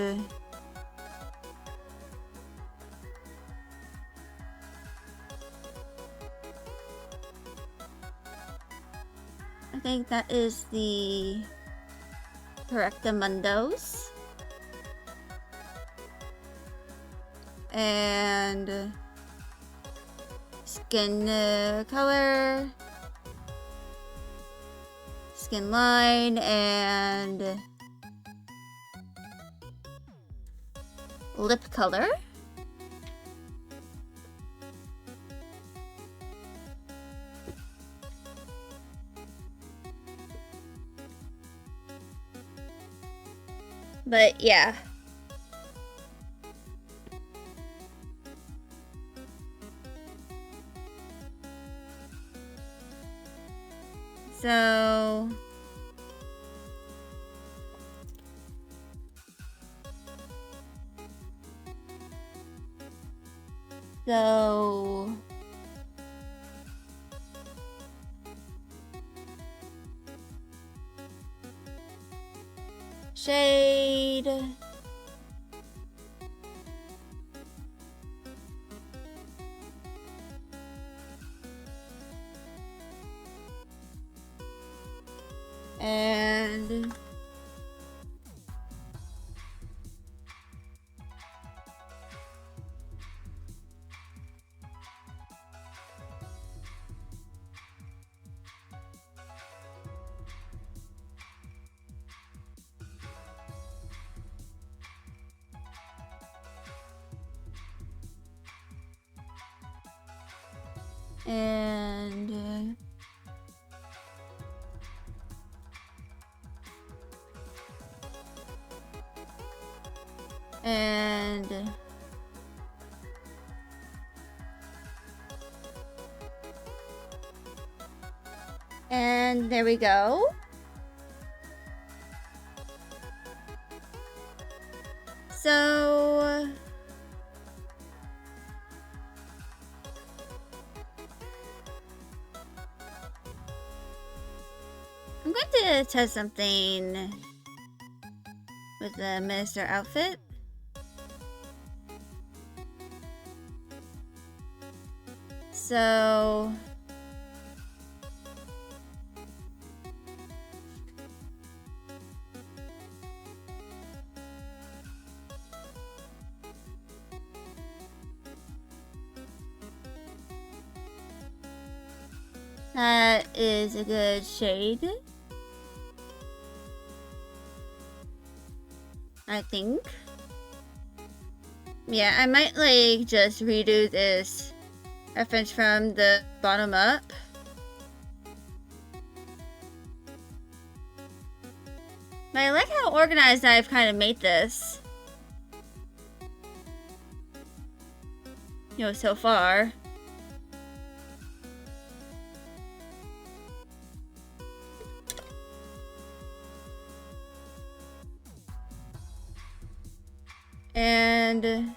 I think that is the Correctamundos. And skin color, skin line, and lip color. But yeah. So shade, and and and And there we go. So I'm going to test something with the minister outfit. So that is a good shade, I think. Yeah, I might like just redo this reference from the bottom up. But I like how organized I've kind of made this. You know, so far. And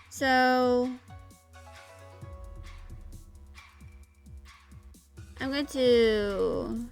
so I'm going to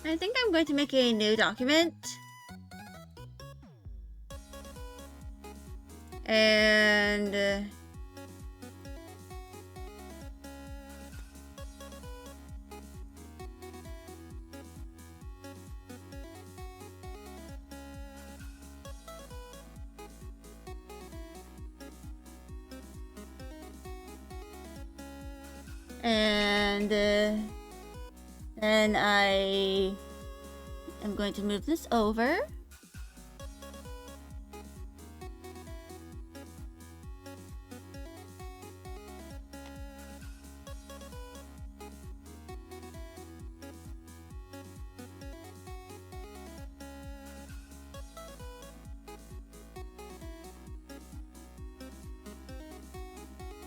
I think I'm going to make a new document. And then I am going to move this over.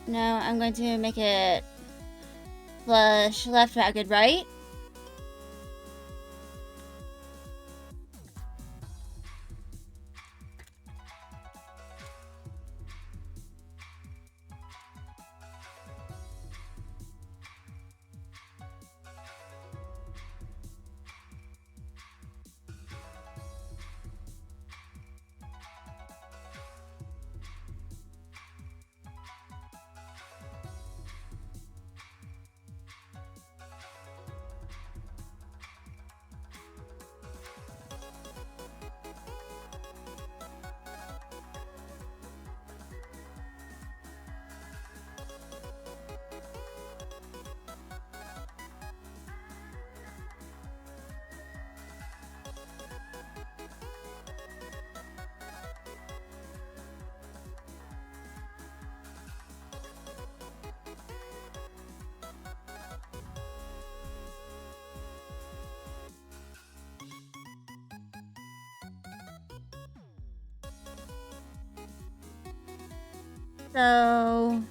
Now I'm going to make it flush left, ragged right. So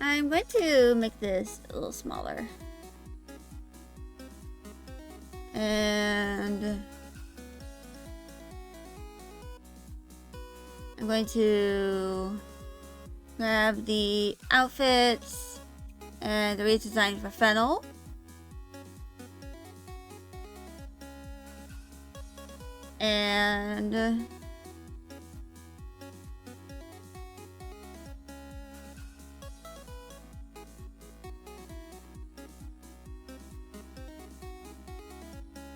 I'm going to make this a little smaller. And I'm going to grab the outfits and the redesign for Fennel. And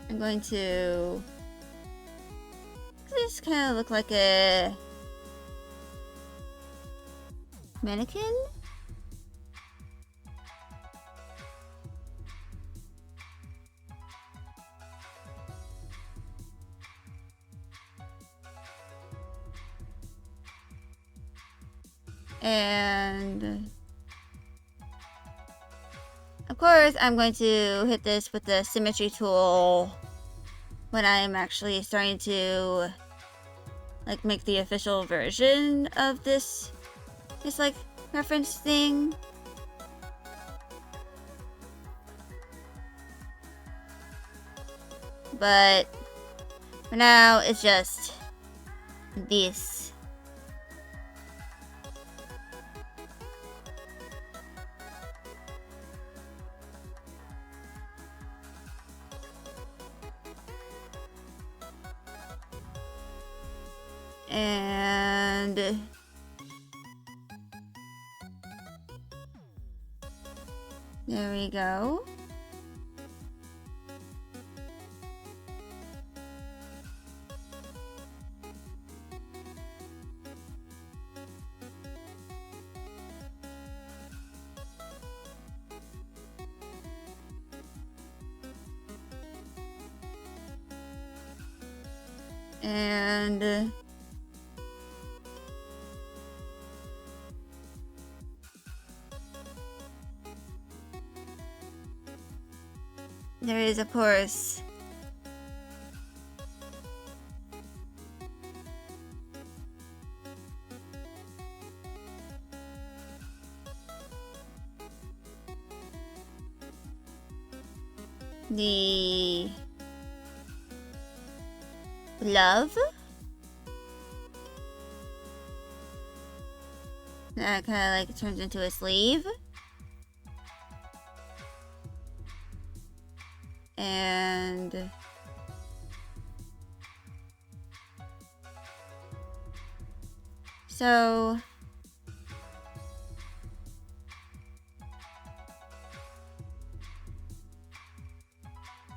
I'm going to just kind of look like a mannequin. And of course, I'm going to hit this with the symmetry tool when I'm actually starting to like make the official version of this like reference thing. But for now, it's just this. And there we go. And there is, of course, the glove that kind of like turns into a sleeve. And so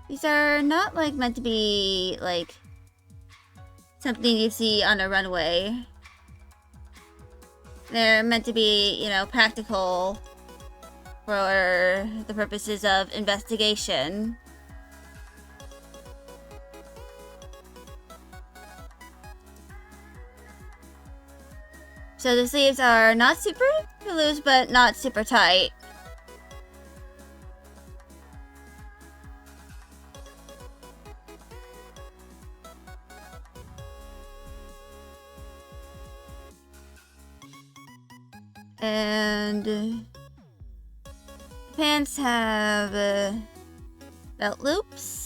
these are not like meant to be like something you see on a runway. They're meant to be, you know, practical for the purposes of investigation. So the sleeves are not super loose, but not super tight. And the pants have belt loops.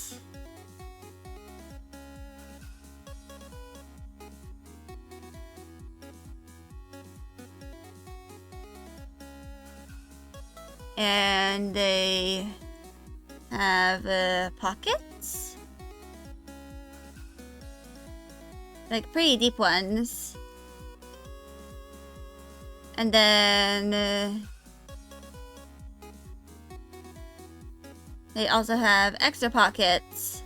And they have pockets, like pretty deep ones. And then they also have extra pockets.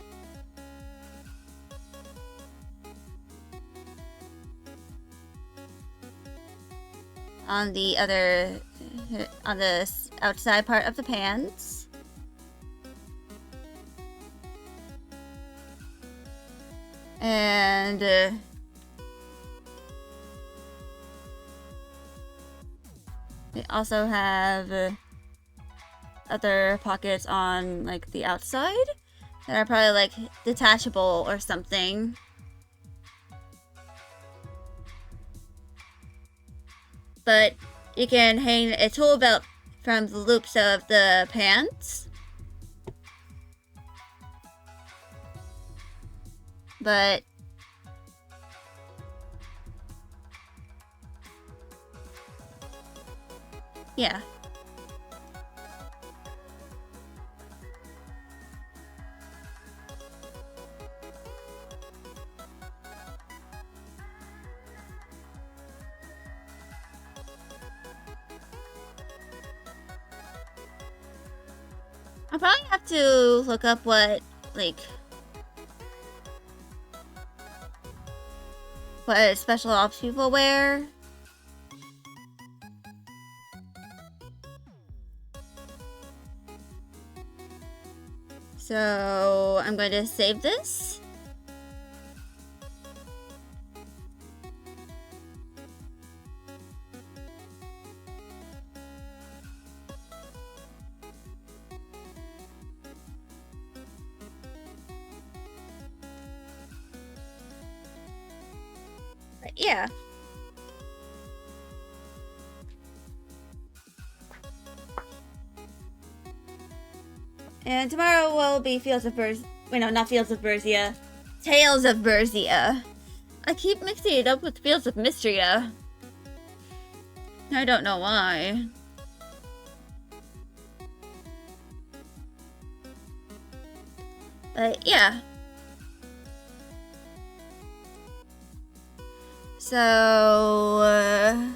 On the other, on the outside part of the pants. And they also have other pockets on like the outside that are probably like detachable or something. But you can hang a tool belt from the loops of the pants. But yeah. I'll probably have to look up what, like, what special ops people wear. So I'm going to save this. But yeah. And tomorrow will be Fields of Berseria. Wait, no, not Fields of Berseria. Tales of Berseria. I keep mixing it up with Fields of Mystria. I don't know why. But yeah. So...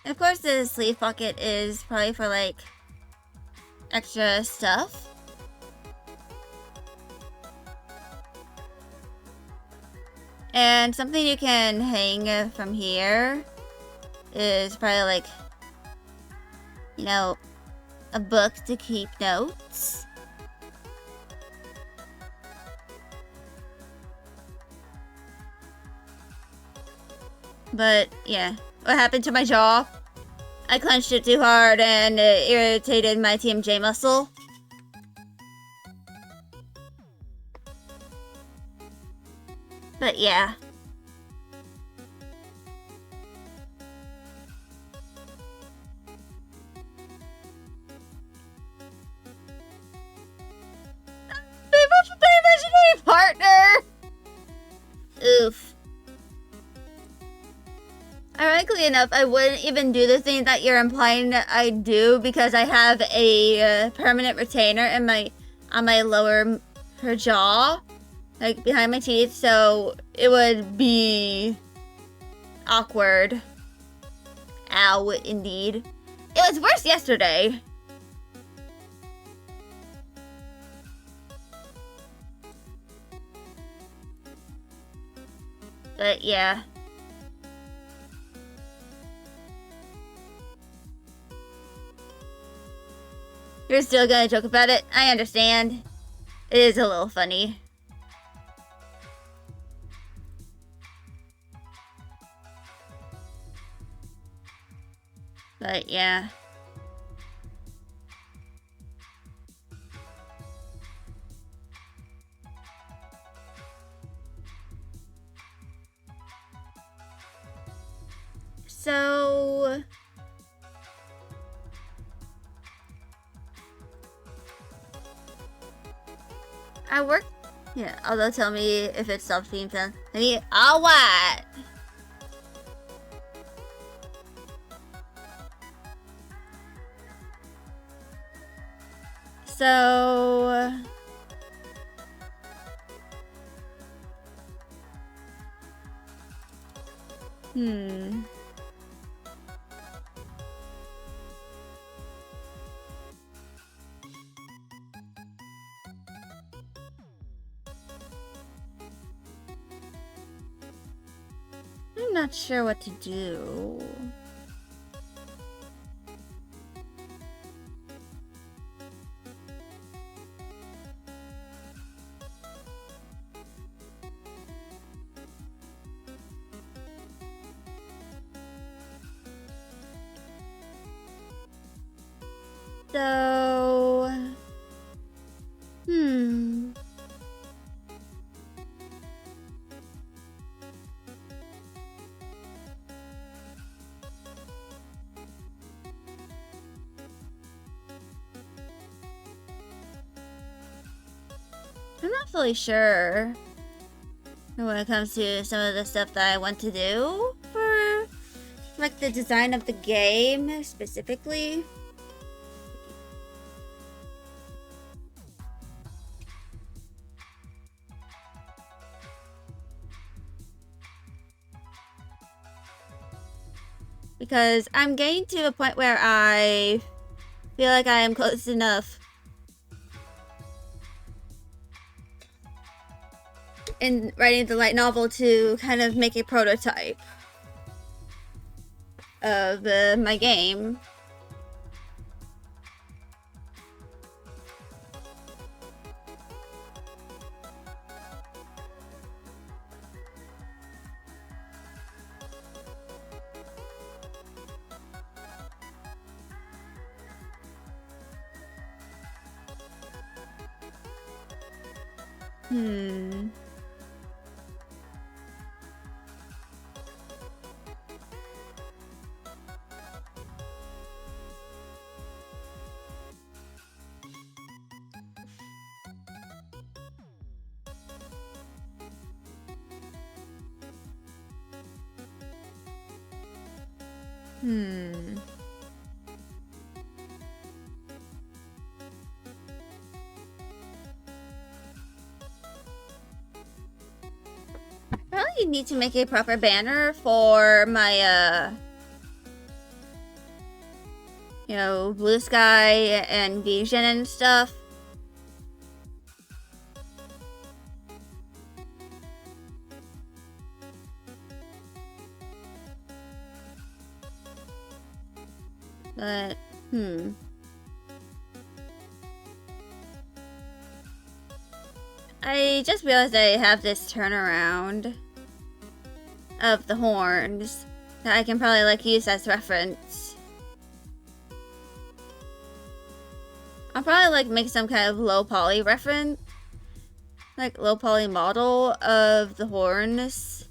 Of course, the sleeve pocket is probably for, like, extra stuff. And something you can hang from here is probably, like, you know, a book to keep notes. But, yeah. What happened to my jaw? I clenched it too hard and it irritated my TMJ muscle. But yeah. Imaginary partner! Oof. Ironically enough, I wouldn't even do the thing that you're implying that I do because I have a permanent retainer in on my lower jaw, like behind my teeth, so it would be awkward. Ow, indeed. It was worse yesterday. But yeah. You're still gonna joke about it? I understand. It is a little funny. But yeah. So... I work. Yeah, although tell me if it stops being fun. I need all white. So. I'm not sure what to do. So... I'm not fully sure. when it comes to some of the stuff that I want to do for like the design of the game specifically. Because I'm getting to a point where I feel like I am close enough in writing the light novel to kind of make a prototype of my game. Probably need to make a proper banner for my you know, Blue Sky and Vision and stuff. But, I just realized I have this turnaround of the horns that I can probably like use as reference. I'll probably like make some kind of low poly reference, like low poly model of the horns.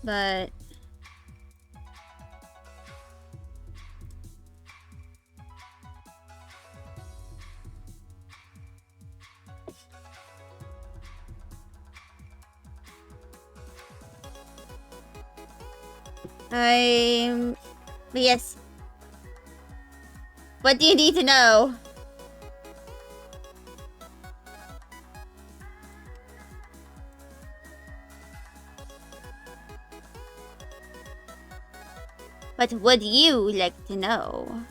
But but yes. What do you need to know? What would you like to know?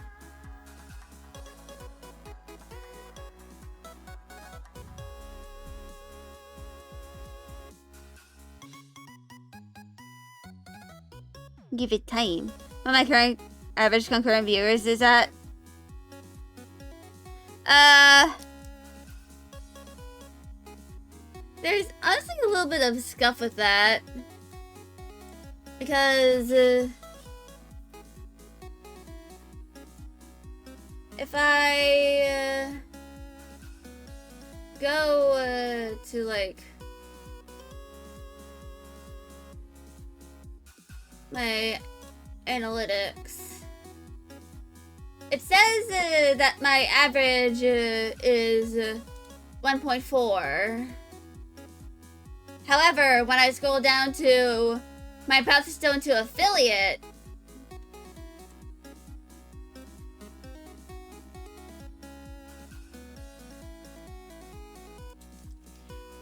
Give it time. What my current average concurrent viewers is at? There's honestly a little bit of scuff with that. Because, if I, go, to, like, my analytics, it says that my average is 1.4. However, when I scroll down to my Path to Stone to affiliate,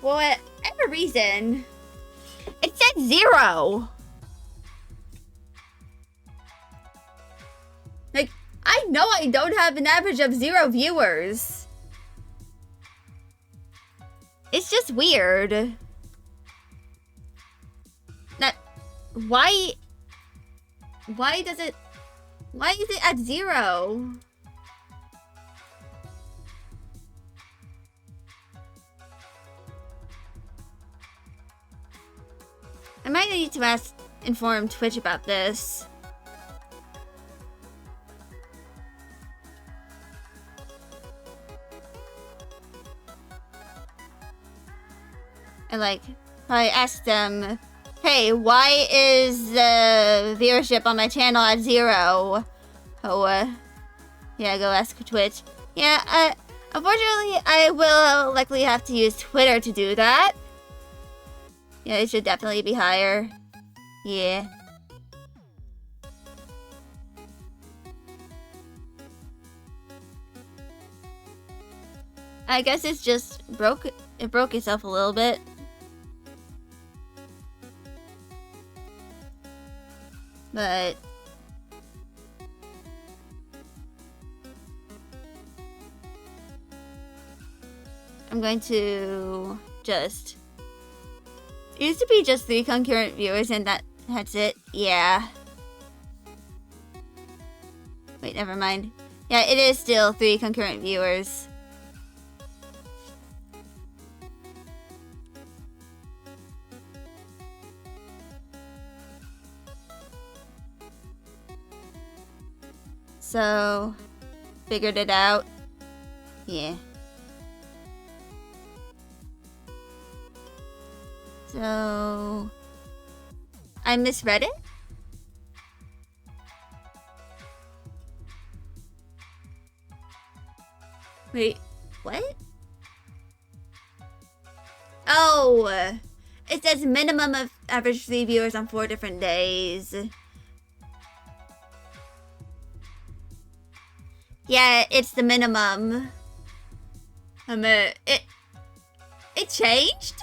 for whatever reason, it said 0. Like, I know I don't have an average of 0 viewers. It's just weird. That, why is it at 0? I might need to inform Twitch about this. And like, probably ask them, hey, why is the viewership on my channel at 0 Oh, yeah, go ask Twitch. Yeah, unfortunately, I will likely have to use Twitter to do that. Yeah, it should definitely be higher. Yeah. I guess it's just it broke itself a little bit. But I'm going to just... It used to be just 3 concurrent viewers and that's it. Yeah. Wait, never mind. Yeah, it is still 3 concurrent viewers. So, figured it out. Yeah. So, I misread it? Wait, what? Oh, it says minimum of average 3 viewers on 4 different days. Yeah, it's the minimum. It changed?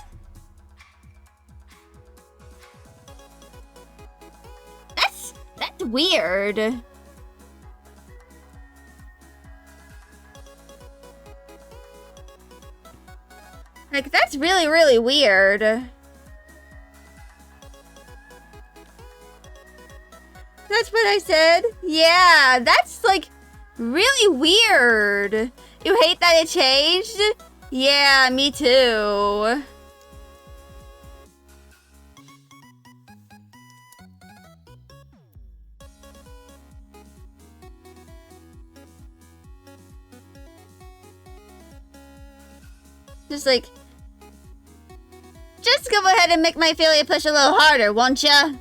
That's weird. Like, that's really, really weird. That's what I said. Yeah, that's like really weird. You hate that it changed? Yeah, me too. Just like, just go ahead and make my affiliate push a little harder, won't ya?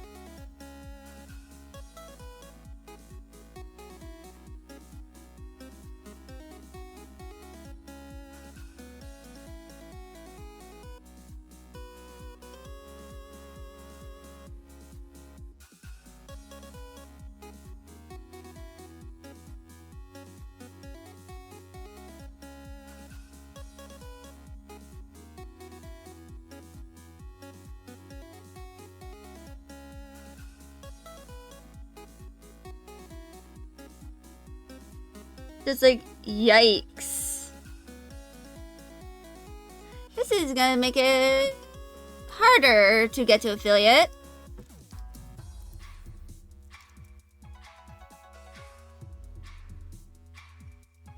Just like, yikes. This is gonna make it harder to get to affiliate.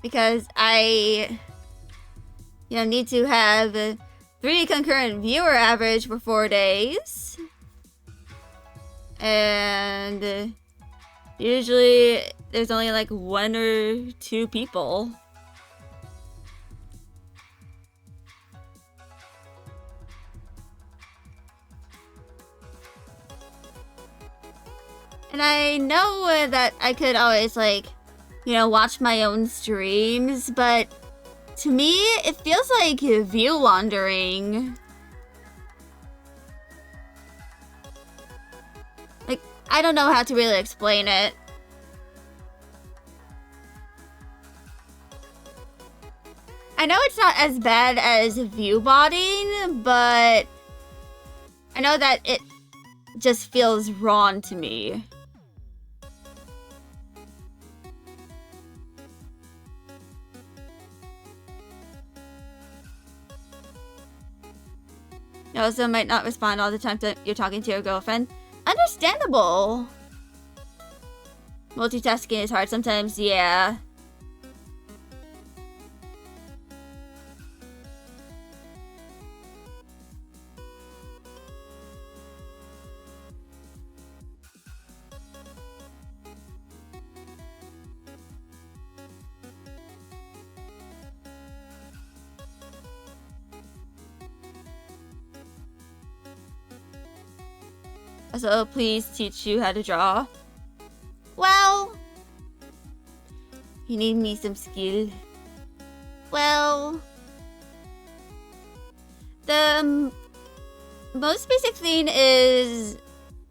Because I, need to have 3 concurrent viewer average for 4 days. And usually there's only like 1 or 2 people. And I know that I could always like, watch my own streams, but to me, it feels like view wandering. Like, I don't know how to really explain it. I know it's not as bad as view botting, but I know that it just feels wrong to me. You also might not respond all the time that you're talking to your girlfriend. Understandable. Multitasking is hard sometimes, yeah. So please teach you how to draw. Well, You need me some skill. Well, the most basic thing is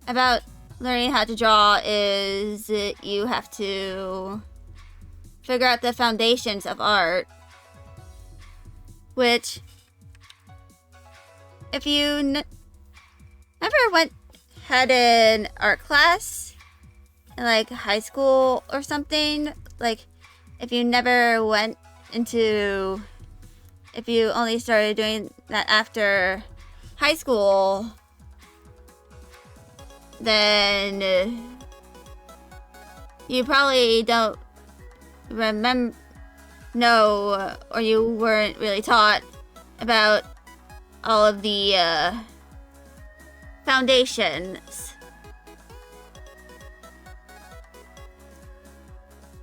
about learning how to draw is you have to figure out the foundations of art, which if you ever had an art class in like high school or something, like if you never went into, if you only started doing that after high school, then you probably don't know, or you weren't really taught about all of the foundations.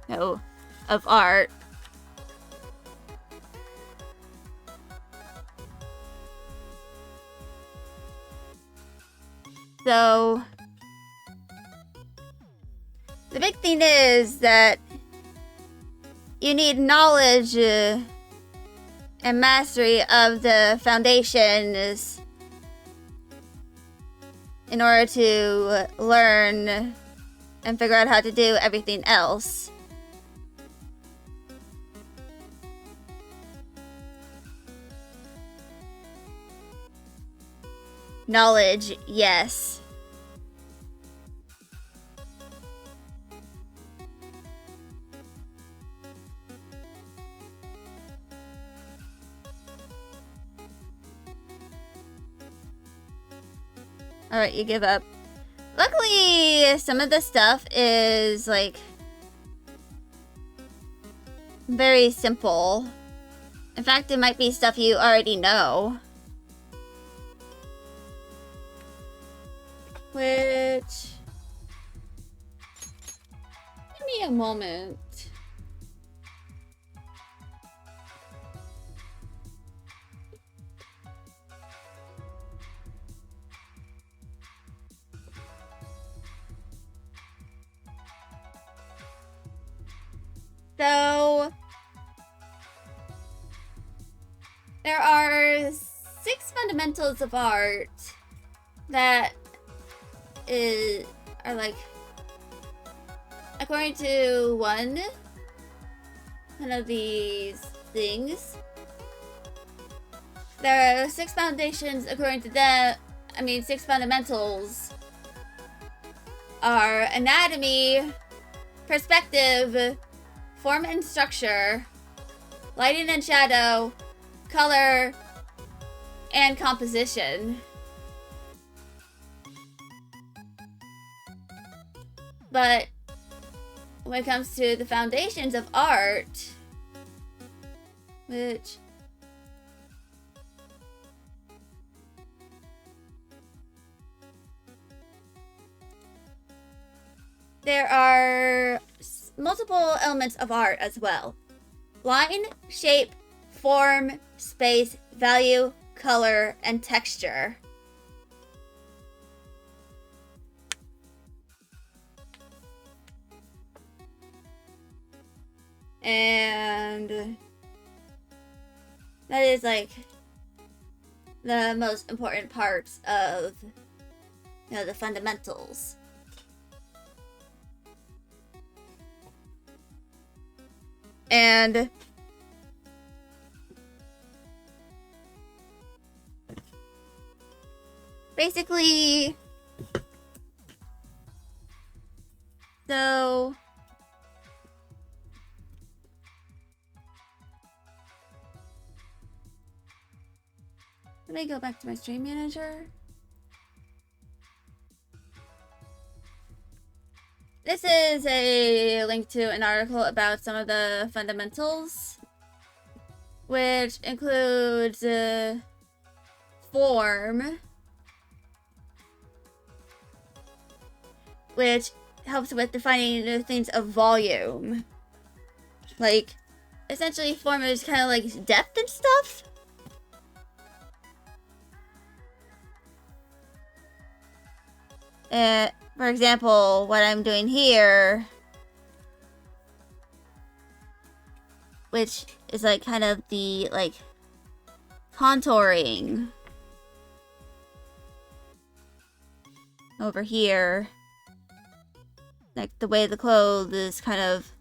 No, of art. So the big thing is that you need knowledge and mastery of the foundations in order to learn and figure out how to do everything else. Knowledge, yes. Alright, you give up. Luckily, some of the stuff is, like, very simple. In fact, it might be stuff you already know. Which... give me a moment. So, there are 6 fundamentals of art that are like, according to one of these things, there are 6 foundations according to them. 6 fundamentals are anatomy, perspective, form and structure, lighting and shadow, color, and composition. But when it comes to the foundations of art, which there are multiple elements of art as well. Line, shape, form, space, value, color, and texture. And that is like the most important parts of, the fundamentals. And basically, so let me go back to my stream manager. This is a link to an article about some of the fundamentals, which includes form, which helps with defining the things of volume. Like, essentially form is kind of like depth and stuff. For example, what I'm doing here which is like kind of the like contouring over here. Like the way the clothes is kind of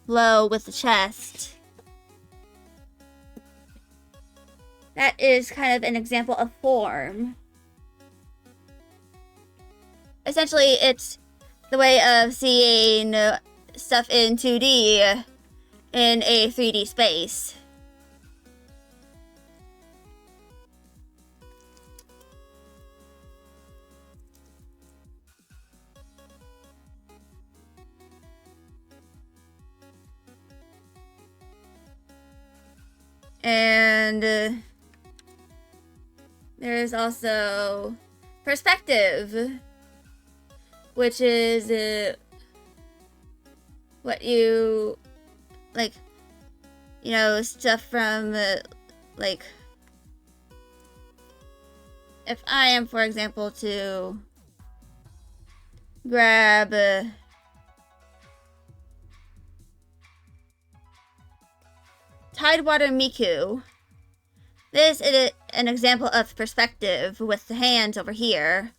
low with the chest. That is kind of an example of form. Essentially, it's the way of seeing stuff in 2D in a 3D space. And there's also perspective, which is what you like, you know, stuff from like if I am, for example, to grab Tidewater Miku. This is an example of perspective with the hands over here.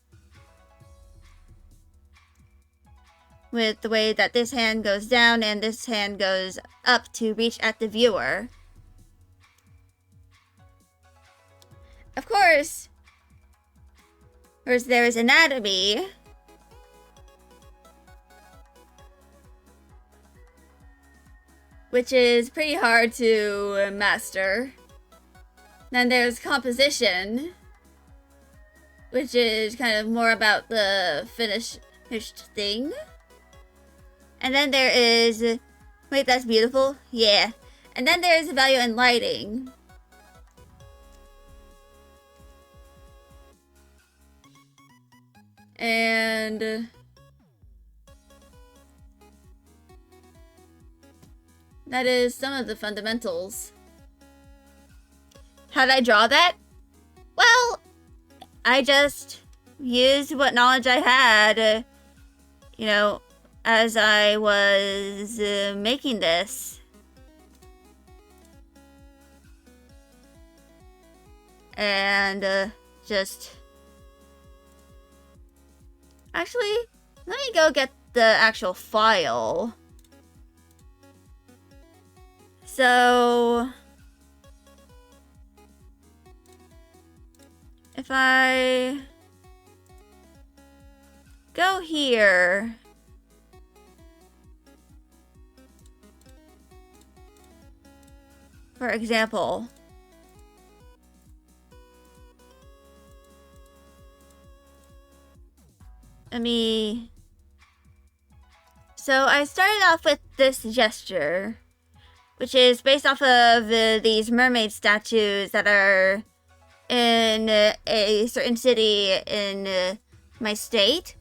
With the way that this hand goes down and this hand goes up to reach at the viewer. Of course, there is anatomy. Which is pretty hard to master. Then there's composition, which is kind of more about the finished thing. And then there is, wait, that's beautiful? Yeah. And then there's value in lighting. And that is some of the fundamentals. How did I draw that? Well, I just used what knowledge I had, you know, as I was making this. And just... Actually, let me go get the actual file. So... if I go here, for example, so I started off with this gesture, which is based off of these mermaid statues that are in a certain city in my state.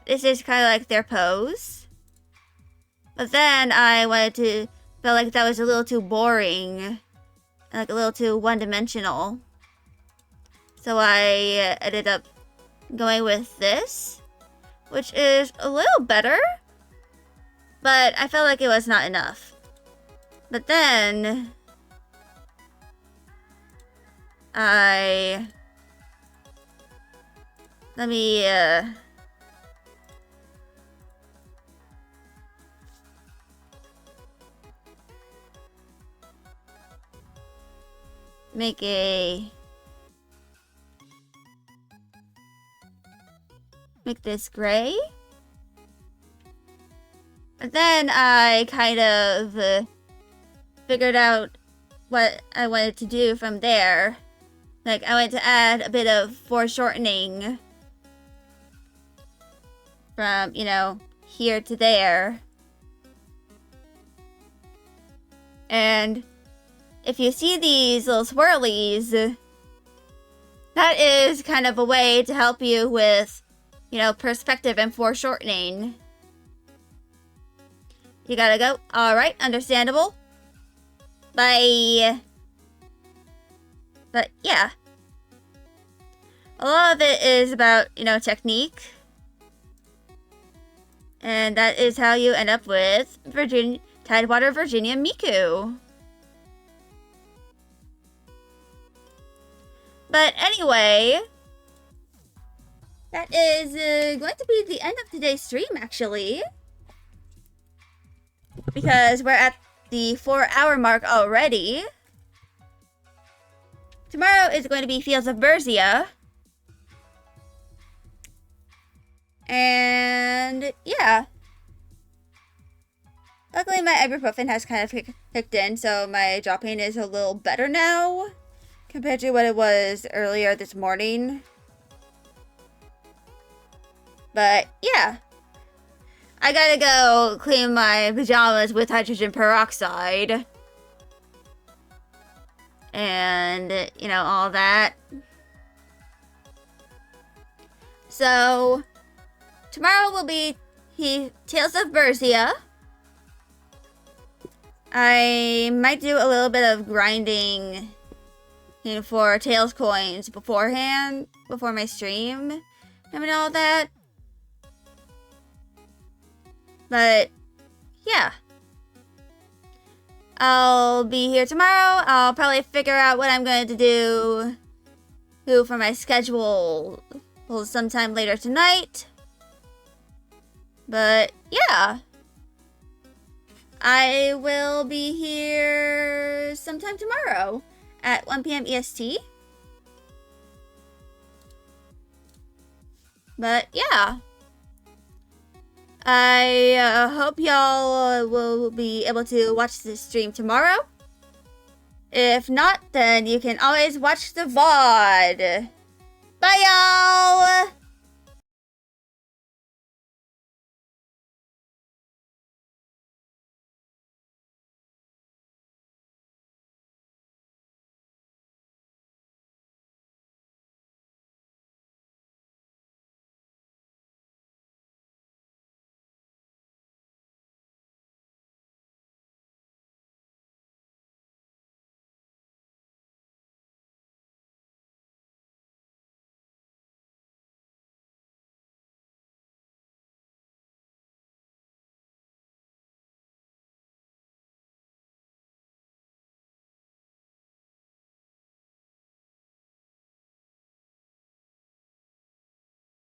This is kind of like their pose. But then I felt like that was a little too boring, and like a little too one-dimensional. So I ended up going with this, which is a little better, but I felt like it was not enough. But then let me make this gray. But then I kind of figured out what I wanted to do from there. Like, I wanted to add a bit of foreshortening from, you know, here to there. And if you see these little swirlies, that is kind of a way to help you with, you know, perspective and foreshortening. You gotta go. Alright, understandable. Bye. But yeah, a lot of it is about, you know, technique And that is how you end up with Tidewater Virginia Miku. But anyway, that is going to be the end of today's stream, actually. Because we're at the 4-hour mark already. Tomorrow is going to be Fields of Berseria. And yeah. Luckily my ibuprofen has kind of kicked in, so my jaw pain is a little better now compared to what it was earlier this morning. But yeah. I gotta go clean my pajamas with hydrogen peroxide. And, you know, all that. So, tomorrow will be Tales of Berseria. I might do a little bit of grinding for Tails coins beforehand, before my stream, and all that. But, yeah. I'll be here tomorrow. I'll probably figure out what I'm going to do for my schedule sometime later tonight. But, yeah. I will be here sometime tomorrow at 1 p.m. EST. But, yeah. I hope y'all will be able to watch this stream tomorrow. If not, then you can always watch the VOD. Bye, y'all!